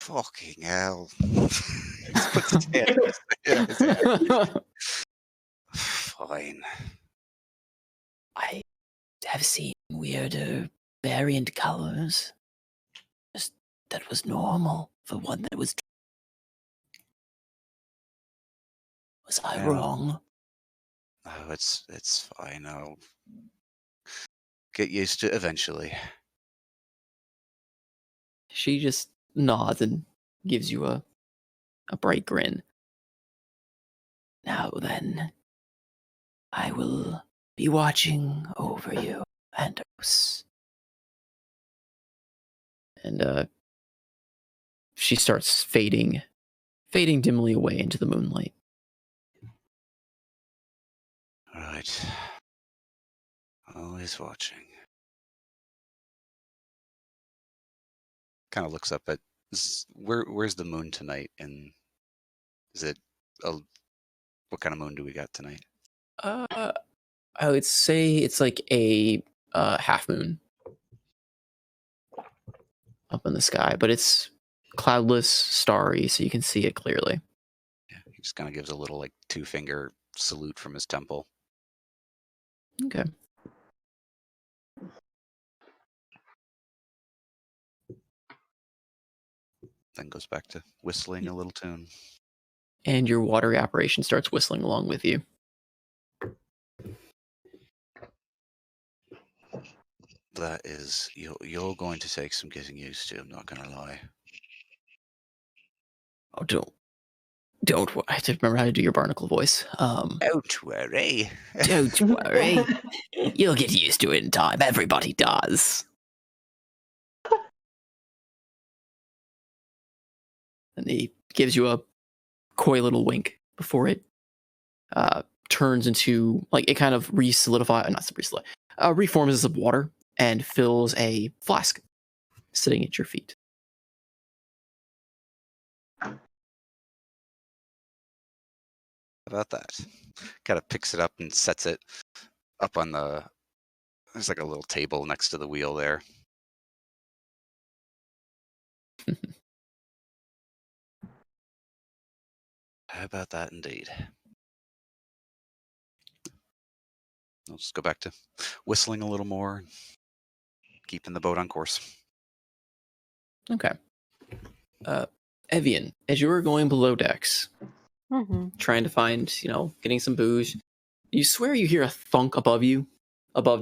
Fucking hell. He's put his hand in his hair. Fine. I have seen weirder variant colors. Just that was normal for one that was. Was I Yeah. wrong? No, it's fine. I'll get used to it eventually. She just nods and gives you a bright grin. Now then, I will be watching over you, Andros. And she starts fading dimly away into the moonlight. Right. Always watching. Kind of looks up at where's the moon tonight, and is it what kind of moon do we got tonight? I would say it's like a half moon up in the sky, but it's cloudless, starry, so you can see it clearly. Yeah, he just kind of gives a little like 2-finger salute from his temple. Okay. Then goes back to whistling a little tune. And your watery apparition starts whistling along with you. That is, you're going to take some getting used to, I'm not going to lie. Oh, Don't worry. I have to remember how to do your barnacle voice. Don't worry. Don't worry. You'll get used to it in time. Everybody does. And he gives you a coy little wink before it turns into, like, it kind of reforms as of water and fills a flask sitting at your feet. How about that? Kind of picks it up and sets it up on the. There's like a little table next to the wheel there. How about that, indeed? I'll just go back to whistling a little more, keeping the boat on course. Okay. Evian, as you were going below decks, trying to find, getting some booze, you swear you hear a thunk above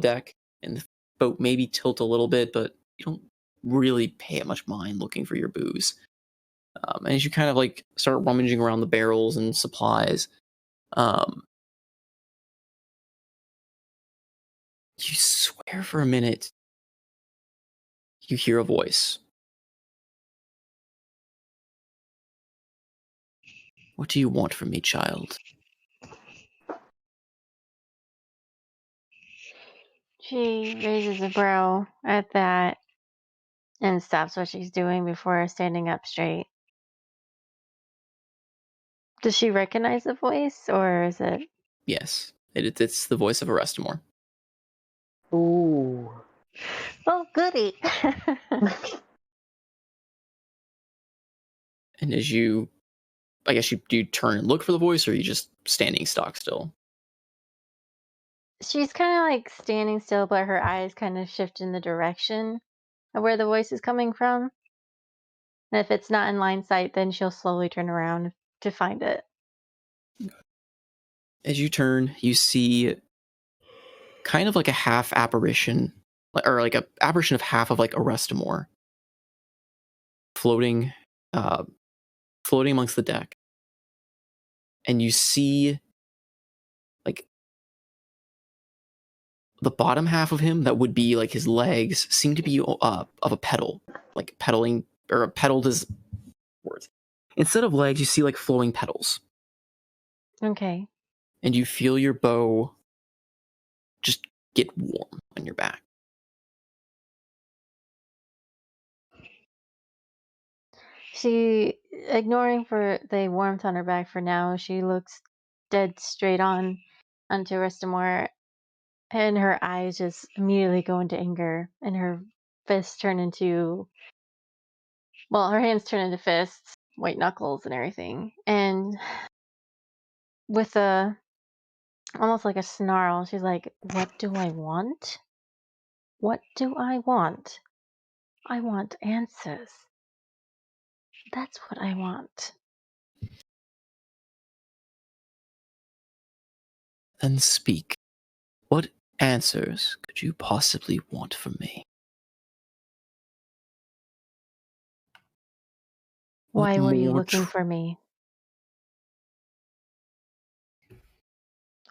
deck, and the boat maybe tilt a little bit, but you don't really pay it much mind looking for your booze. And as you kind of like start rummaging around the barrels and supplies, you swear for a minute you hear a voice. What do you want from me, child? She raises a brow at that and stops what she's doing before standing up straight. Does she recognize the voice, or is it? Yes, it's the voice of Arestamore. Ooh. Oh, goody. And as you, I guess do you turn and look for the voice, or are you just standing stock still? She's kind of like standing still, but her eyes kind of shift in the direction of where the voice is coming from. And if it's not in line sight, then she'll slowly turn around to find it. As you turn, you see kind of like a half apparition, or like a apparition of half of like Arestamore floating amongst the deck. And you see like the bottom half of him that would be like his legs seem to be of a pedal, like pedaling, or pedaled is words. Instead of legs, you see like flowing petals. Okay. And you feel your bow just get warm on your back. She, ignoring for the warmth on her back for now, she looks dead straight on onto Restamore, and her eyes just immediately go into anger, and her fists turn into, well, her hands turn into fists, white knuckles and everything. And with a, almost like a snarl, she's like, "What do I want? What do I want? I want answers. That's what I want." Then speak. What answers could you possibly want from me? Why were you looking for me?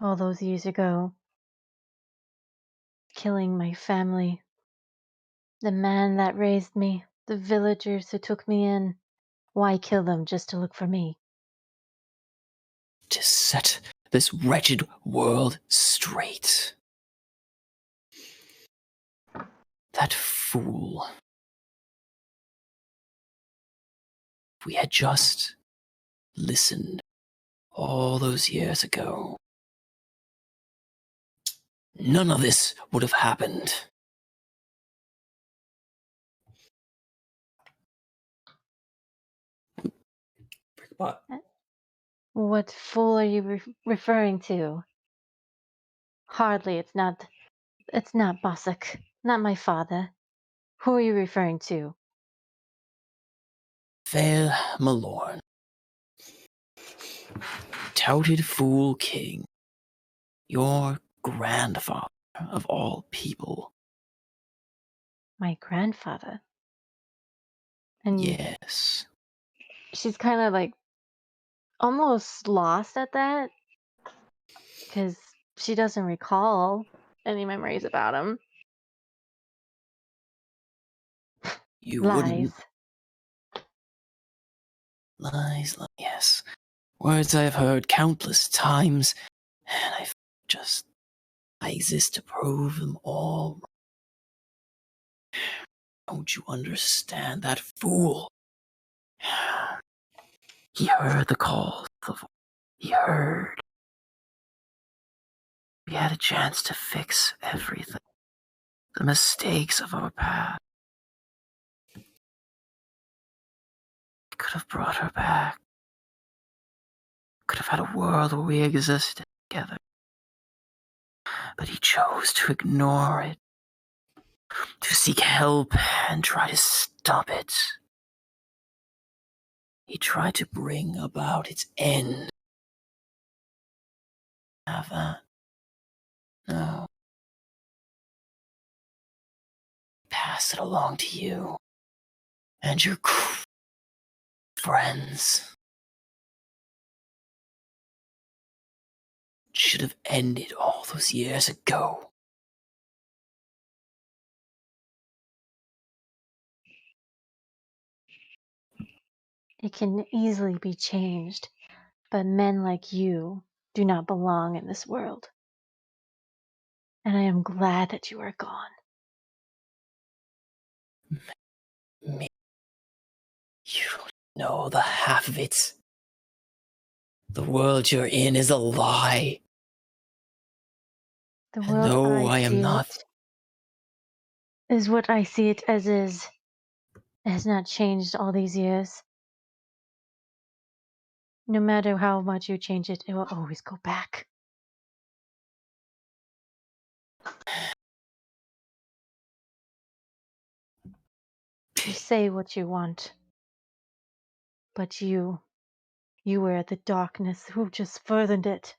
All those years ago, killing my family, the man that raised me, the villagers who took me in. Why kill them just to look for me? To set this wretched world straight. That fool. If we had just listened all those years ago, none of this would have happened. What fool are you referring to? Hardly. It's not Bossak. Not my father. Who are you referring to? Vale Malorn. Touted fool king. Your grandfather of all people. My grandfather. And yes. she's kind of like almost lost at that because she doesn't recall any memories about him. You Lies. wouldn't. Lies, yes. Words I've heard countless times, and I exist to prove them all. Don't you understand? That fool. He heard the calls. He heard. We had a chance to fix everything. The mistakes of our past. Could have brought her back. Could have had a world where we existed together. But he chose to ignore it. To seek help and try to stop it. He tried to bring about its end. Have that? No. Pass it along to you. And your friends. Should have ended all those years ago. It can easily be changed, but men like you do not belong in this world. And I am glad that you are gone. Me. You don't know the half of it. The world you're in is a lie. The And world no, I I am see not. it is what I see it as is. It has not changed all these years. No matter how much you change it, it will always go back. You say what you want, but you were the darkness who just furthered it.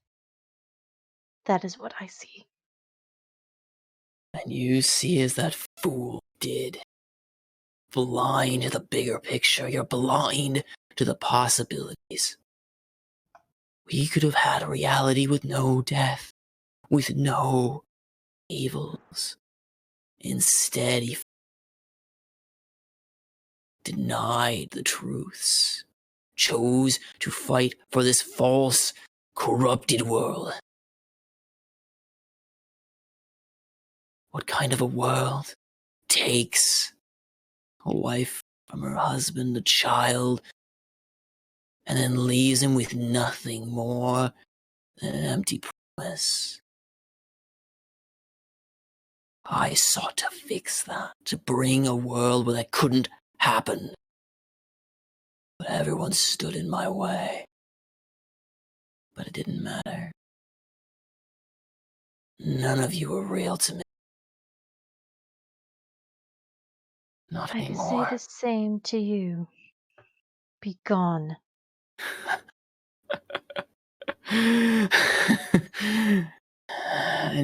That is what I see. And you see as that fool did. Blind to the bigger picture, you're blind to the possibilities. We could have had a reality with no death, with no evils. Instead, he denied the truths, chose to fight for this false, corrupted world. What kind of a world takes a wife from her husband, a child, and then leaves him with nothing more than an empty promise? I sought to fix that, to bring a world where that couldn't happen. But everyone stood in my way. But it didn't matter. None of you were real to me. Not I can say anymore. the same to you. Be gone. And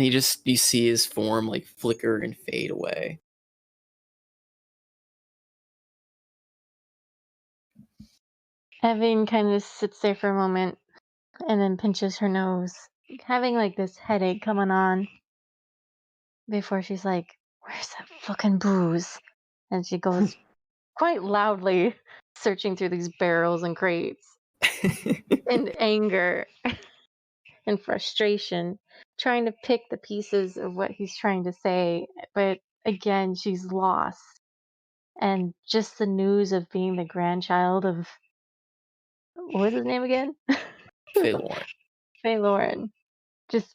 you see his form like flicker and fade away. Evan kind of sits there for a moment and then pinches her nose, having like this headache coming on. Before she's like, "Where's that fucking booze?" And she goes quite loudly searching through these barrels and crates in anger and frustration, trying to pick the pieces of what he's trying to say. But again, she's lost. And just the news of being the grandchild of, what was his name again? Faye Lauren. Faye Lauren. Just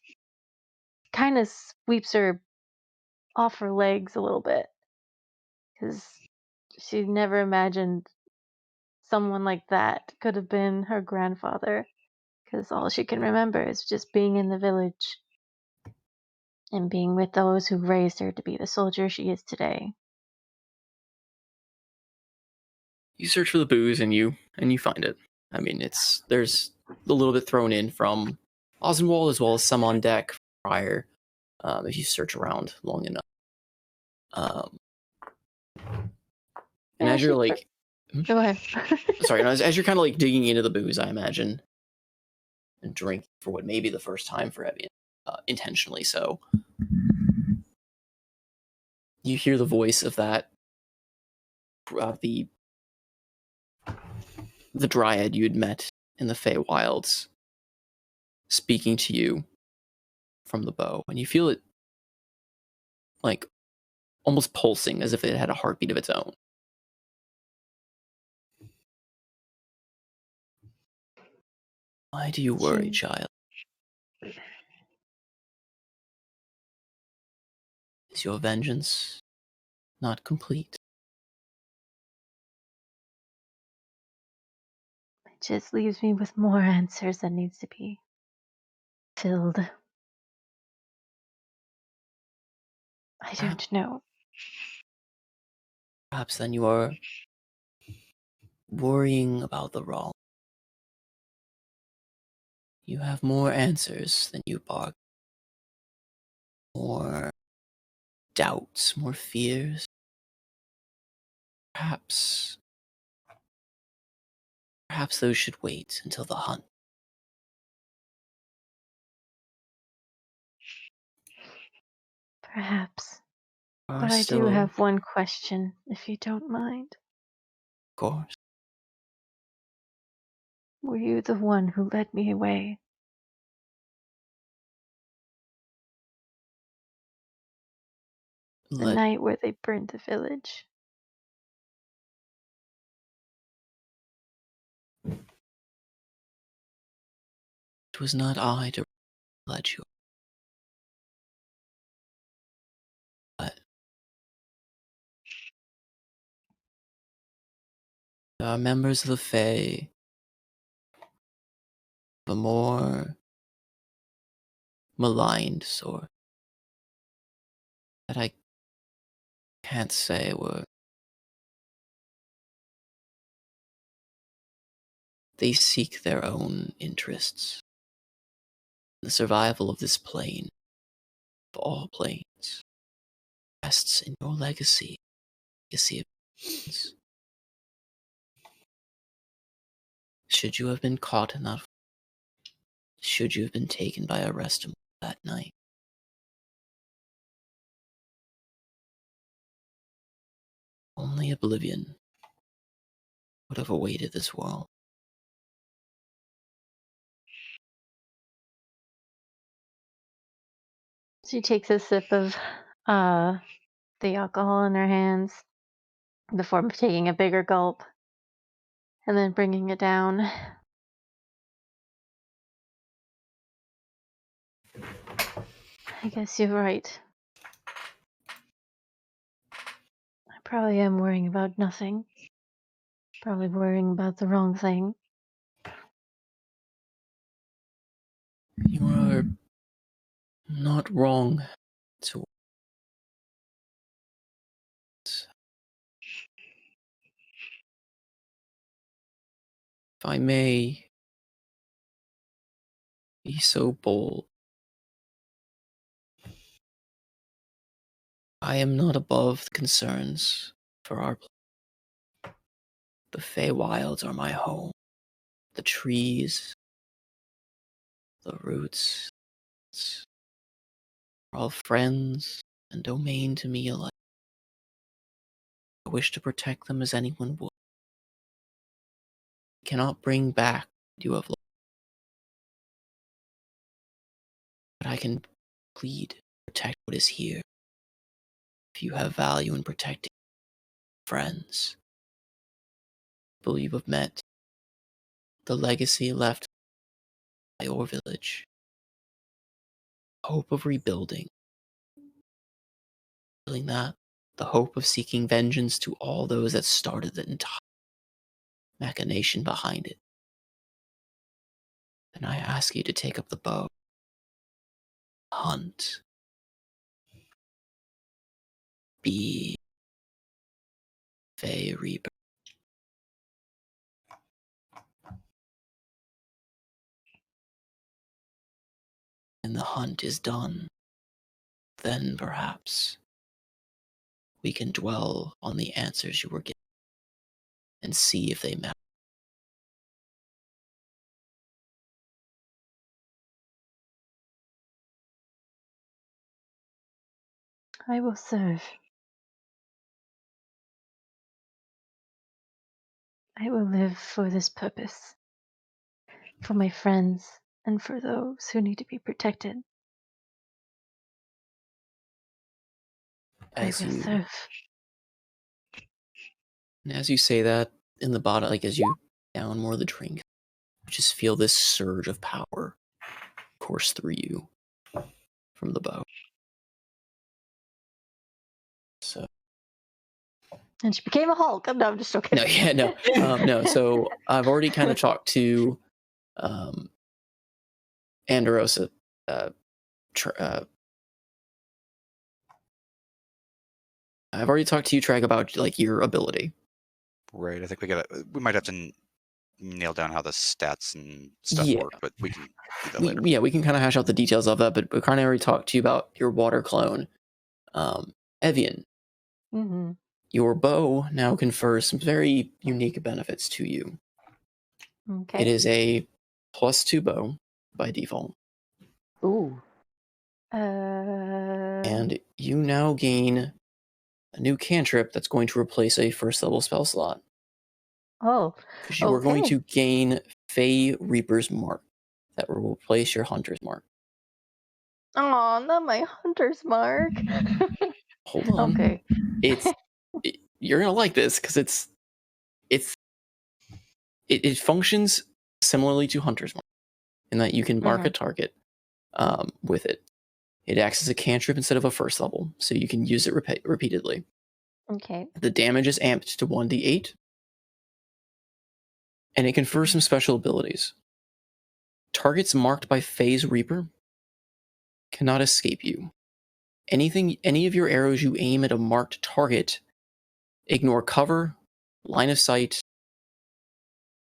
kind of sweeps her off her legs a little bit. Because she never imagined someone like that could have been her grandfather. Because all she can remember is just being in the village and being with those who raised her to be the soldier she is today. You search for the booze and you find it. I mean, there's a little bit thrown in from Oswald as well as some on deck prior, if you search around long enough. And as you're like, Go ahead. sorry, as you're kind of like digging into the booze, I imagine and drink for what may be the first time for Evian, intentionally so. You hear the voice of that, the dryad you'd met in the Feywilds speaking to you from the bow, and you feel it like almost pulsing as if it had a heartbeat of its own. Why do you worry, child? Is your vengeance not complete? It just leaves me with more answers that needs to be filled. I don't know. Perhaps then you are worrying about the wrong. You have more answers than you bargain. More doubts, more fears. Perhaps those should wait until the hunt. Perhaps. Are But I do still, have one question, if you don't mind. of course. Were you the one who led me away? The night where they burned the village. It was not I to let you. But there are members of the Fae, the more maligned sort, that I can't say were. They seek their own interests. The survival of this plane, of all planes, rests in your legacy of humans. Should you have been caught in that, should you have been taken by a restum that night, only oblivion would have awaited this world. She takes a sip of the alcohol in her hands before taking a bigger gulp and then bringing it down. I guess you're right. I probably am worrying about nothing. Probably worrying about the wrong thing. You are not wrong to. If I may be so bold, I am not above the concerns for our planet. The Feywilds are my home. The trees, the roots, are all friends and domain to me alike. I wish to protect them as anyone would. I cannot bring back what you have lost, but I can plead, protect what is here. If you have value in protecting friends, people you have met, the legacy left by your village, hope of rebuilding, feeling that, the hope of seeking vengeance to all those that started the entire machination behind it, then I ask you to take up the bow, hunt, be Fey Reaper. When the hunt is done, then perhaps we can dwell on the answers you were given and see if they match. I will serve. I will live for this purpose. For my friends and for those who need to be protected. I will serve. And as you say that, in the bottom, like as you down more of the drink, you just feel this surge of power course through you from the bow. So. And she became a Hulk. No, I'm just joking. No. So I've already kind of talked to Anderosa. I've already talked to you, Treg, about like your ability. Right. I think we might have to nail down how the stats and stuff work, but we can do that later. Yeah, we can kind of hash out the details of that, but we kind of already talked to you about your water clone, Evian. Mm-hmm. Your bow now confers some very unique benefits to you. Okay. It is a +2 bow by default. Ooh. And you now gain a new cantrip that's going to replace a first level spell slot. Oh. Because you are going to gain Fey Reaper's Mark that will replace your Hunter's Mark. Oh, not my Hunter's Mark. Hold on. Okay. You're gonna like this because it functions similarly to Hunter's Mark in that you can mark a target with it. It acts as a cantrip instead of a first level, so you can use it repeatedly. Okay. The damage is amped to 1d8, and it confers some special abilities. Targets marked by Fey's Reaper cannot escape you. Any of your arrows you aim at a marked target ignore cover, line of sight,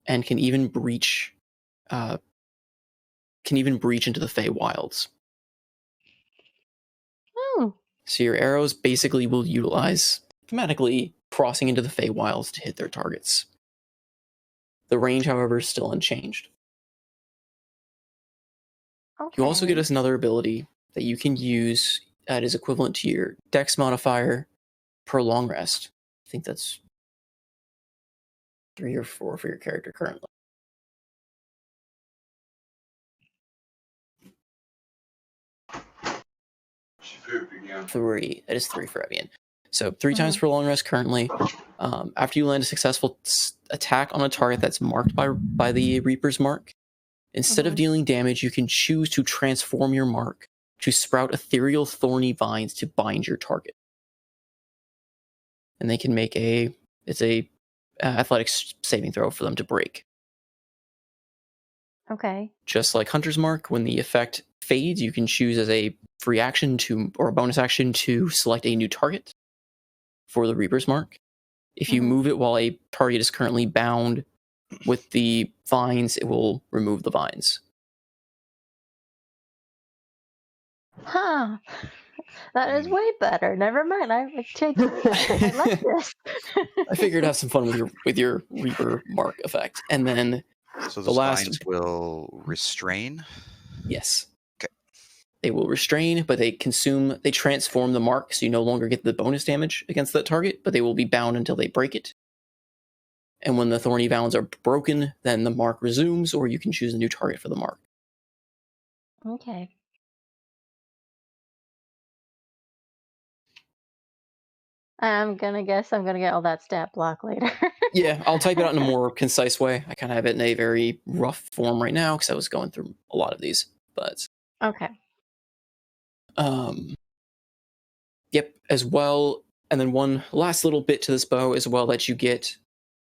and can even breach into the Fey wilds. Oh. So your arrows basically will utilize thematically crossing into the Fey wilds to hit their targets. The range, however, is still unchanged. Okay. You also get us another ability that you can use that is equivalent to your Dex modifier per long rest. I think that's 3 or 4 for your character currently. 3. That is 3 for Evian. So 3 times per long rest currently. After you land a successful attack on a target that's marked by the Reaper's Mark, instead of dealing damage, you can choose to transform your mark to sprout ethereal thorny vines to bind your target. And they can make it's a athletics saving throw for them to break. Okay. Just like Hunter's Mark, when the effect fades, you can choose as a free action or a bonus action to select a new target for the Reaper's Mark. If you move it while a target is currently bound with the vines, it will remove the vines. Huh. That is way better. Never mind. I like this. I figured have some fun with your Reaper Mark effect. And then so those vines will restrain? Yes. Okay. They will restrain, but they transform the mark, so you no longer get the bonus damage against that target, but they will be bound until they break it. And when the thorny vines are broken, then the mark resumes, or you can choose a new target for the mark. Okay. I'm gonna get all that stat block later. Yeah, I'll type it out in a more concise way. I kind of have it in a very rough form right now because I was going through a lot of these. But okay. Yep. As well, and then one last little bit to this bow as well that you get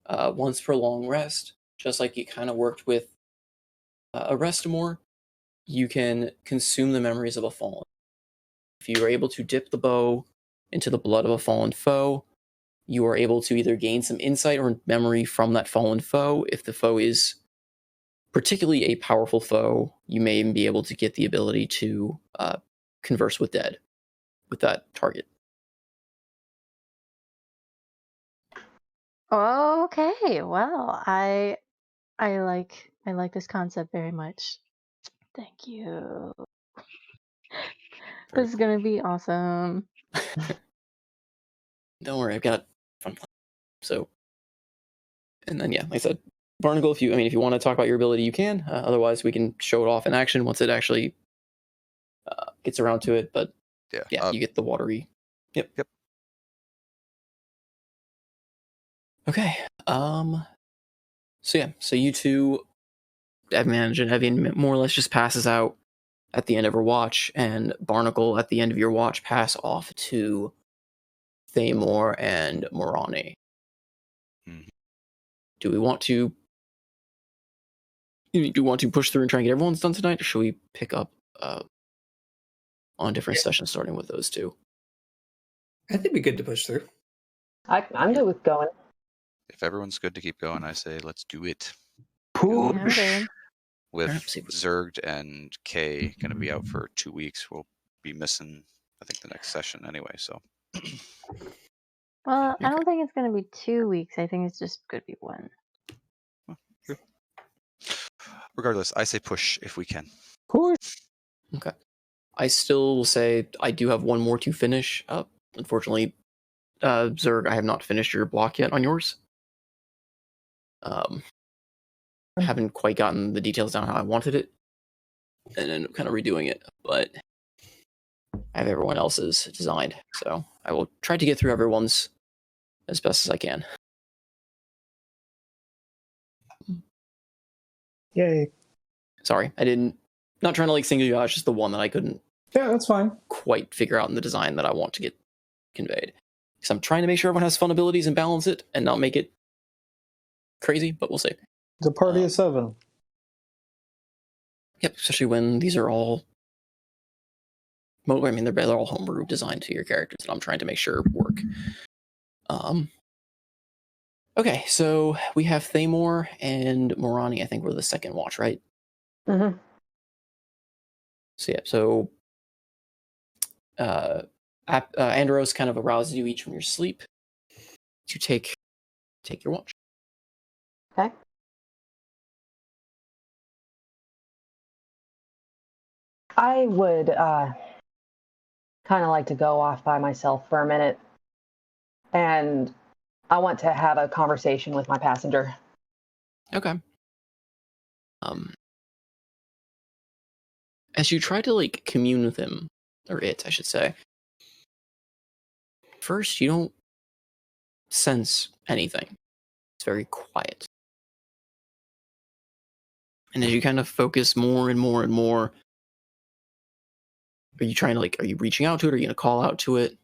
once per long rest, just like you kind of worked with Arrestamore. You can consume the memories of a fallen. If you are able to dip the bow into the blood of a fallen foe, you are able to either gain some insight or memory from that fallen foe. If the foe is particularly a powerful foe, you may even be able to get the ability to converse with dead with that target. Okay. Well, I like this concept very much. Thank you. This is gonna be awesome. Don't worry, I've got fun plan. So, and then yeah, like I said, Barnacle. If you want to talk about your ability, you can. Otherwise, we can show it off in action once it actually gets around to it. But yeah, you get the watery. Yep. Okay. So yeah, so you two, Evian more or less just passes out at the end of her watch, and Barnacle at the end of your watch pass off to Thamor and Morani. Do we want to? Do you want to push through and try and get everyone's done tonight, or should we pick up on different sessions starting with those two? I think it'd be good to push through. I'm good with going. If everyone's good to keep going, I say let's do it. Push. With Zerged and Kay going to be out for 2 weeks, we'll be missing, I think, the next session anyway. So, Well, I don't think it's going to be 2 weeks. I think it's just going to be 1. regardless, I say push if we can. Push. Okay. I still will say I do have one more to finish up. Unfortunately, Zerg, I have not finished your block yet on yours. I haven't quite gotten the details down how I wanted it, and end up kind of redoing it. But I have everyone else's designed, so I will try to get through everyone's as best as I can. Yay. Sorry, not trying to like single you out, it's just the one that I couldn't that's fine. quite figure out in the design that I want to get conveyed. Because I'm trying to make sure everyone has fun abilities and balance it and not make it crazy, but we'll see. It's a party of 7. Yep, especially when these are all they're all homebrew designed to your characters, and I'm trying to make sure work. Okay, so we have Thamor and Morani, I think were the second watch, right? Mm-hmm. So yeah, so Andros kind of arouses you each from your sleep to take your watch. Okay. I would kind of like to go off by myself for a minute, and I want to have a conversation with my passenger. Okay. As you try to like commune with him, or it, I should say, first you don't sense anything. It's very quiet. And as you kind of focus more and more and more, are you trying to are you reaching out to it? Or are you going to call out to it?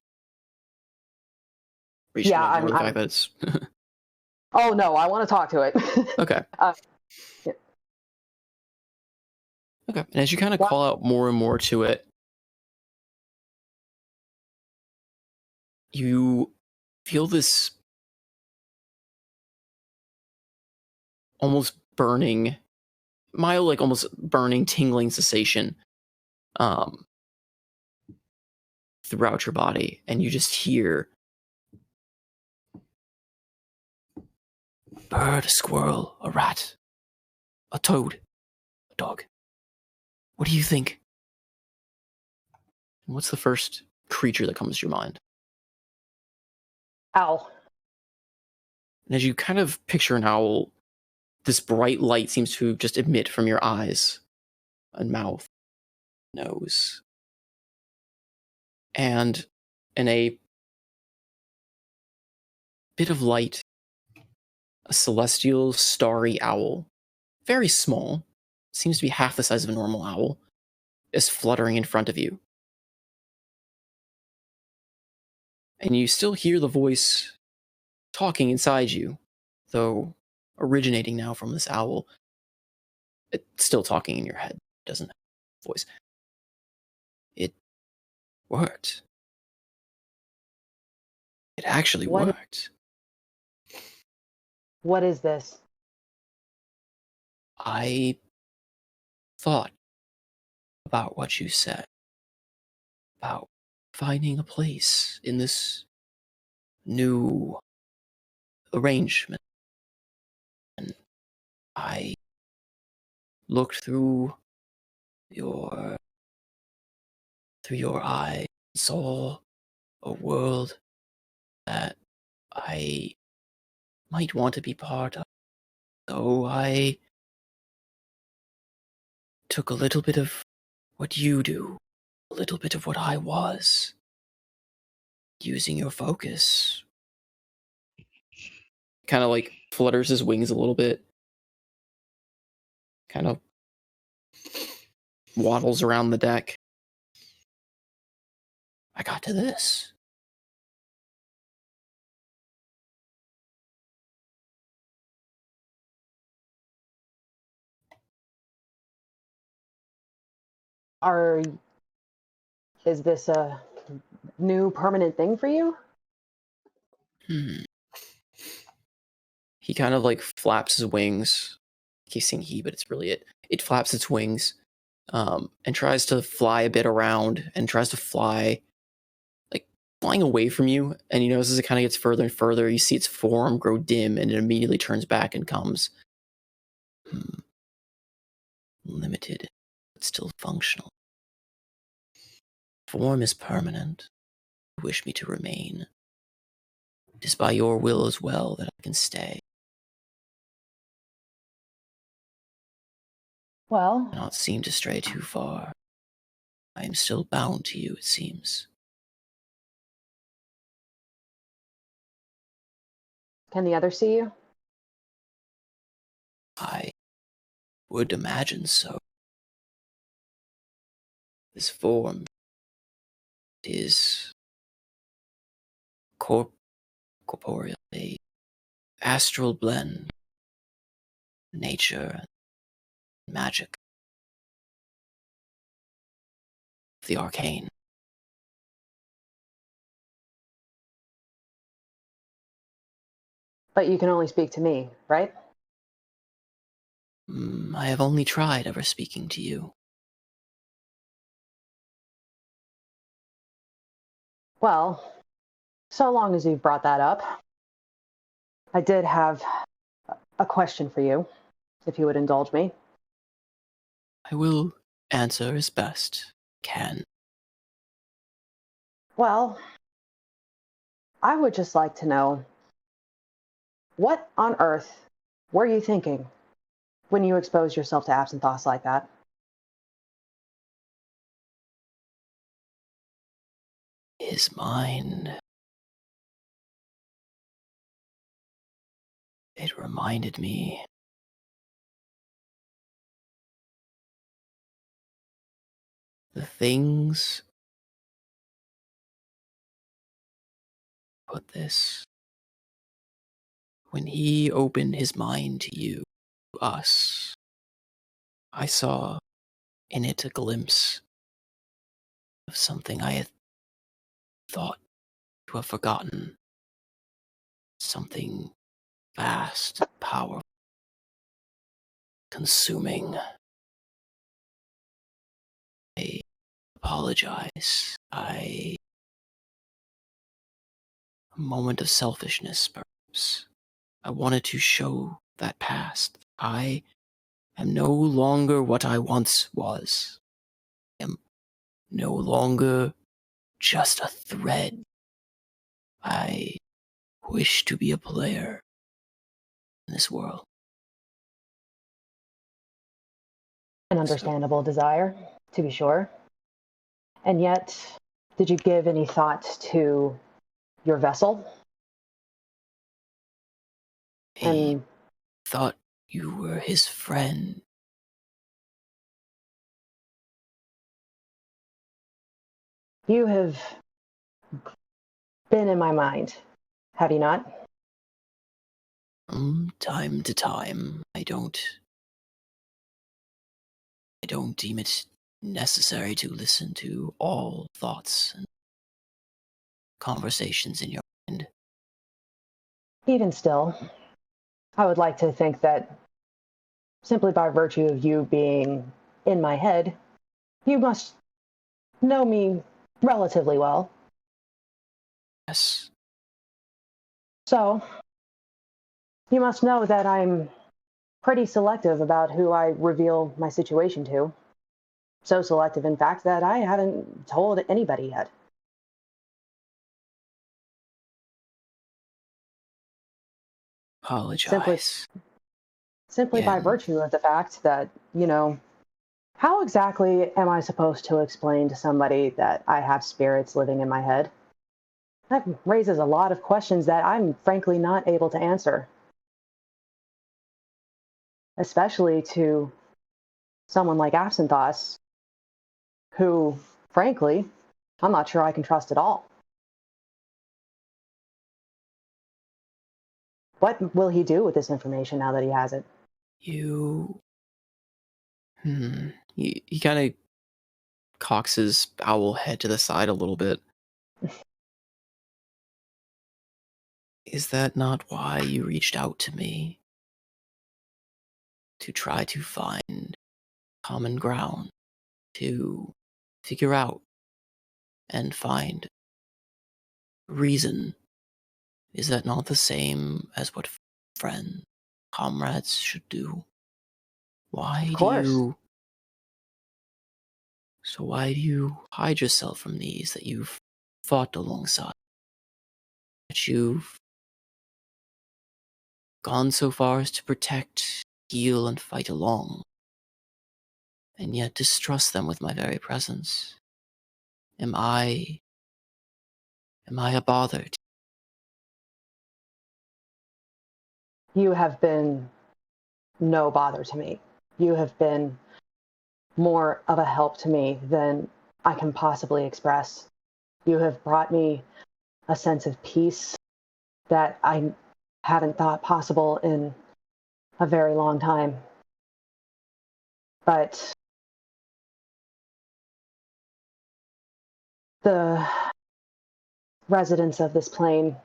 Yeah, I'm Oh no, I want to talk to it. Okay. Yeah. Okay. And as you kind of call out more and more to it, you feel this almost burning, mild, almost burning, tingling sensation throughout your body. And you just hear bird, a squirrel, a rat, a toad, a dog. What do you think? What's the first creature that comes to your mind? Owl. And as you kind of picture an owl, this bright light seems to just emit from your eyes and mouth, nose. And in a bit of light, a celestial starry owl, very small, seems to be half the size of a normal owl, is fluttering in front of you. And you still hear the voice talking inside you, though originating now from this owl. It's still talking in your head, doesn't have a voice. It worked. It actually worked. What is this? I thought about what you said, about finding a place in this new arrangement. And I looked through your eyes, saw a world that I might want to be part of. So I took a little bit of what you do, a little bit of what I was, using your focus. Kind of like flutters his wings a little bit. Kind of waddles around the deck. I got to this. Is this a new permanent thing for you? He kind of like flaps his wings. I keep saying he, but it's really it. It flaps its wings, and tries to fly a bit around and tries to fly, like flying away from you. And you notice as it kind of gets further and further, you see its form grow dim, and it immediately turns back and comes limited, but still functional. Form is permanent. You wish me to remain. It is by your will as well that I can stay. Well, I do not seem to stray too far. I am still bound to you, it seems. can the others see you? I would imagine so. This form is corporeal, a astral blend, nature, and magic, the arcane. But you can only speak to me, right? I have only tried ever speaking to you. Well, so long as you've brought that up, I did have a question for you, if you would indulge me. I will answer as best can. Well, I would just like to know, what on earth were you thinking when you exposed yourself to absent thoughts like that? His mind. It reminded me the things. Put this. When he opened his mind to you, to us, I saw in it a glimpse of something I had thought to have forgotten. Something vast, powerful, consuming. I apologize. A moment of selfishness, perhaps. I wanted to show that past. I am no longer what I once was. I am no longer just a thread. I wish to be a player in this world. An understandable desire, to be sure. And yet, did you give any thought to your vessel? He thought you were his friend. You have been in my mind, have you not? From time to time, I don't deem it necessary to listen to all thoughts and conversations in your mind. Even still, I would like to think that simply by virtue of you being in my head, you must know me relatively well. Yes. So, you must know that I'm pretty selective about who I reveal my situation to. So selective, in fact, that I haven't told anybody yet. Apologize. Simply by Again. virtue of the fact that, how exactly am I supposed to explain to somebody that I have spirits living in my head? That raises a lot of questions that I'm frankly not able to answer. Especially to someone like Absynthos, who, frankly, I'm not sure I can trust at all. What will he do with this information now that he has it? He kind of cocks his owl head to the side a little bit. Is that not why you reached out to me? To try to find common ground, to figure out and find reason. Is that not the same as what friends, comrades should do? Why Of do course. you... So why do you hide yourself from these that you've fought alongside? That you've gone so far as to protect, heal, and fight along, and yet distrust them with my very presence? Am I a bother to You have been no bother to me. You have been more of a help to me than I can possibly express. You have brought me a sense of peace that I haven't thought possible in a very long time. But the residents of this plane,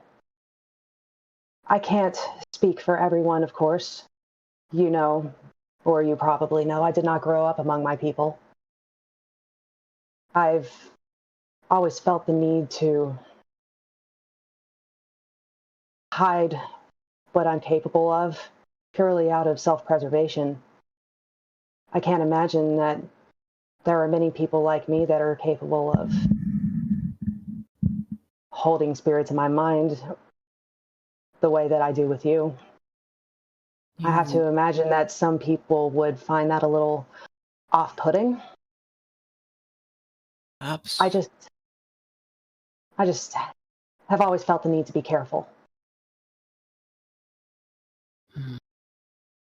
I can't speak for everyone, of course. You know, or you probably know, I did not grow up among my people. I've always felt the need to hide what I'm capable of purely out of self-preservation. I can't imagine that there are many people like me that are capable of holding spirits in my mind the way that I do with you. I have to imagine that some people would find that a little off-putting. perhaps? I just have always felt the need to be careful.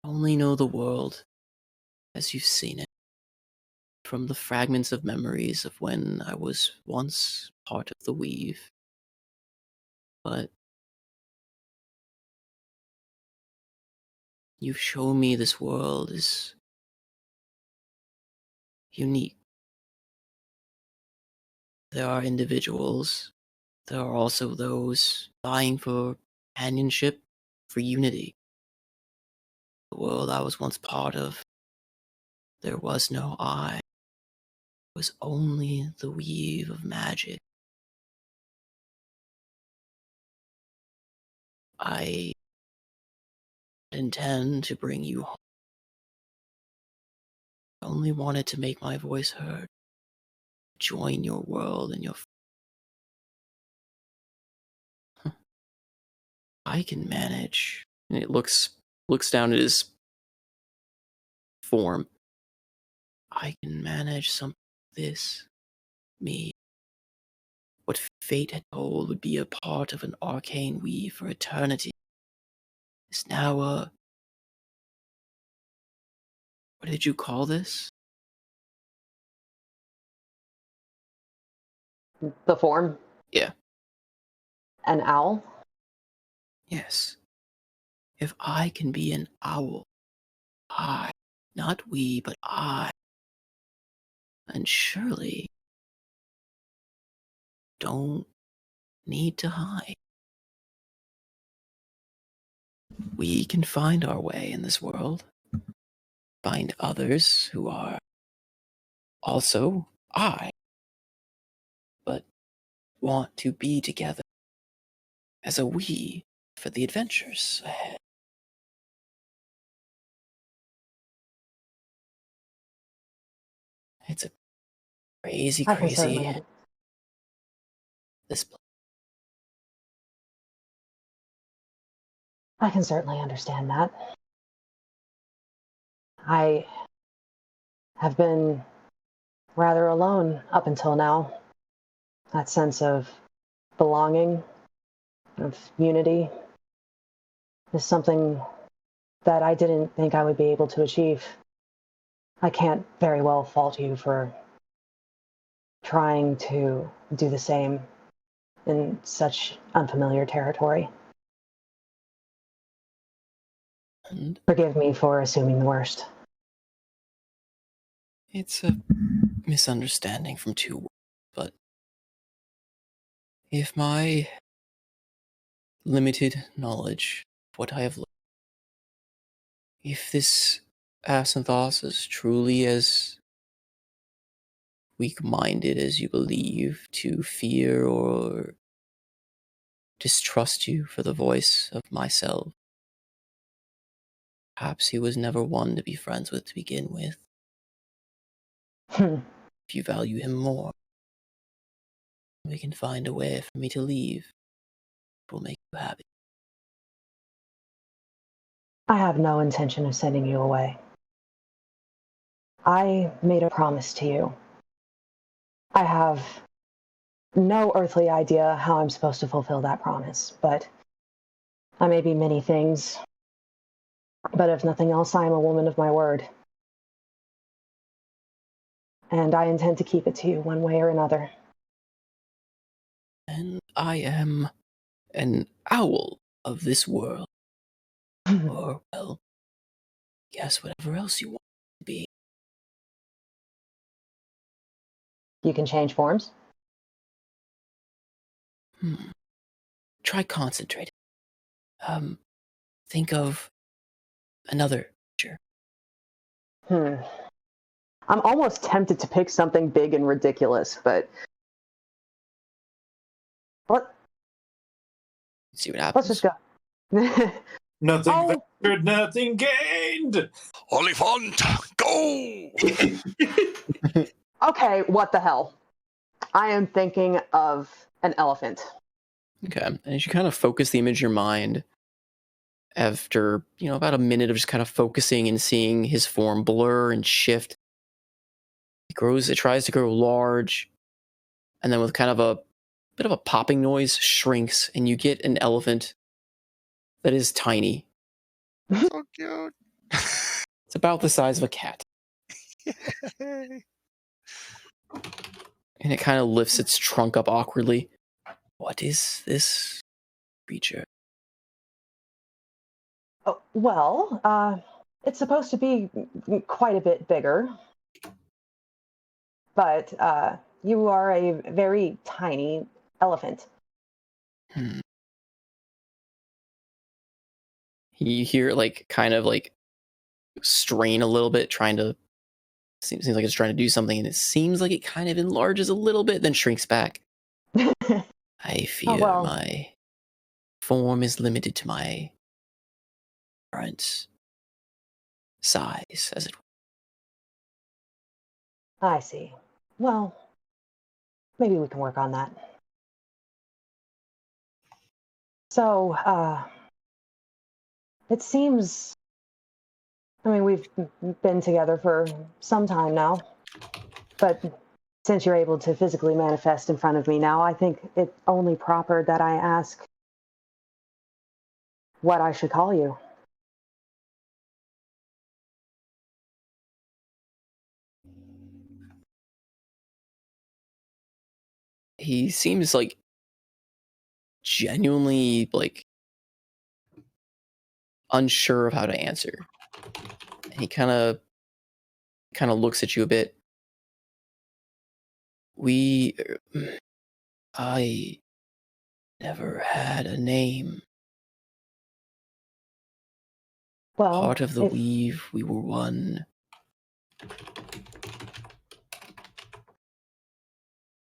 Only know the world as you've seen it, from the fragments of memories of when I was once part of the weave. But you've shown me this world is unique. There are individuals, there are also those vying for companionship, for unity. The world I was once part of, there was no I. It was only the weave of magic. I intend to bring you home. I only wanted to make my voice heard, join your world and your... I can manage. And it looks down at his form. I can manage something like this. Me. What fate had told would be a part of an arcane weave for eternity is now a... What did you call this? The form? Yeah. An owl? Yes. If I can be an owl, I, not we, but I, and surely don't need to hide. We can find our way in this world. Find others who are also I, but want to be together as a we for the adventures ahead. It's a crazy, I can certainly crazy... This I can certainly understand that. I have been rather alone up until now. That sense of belonging, of unity, is something that I didn't think I would be able to achieve. I can't very well fault you for trying to do the same in such unfamiliar territory. And Forgive me for assuming the worst. it's a misunderstanding from two worlds, but if my limited knowledge of what I have learned, if this Absynthos is truly as weak-minded as you believe to fear or distrust you for the voice of myself, perhaps he was never one to be friends with to begin with. If you value him more, we can find a way for me to leave. It will make you happy. I have no intention of sending you away. I made a promise to you. I have no earthly idea how I'm supposed to fulfill that promise, but I may be many things. But if nothing else, I am a woman of my word. And I intend to keep it to you one way or another. And I am an owl of this world. Or, well, guess whatever else you want to be. You can change forms? Try concentrating. Think of another creature. I'm almost tempted to pick something big and ridiculous, but what? See what happens. Let's just go. Nothing ventured, nothing gained. Oliphant, go! Okay, what the hell? I am thinking of an elephant. Okay, and as you kind of focus the image in your mind, after, about a minute of just kind of focusing and seeing his form blur and shift, it tries to grow large, and then with kind of a bit of a popping noise, shrinks, and you get an elephant that is tiny. So cute. It's about the size of a cat. Yay. And it kind of lifts its trunk up awkwardly. What is this creature? Oh, well, it's supposed to be quite a bit bigger. But you are a very tiny elephant. You hear it kind of strain a little bit, trying to seems like it's trying to do something, and it seems like it kind of enlarges a little bit, then shrinks back. I fear my form is limited to my current size, as it were. I see. Well, maybe we can work on that. So, it seems, we've been together for some time now, but since you're able to physically manifest in front of me now, I think it's only proper that I ask what I should call you. He seems genuinely unsure of how to answer. He kind of looks at you a bit. I never had a name. Well, part of the weave, we were one.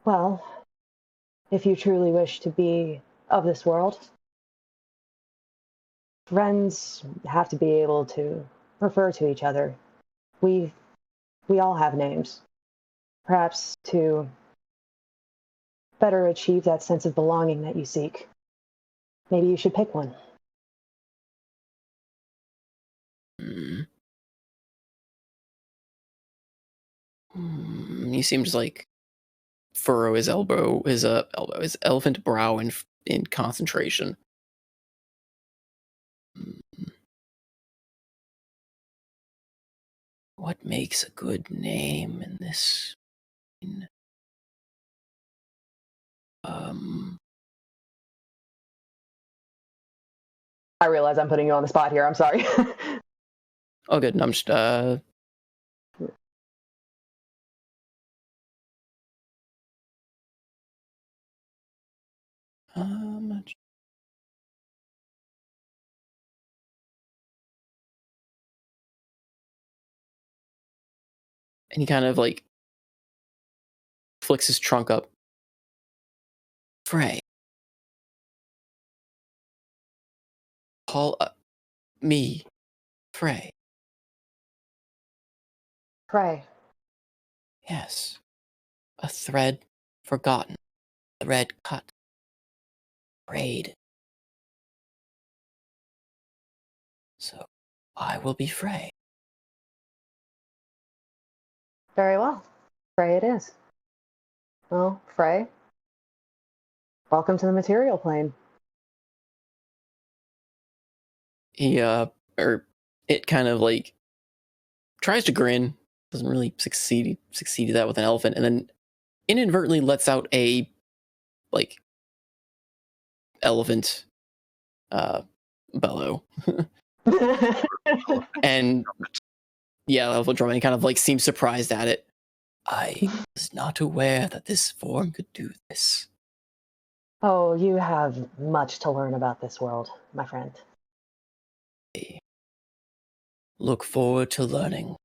Well, if you truly wish to be of this world, friends have to be able to refer to each other. We all have names. Perhaps to better achieve that sense of belonging that you seek. Maybe you should pick one. He seems like furrow his his elephant brow in concentration. What makes a good name in this? I realize I'm putting you on the spot here. I'm sorry. Oh, good. No, I'm just much. And he kind of like flicks his trunk up. Frey. Call me Frey. Pray. Yes. A thread forgotten. Thread cut. Braid. So I will be Frey. Very well. Frey it is. Well, Frey, welcome to the material plane. He or it kind of like tries to grin, doesn't really succeed at that with an elephant, and then inadvertently lets out a like elephant bellow. And yeah, elephant drum, and he kind of like seems surprised at it. I was not aware that this form could do this. Oh, you have much to learn about this world, my friend. I look forward to learning,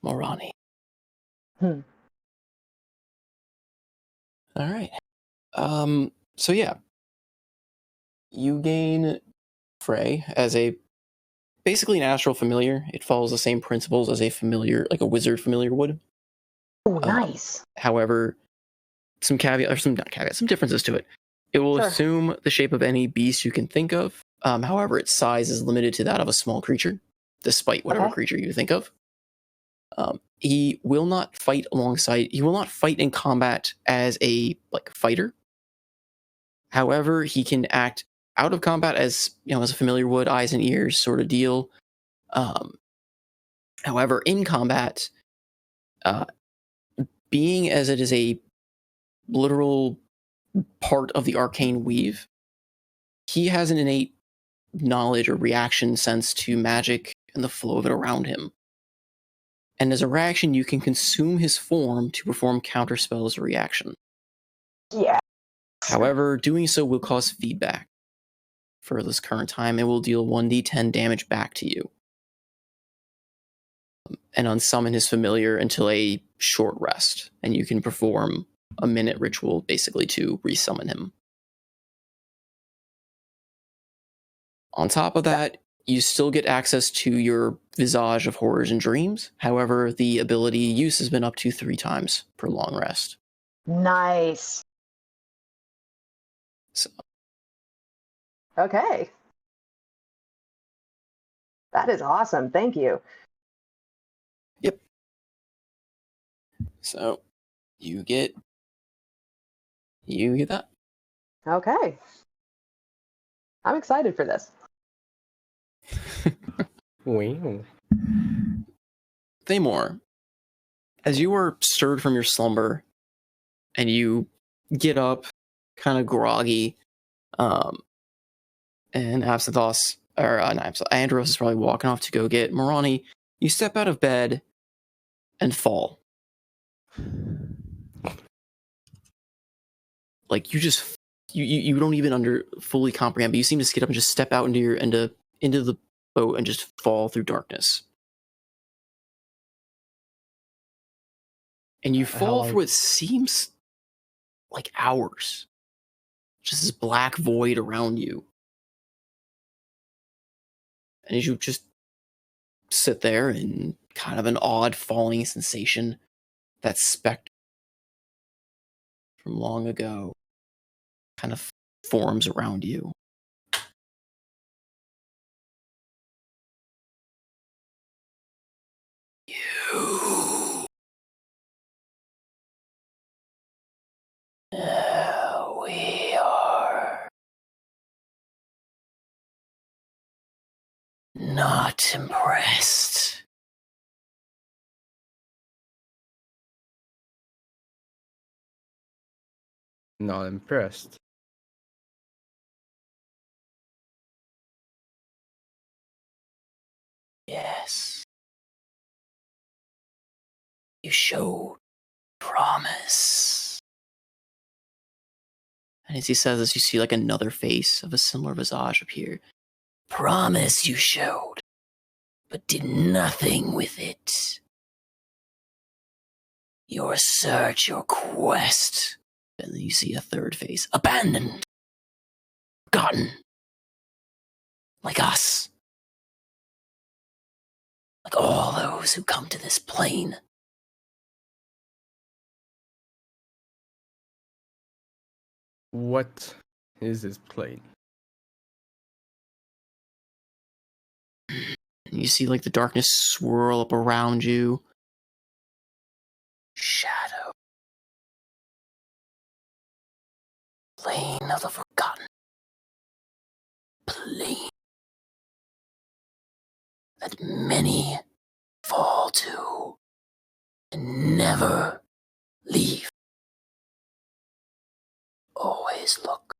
Morani. Hmm. All right. So yeah, you gain Frey as basically an astral familiar. It follows the same principles as a familiar, like a wizard familiar would. Oh, nice. However, some differences to it. It will assume the shape of any beast you can think of. However, its size is limited to that of a small creature, despite whatever creature you think of. He will not fight He will not fight in combat as a fighter. However, he can act out of combat as as a familiar would, eyes and ears sort of deal. However, in combat, being as it is a literal part of the arcane weave, he has an innate knowledge or reaction sense to magic and the flow of it around him. And as a reaction, you can consume his form to perform counter spells or reaction. Yeah. However, doing so will cause feedback for this current time. It will deal 1d10 damage back to you. And unsummon his familiar until a short rest. And you can perform a minute ritual basically to resummon him. On top of that, you still get access to your Visage of Horrors and Dreams. However, the ability use has been up to 3 times per long rest. Nice. So. Okay. That is awesome. Thank you. Yep. So you get that. Okay. I'm excited for this. Wow. Thamor, as you are stirred from your slumber and you get up kind of groggy, and Andros is probably walking off to go get Morani, you step out of bed and fall. Like you don't even fully comprehend, but you seem to get up and just step out into the boat and just fall through darkness. And you fall for what seems like hours. Just this black void around you. And as you just sit there in kind of an odd falling sensation, that specter from long ago kind of forms around you. We are not impressed. Not impressed. Yes. You showed promise. And as he says this, you see like another face of a similar visage appear. Promise you showed, but did nothing with it. Your search, your quest. And then you see a third face. Abandoned. Forgotten. Like us. Like all those who come to this plane. What is this plane? And you see like the darkness swirl up around you. Shadow. Plane of the forgotten. Plane that many fall to and never leave. Always look.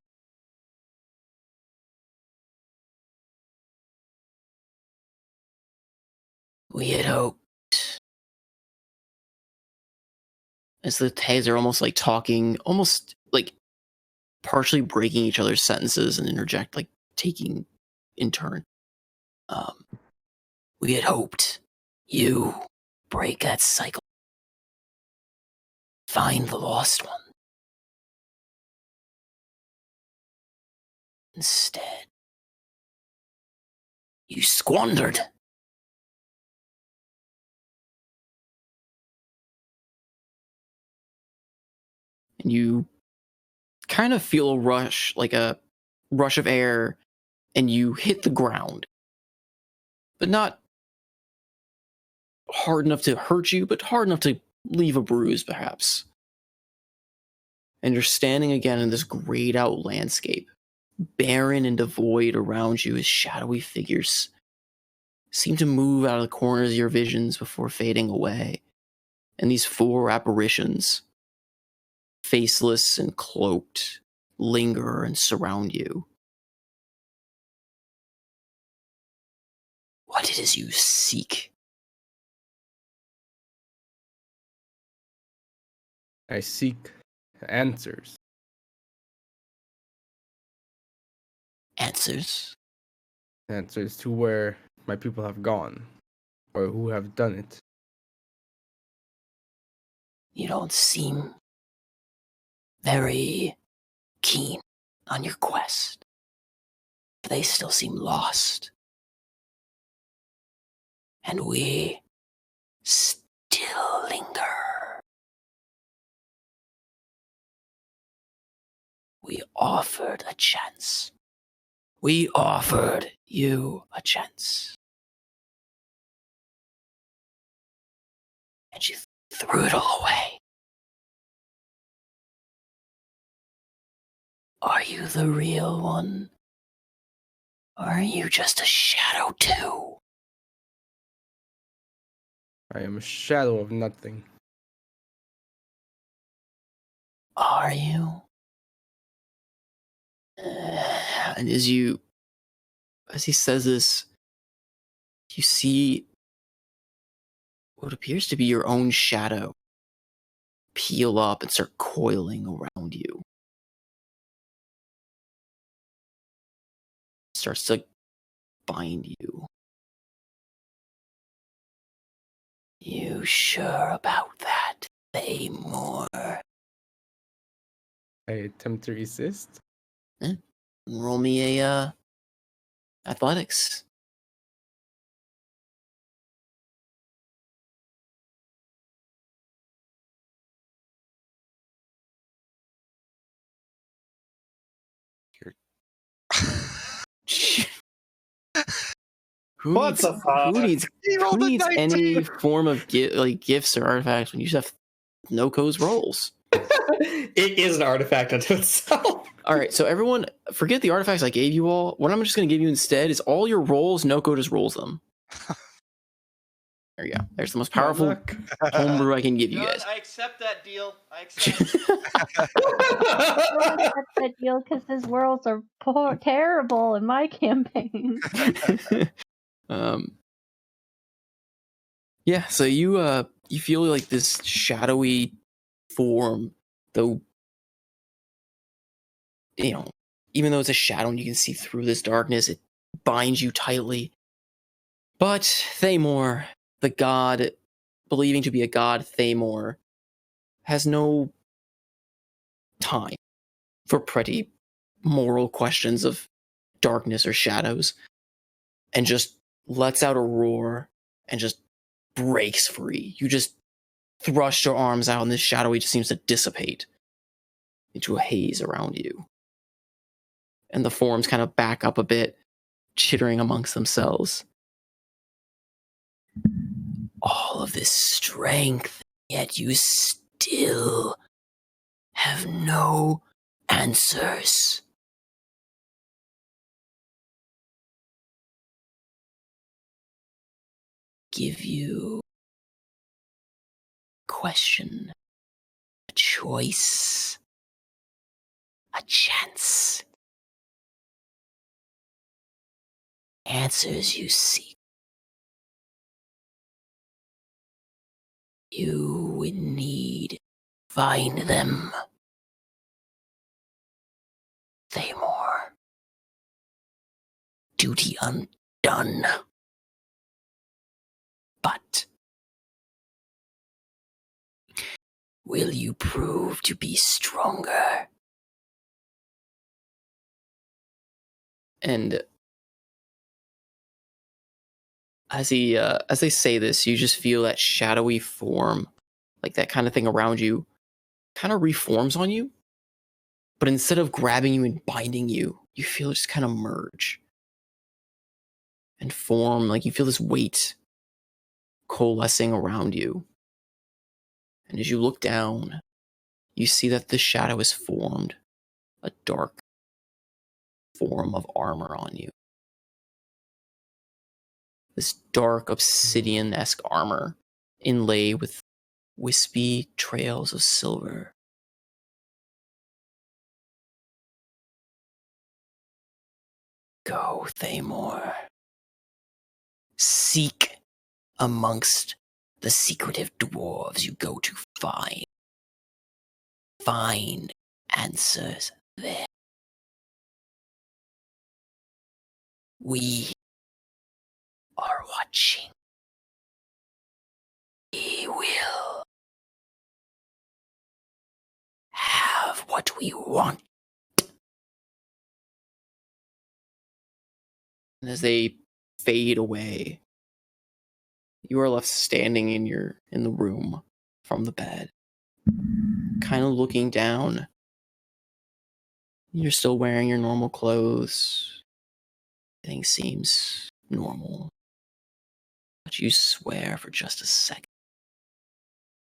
We had hoped. As the tags are almost like talking, almost like partially breaking each other's sentences and interject, like taking in turn. We had hoped you break that cycle. Find the lost one. Instead, you squandered. And you kind of feel a rush, like a rush of air, and you hit the ground. But not hard enough to hurt you, but hard enough to leave a bruise, perhaps. And you're standing again in this grayed out landscape, barren and devoid around you as shadowy figures seem to move out of the corners of your visions before fading away. And these four apparitions, faceless and cloaked, linger and surround you. What it is you seek. I seek answers. Answers? Answers to where my people have gone, or who have done it. You don't seem very keen on your quest. They still seem lost. And we still linger. We offered a chance. We offered you a chance. And you threw it all away. Are you the real one? Or are you just a shadow too? I am a shadow of nothing. Are you? And as he says this, you see what appears to be your own shadow peel up and start coiling around you. It starts to bind you. You sure about that? Say more. I attempt to resist. Roll me a athletics. Who What needs the fuck? who needs any form of gifts or artifacts when you just have no codes rolls? It is an artifact unto itself. All right, so everyone, forget the artifacts I gave you all. What I'm just going to give you instead is all your rolls. Noko just rolls them. There you go. There's the most powerful homebrew I can give you guys. I accept that deal. I accept. That's that deal because his worlds are terrible in my campaign. Yeah, so you feel like this shadowy form, though, you know, even though it's a shadow and you can see through this darkness, it binds you tightly. But Thamor, the god, believing to be a god, Thamor, has no time for petty moral questions of darkness or shadows, and just lets out a roar and just breaks free. You just thrust your arms out, and this shadowy just seems to dissipate into a haze around you. And the forms kind of back up a bit, chittering amongst themselves. All of this strength, yet you still have no answers. Give you a question, a choice, a chance. Answers you seek. You in need, find them. Thamor. Duty undone. But will you prove to be stronger? And as they say this, you just feel that shadowy form, like that kind of thing around you, kind of reforms on you. But instead of grabbing you and binding you, you feel it just kind of merge and form. Like you feel this weight coalescing around you. And as you look down, you see that the shadow has formed a dark form of armor on you. This dark obsidian-esque armor inlaid with wispy trails of silver. Go, Thamor. Seek amongst the secretive dwarves you go to find. Find answers there. We are watching. We will have what we want. And as they fade away, you are left standing in the room from the bed, kind of looking down. You're still wearing your normal clothes. Everything seems normal. But you swear for just a second.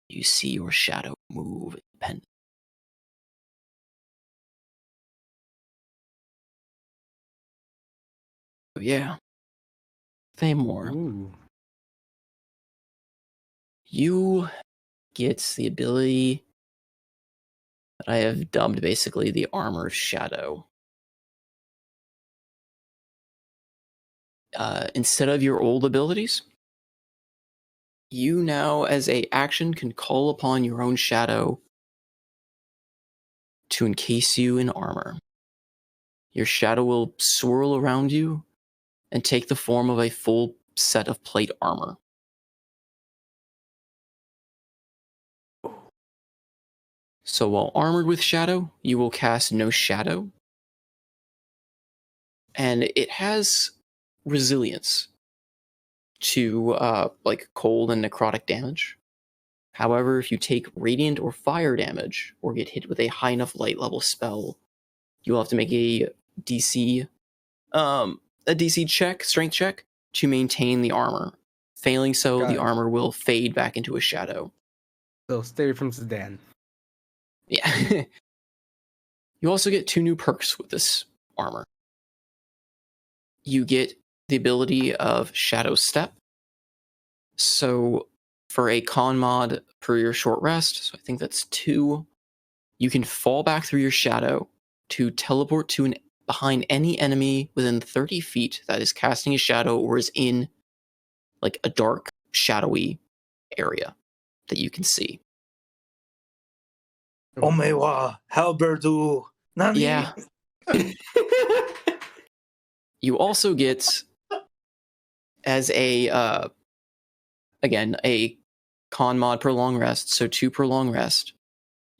You see your shadow move independently. Oh, yeah. Thamor. Ooh. You get the ability that I have dubbed basically the Armor of Shadow. Instead of your old abilities, you now, as a action, can call upon your own shadow to encase you in armor. Your shadow will swirl around you and take the form of a full set of plate armor. So while armored with shadow, you will cast no shadow. And it has resilience to like cold and necrotic damage. However, if you take radiant or fire damage or get hit with a high enough light level spell, you'll have to make a DC check, strength check, to maintain the armor. Failing so, Got the it. armor will fade back into a shadow. So stay away from Sedan. Yeah. You also get 2 new perks with this armor. You get the ability of Shadow Step. So for a con mod per your short rest, so I think that's 2, you can fall back through your shadow to teleport to behind any enemy within 30 feet that is casting a shadow or is in like a dark, shadowy area that you can see. Omewa, Halberdu, Nani? Yeah. You also get, as a again, a con mod per long rest, so 2 per long rest.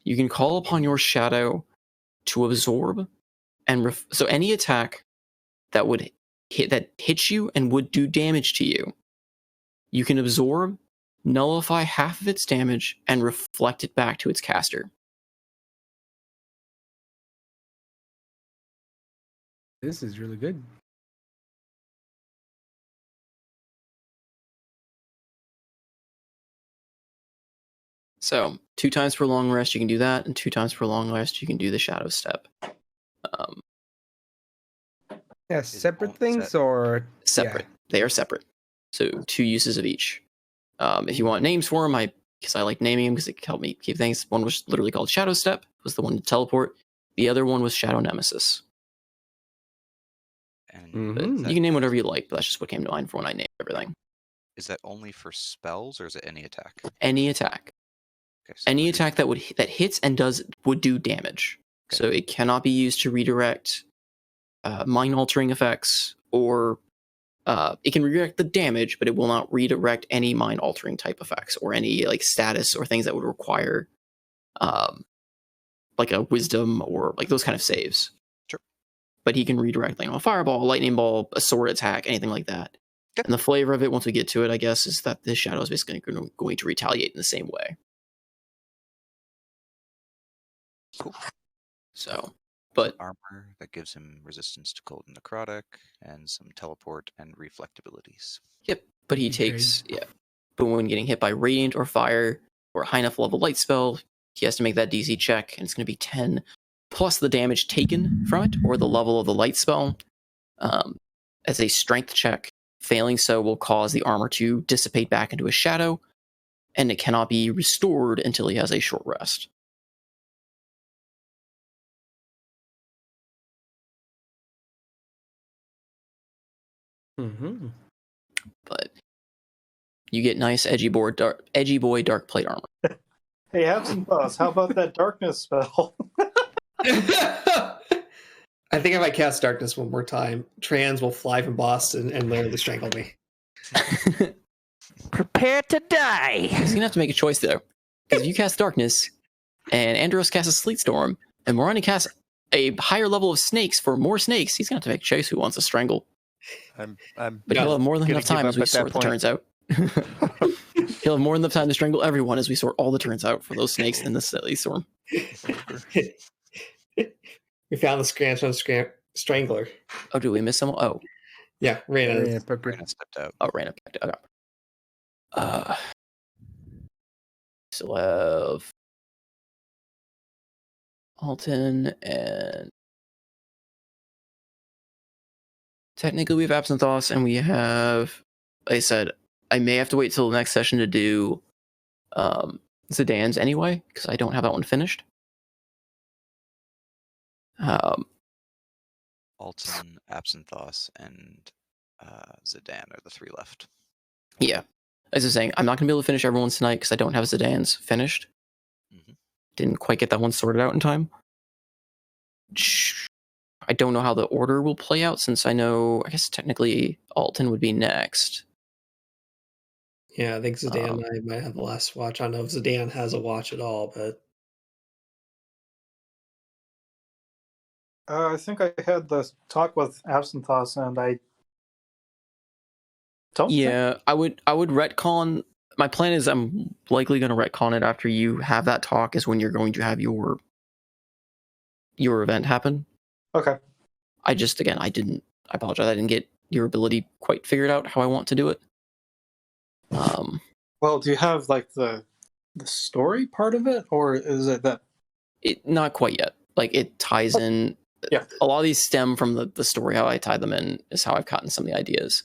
You can call upon your shadow to absorb and so any attack that would hits you and would do damage to you, you can absorb, nullify half of its damage, and reflect it back to its caster. This is really good. So 2 times per long rest you can do that, and 2 times per long rest you can do the shadow step. Yeah, separate things or separate? Yeah. They are separate. So 2 uses of each. If you want names for them, because I like naming them because it can help me keep things. One was literally called Shadow Step, was the one to teleport. The other one was Shadow Nemesis. And you can name whatever you like, but that's just what came to mind for when I named everything. Is that only for spells, or is it any attack? Any attack. Okay, so any attack that hits and would do damage. Okay. So it cannot be used to redirect mind altering effects, or it can redirect the damage, but it will not redirect any mind altering type effects or any like status or things that would require like a wisdom or like those kind of saves. Sure. But he can redirect like a fireball, a lightning ball, a sword attack, anything like that. Okay. And the flavor of it, once we get to it, I guess, is that this shadow is basically going to retaliate in the same way. Cool. So, but armor that gives him resistance to cold and necrotic, and some teleport and reflect abilities. Yep, but he takes But when getting hit by radiant or fire or a high enough level light spell, he has to make that DC check, and it's going to be 10 plus the damage taken from it or the level of the light spell. As a strength check, failing so will cause the armor to dissipate back into a shadow, and it cannot be restored until he has a short rest. But you get nice edgy boy dark plate armor. Hey, have some thoughts. How about that darkness spell? I think if I cast darkness one more time, Trans will fly from Boston and literally strangle me. Prepare to die. He's gonna have to make a choice there, because if you cast darkness and Andros casts a sleet storm and Morani casts a higher level of snakes for more snakes, he's gonna have to make a choice who wants to strangle. But he'll have more than enough time as we sort the turns out. He'll have more than enough time to strangle everyone as we sort all the turns out for those snakes in the sleet storm. We found the strangler. Oh, did we miss someone? Oh. Yeah, Raina stepped out. Oh, Raina stepped out. Okay. Still have Alton and technically we have Absinthoss, and we have, like I said, I may have to wait till the next session to do Zidane's anyway, because I don't have that one finished. Alton, Absinthoss, and Zidane are the 3 left. Yeah. As I was saying, I'm not going to be able to finish everyone's tonight because I don't have Zidane's finished. Mm-hmm. Didn't quite get that one sorted out in time. I don't know how the order will play out, since I guess technically Alton would be next. Yeah, I think Zidane might have the last watch. I don't know if Zidane has a watch at all, but... I think I had the talk with Absinthoss, and I don't. Yeah, I would retcon. My plan is I'm likely going to retcon it after you have that talk, is when you're going to have your event happen. Okay. I apologize. I didn't get your ability quite figured out how I want to do it. Well, do you have like the story part of it, or is it that? Not quite yet. Like it ties in. Yeah. A lot of these stem from the story. How I tie them in is how I've gotten some of the ideas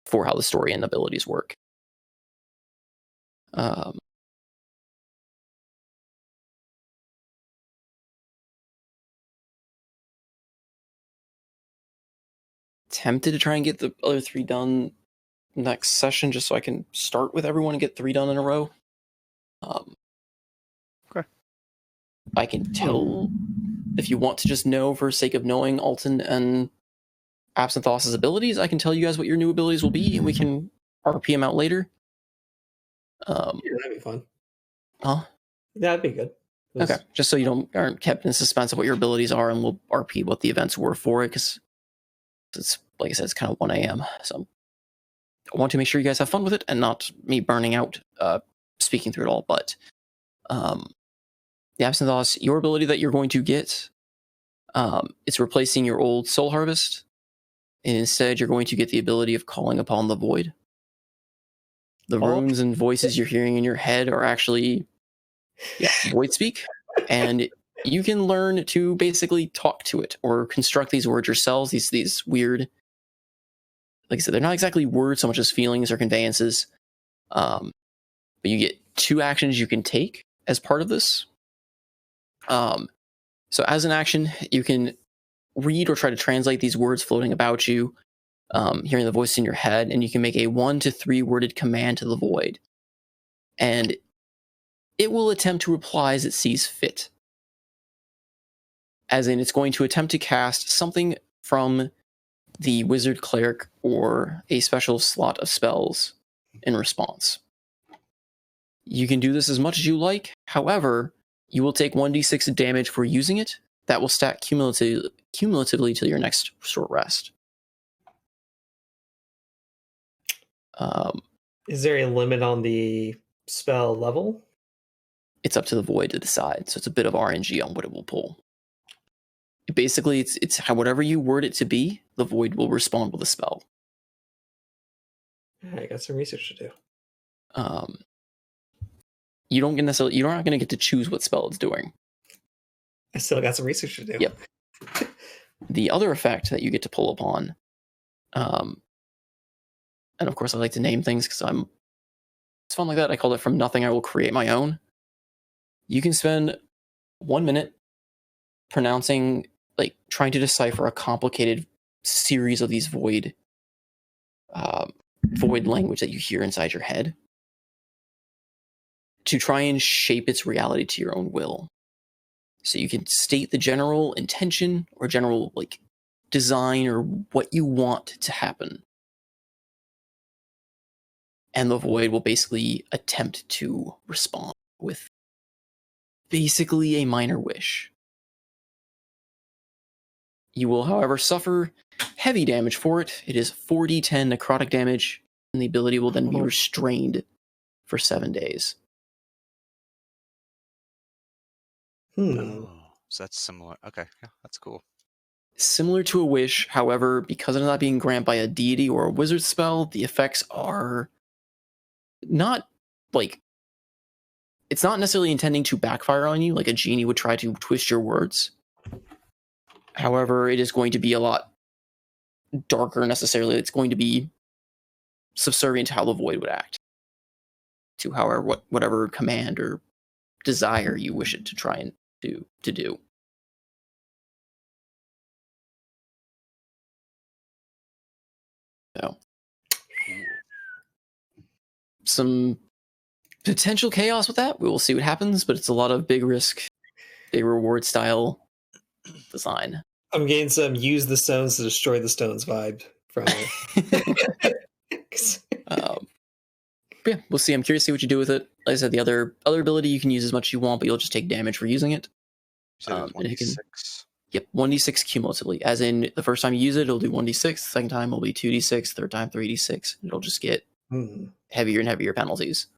for how the story and abilities work. Tempted to try and get the other 3 done next session, just so I can start with everyone and get 3 done in a row. Okay. I can tell if you want to just know for sake of knowing Alton and Absynthos' abilities, I can tell you guys what your new abilities will be, and we can RP them out later. Yeah, that'd be fun. Huh? Yeah, that'd be good. Okay, just so you aren't kept in suspense of what your abilities are, and we'll RP what the events were for it, because it's, like I said, it's kind of 1 a.m. So I want to make sure you guys have fun with it, and not me burning out speaking through it all. But the Absynthos, your ability that you're going to get, it's replacing your old Soul Harvest, and instead you're going to get the ability of calling upon the Void. The runes and voices you're hearing in your head are actually Void speak, and you can learn to basically talk to it or construct these words yourselves. These weird, like I said, they're not exactly words so much as feelings or conveyances. But you get 2 actions you can take as part of this. So as an action, you can read or try to translate these words floating about you, hearing the voice in your head, and you can make a 1 to 3 worded command to the Void. And it will attempt to reply as it sees fit. As in, it's going to attempt to cast something from the Wizard, Cleric, or a special slot of spells in response. You can do this as much as you like. However, you will take 1d6 damage for using it. That will stack cumulatively till your next short rest. Is there a limit on the spell level? It's up to the Void to decide, so it's a bit of RNG on what it will pull. Basically, it's how whatever you word it to be, the Void will respond with a spell. I got some research to do. You're not going to get to choose what spell it's doing. I still got some research to do. Yep. The other effect that you get to pull upon, and of course I like to name things because it's fun like that. I call it From Nothing I Will Create My Own. You can spend 1 minute pronouncing, like trying to decipher a complicated series of these void language that you hear inside your head to try and shape its reality to your own will. So you can state the general intention or general like design or what you want to happen. And the Void will basically attempt to respond with basically a minor wish. You will, however, suffer heavy damage for it. It is 4d10 necrotic damage, and the ability will then be restrained for 7 days. Oh, so that's similar. Okay, yeah, that's cool. Similar to a wish, however, because it's not being granted by a deity or a wizard spell, the effects are not like, it's not necessarily intending to backfire on you like a genie would try to twist your words. However, it is going to be a lot darker necessarily. It's going to be subservient to how the Void would act, to however whatever command or desire you wish it to try and do. So, some potential chaos with that. We will see what happens, but it's a lot of big risk, big reward style design. I'm getting some use the stones to destroy the stones vibe from it. Yeah, we'll see. I'm curious to see what you do with it. Like I said, the other ability you can use as much as you want, but you'll just take damage for using it. So 1d6. Yep, 1d6 cumulatively. As in, the first time you use it, it'll do 1d6. The second time will be 2d6. Third time, 3d6. It'll just get heavier and heavier penalties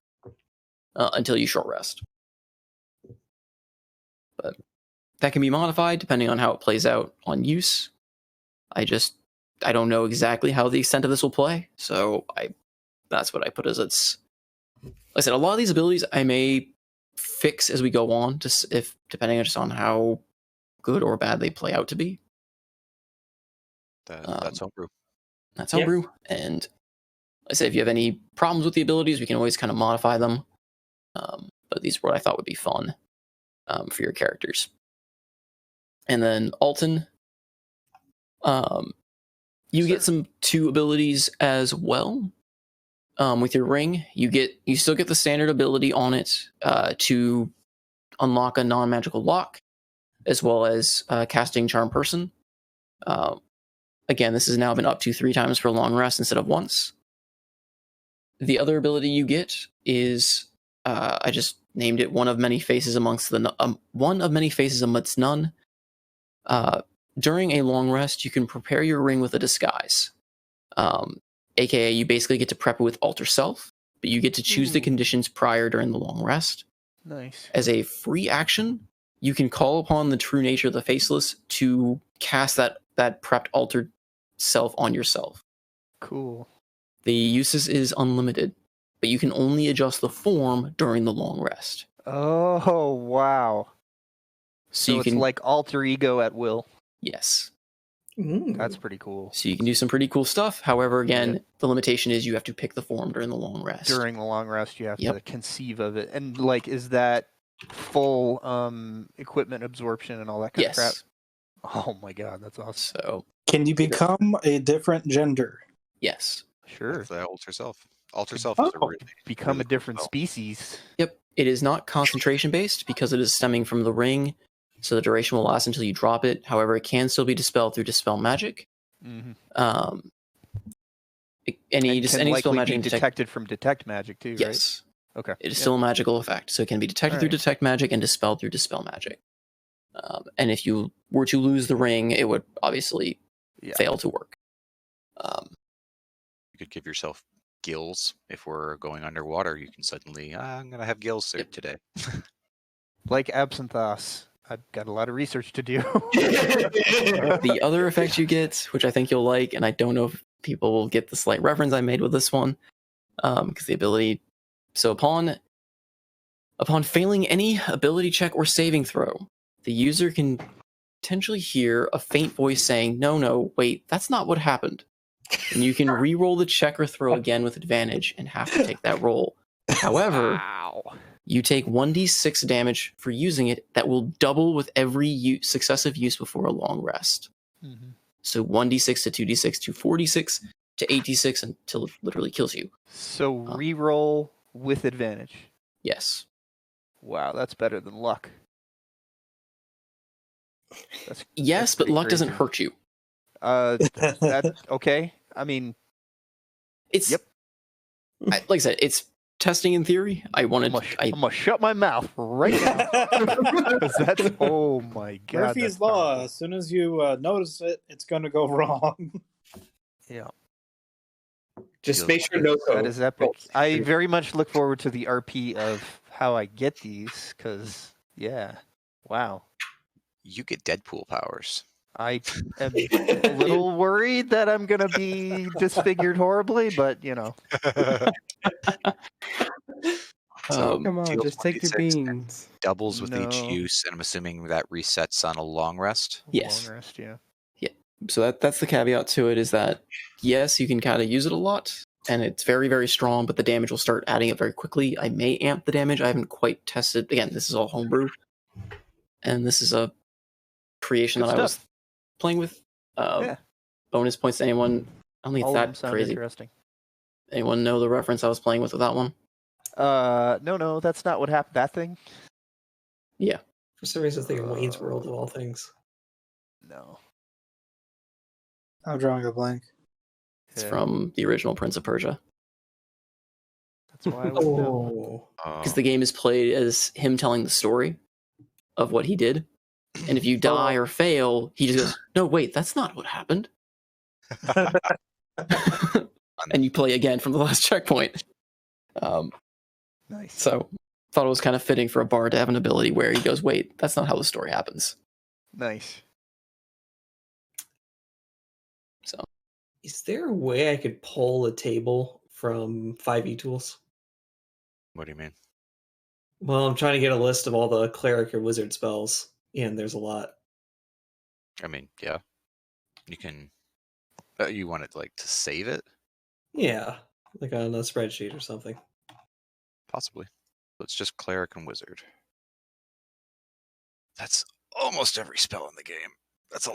until you short rest. But that can be modified depending on how it plays out on use. I don't know exactly how the extent of this will play, so that's what I put as its. Like I said, a lot of these abilities I may fix as we go on, if depending just on how good or bad they play out to be. That's homebrew. That's homebrew, and like I said, if you have any problems with the abilities, we can always kind of modify them. But these are what I thought would be fun for your characters. And then Alton, you get some 2 abilities as well. With your ring, you still get the standard ability on it to unlock a non-magical lock, as well as casting Charm Person. Again, this has now been up to 3 times for a long rest instead of once. The other ability you get is I just named it one of many faces amongst none. During a long rest, you can prepare your ring with a disguise. AKA, you basically get to prep it with Alter Self, but you get to choose the conditions prior during the long rest. Nice. As a free action, you can call upon the true nature of the Faceless to cast that prepped Altered Self on yourself. Cool. The uses is unlimited, but you can only adjust the form during the long rest. Oh, wow. So it's like alter ego at will. Yes. That's pretty cool. So you can do some pretty cool stuff. However, again, the limitation is you have to pick the form during the long rest. During the long rest, you have to conceive of it. And, like, is that full equipment absorption and all that kind of crap? Oh, my God, that's awesome. So, can you become a different gender? Yes. Sure. With the Alter Self. Alter Self is a really... Become really a different cool species. Yep. It is not concentration-based because it is stemming from the ring. So the duration will last until you drop it. However, it can still be dispelled through Dispel Magic. Any Dispel Magic be detected from Detect Magic too, yes. Right? Okay. It is still a magical effect, so it can be detected through Detect Magic and dispelled through Dispel Magic. And if you were to lose the ring, it would obviously fail to work. You could give yourself gills. If we're going underwater, you can suddenly, I'm going to have gills today. Like Absinthe. I've got a lot of research to do. The other effect you get, which I think you'll like, and I don't know if people will get the slight reference I made with this one, because the ability... So upon failing any ability check or saving throw, the user can potentially hear a faint voice saying, no, wait, that's not what happened. And you can re-roll the check or throw again with advantage and have to take that roll. However... You take 1d6 damage for using it that will double with every successive use before a long rest. So 1d6 to 2d6 to 4d6 to 8d6 until it literally kills you. So reroll with advantage. Yes. Wow, that's better than luck. Yes, but luck doesn't hurt you. Okay. I mean, it's like I said, it's testing in theory. I'm gonna shut my mouth right now. That's, oh my God. Murphy's Law. As soon as you notice it, it's gonna go wrong. Yeah. Just make sure no that is epic. I very much look forward to the RP of how I get these, because wow. You get Deadpool powers. I am a little worried that I'm going to be disfigured horribly, but you know. So come on, just take your beans. Doubles with each use, and I'm assuming that resets on a long rest. Yes. Long rest, yeah. So that's the caveat to it, is that yes, you can kind of use it a lot, and it's very, very strong, but the damage will start adding up very quickly. I may amp the damage. I haven't quite tested. Again, this is all homebrew, and this is a creation that I was playing with. Bonus points to anyone. I don't think it's that crazy. Interesting. Anyone know the reference I was playing with that one? No, that's not what happened. That thing? Yeah. For some reason, I was thinking Wayne's World of all things. No. I'm drawing a blank. It's from the original Prince of Persia. That's why I would know. Because the game is played as him telling the story of what he did. And if you die or fail, he just goes, no, wait, that's not what happened. And you play again from the last checkpoint. Nice. So thought it was kind of fitting for a bard to have an ability where he goes, wait, that's not how the story happens. Nice. Is there a way I could pull a table from 5e tools? What do you mean? Well, I'm trying to get a list of all the cleric or wizard spells, and there's a lot. I mean, yeah. You can. You want it like to save it? Yeah, like on a spreadsheet or something. Possibly. It's just cleric and wizard. That's almost every spell in the game. That's a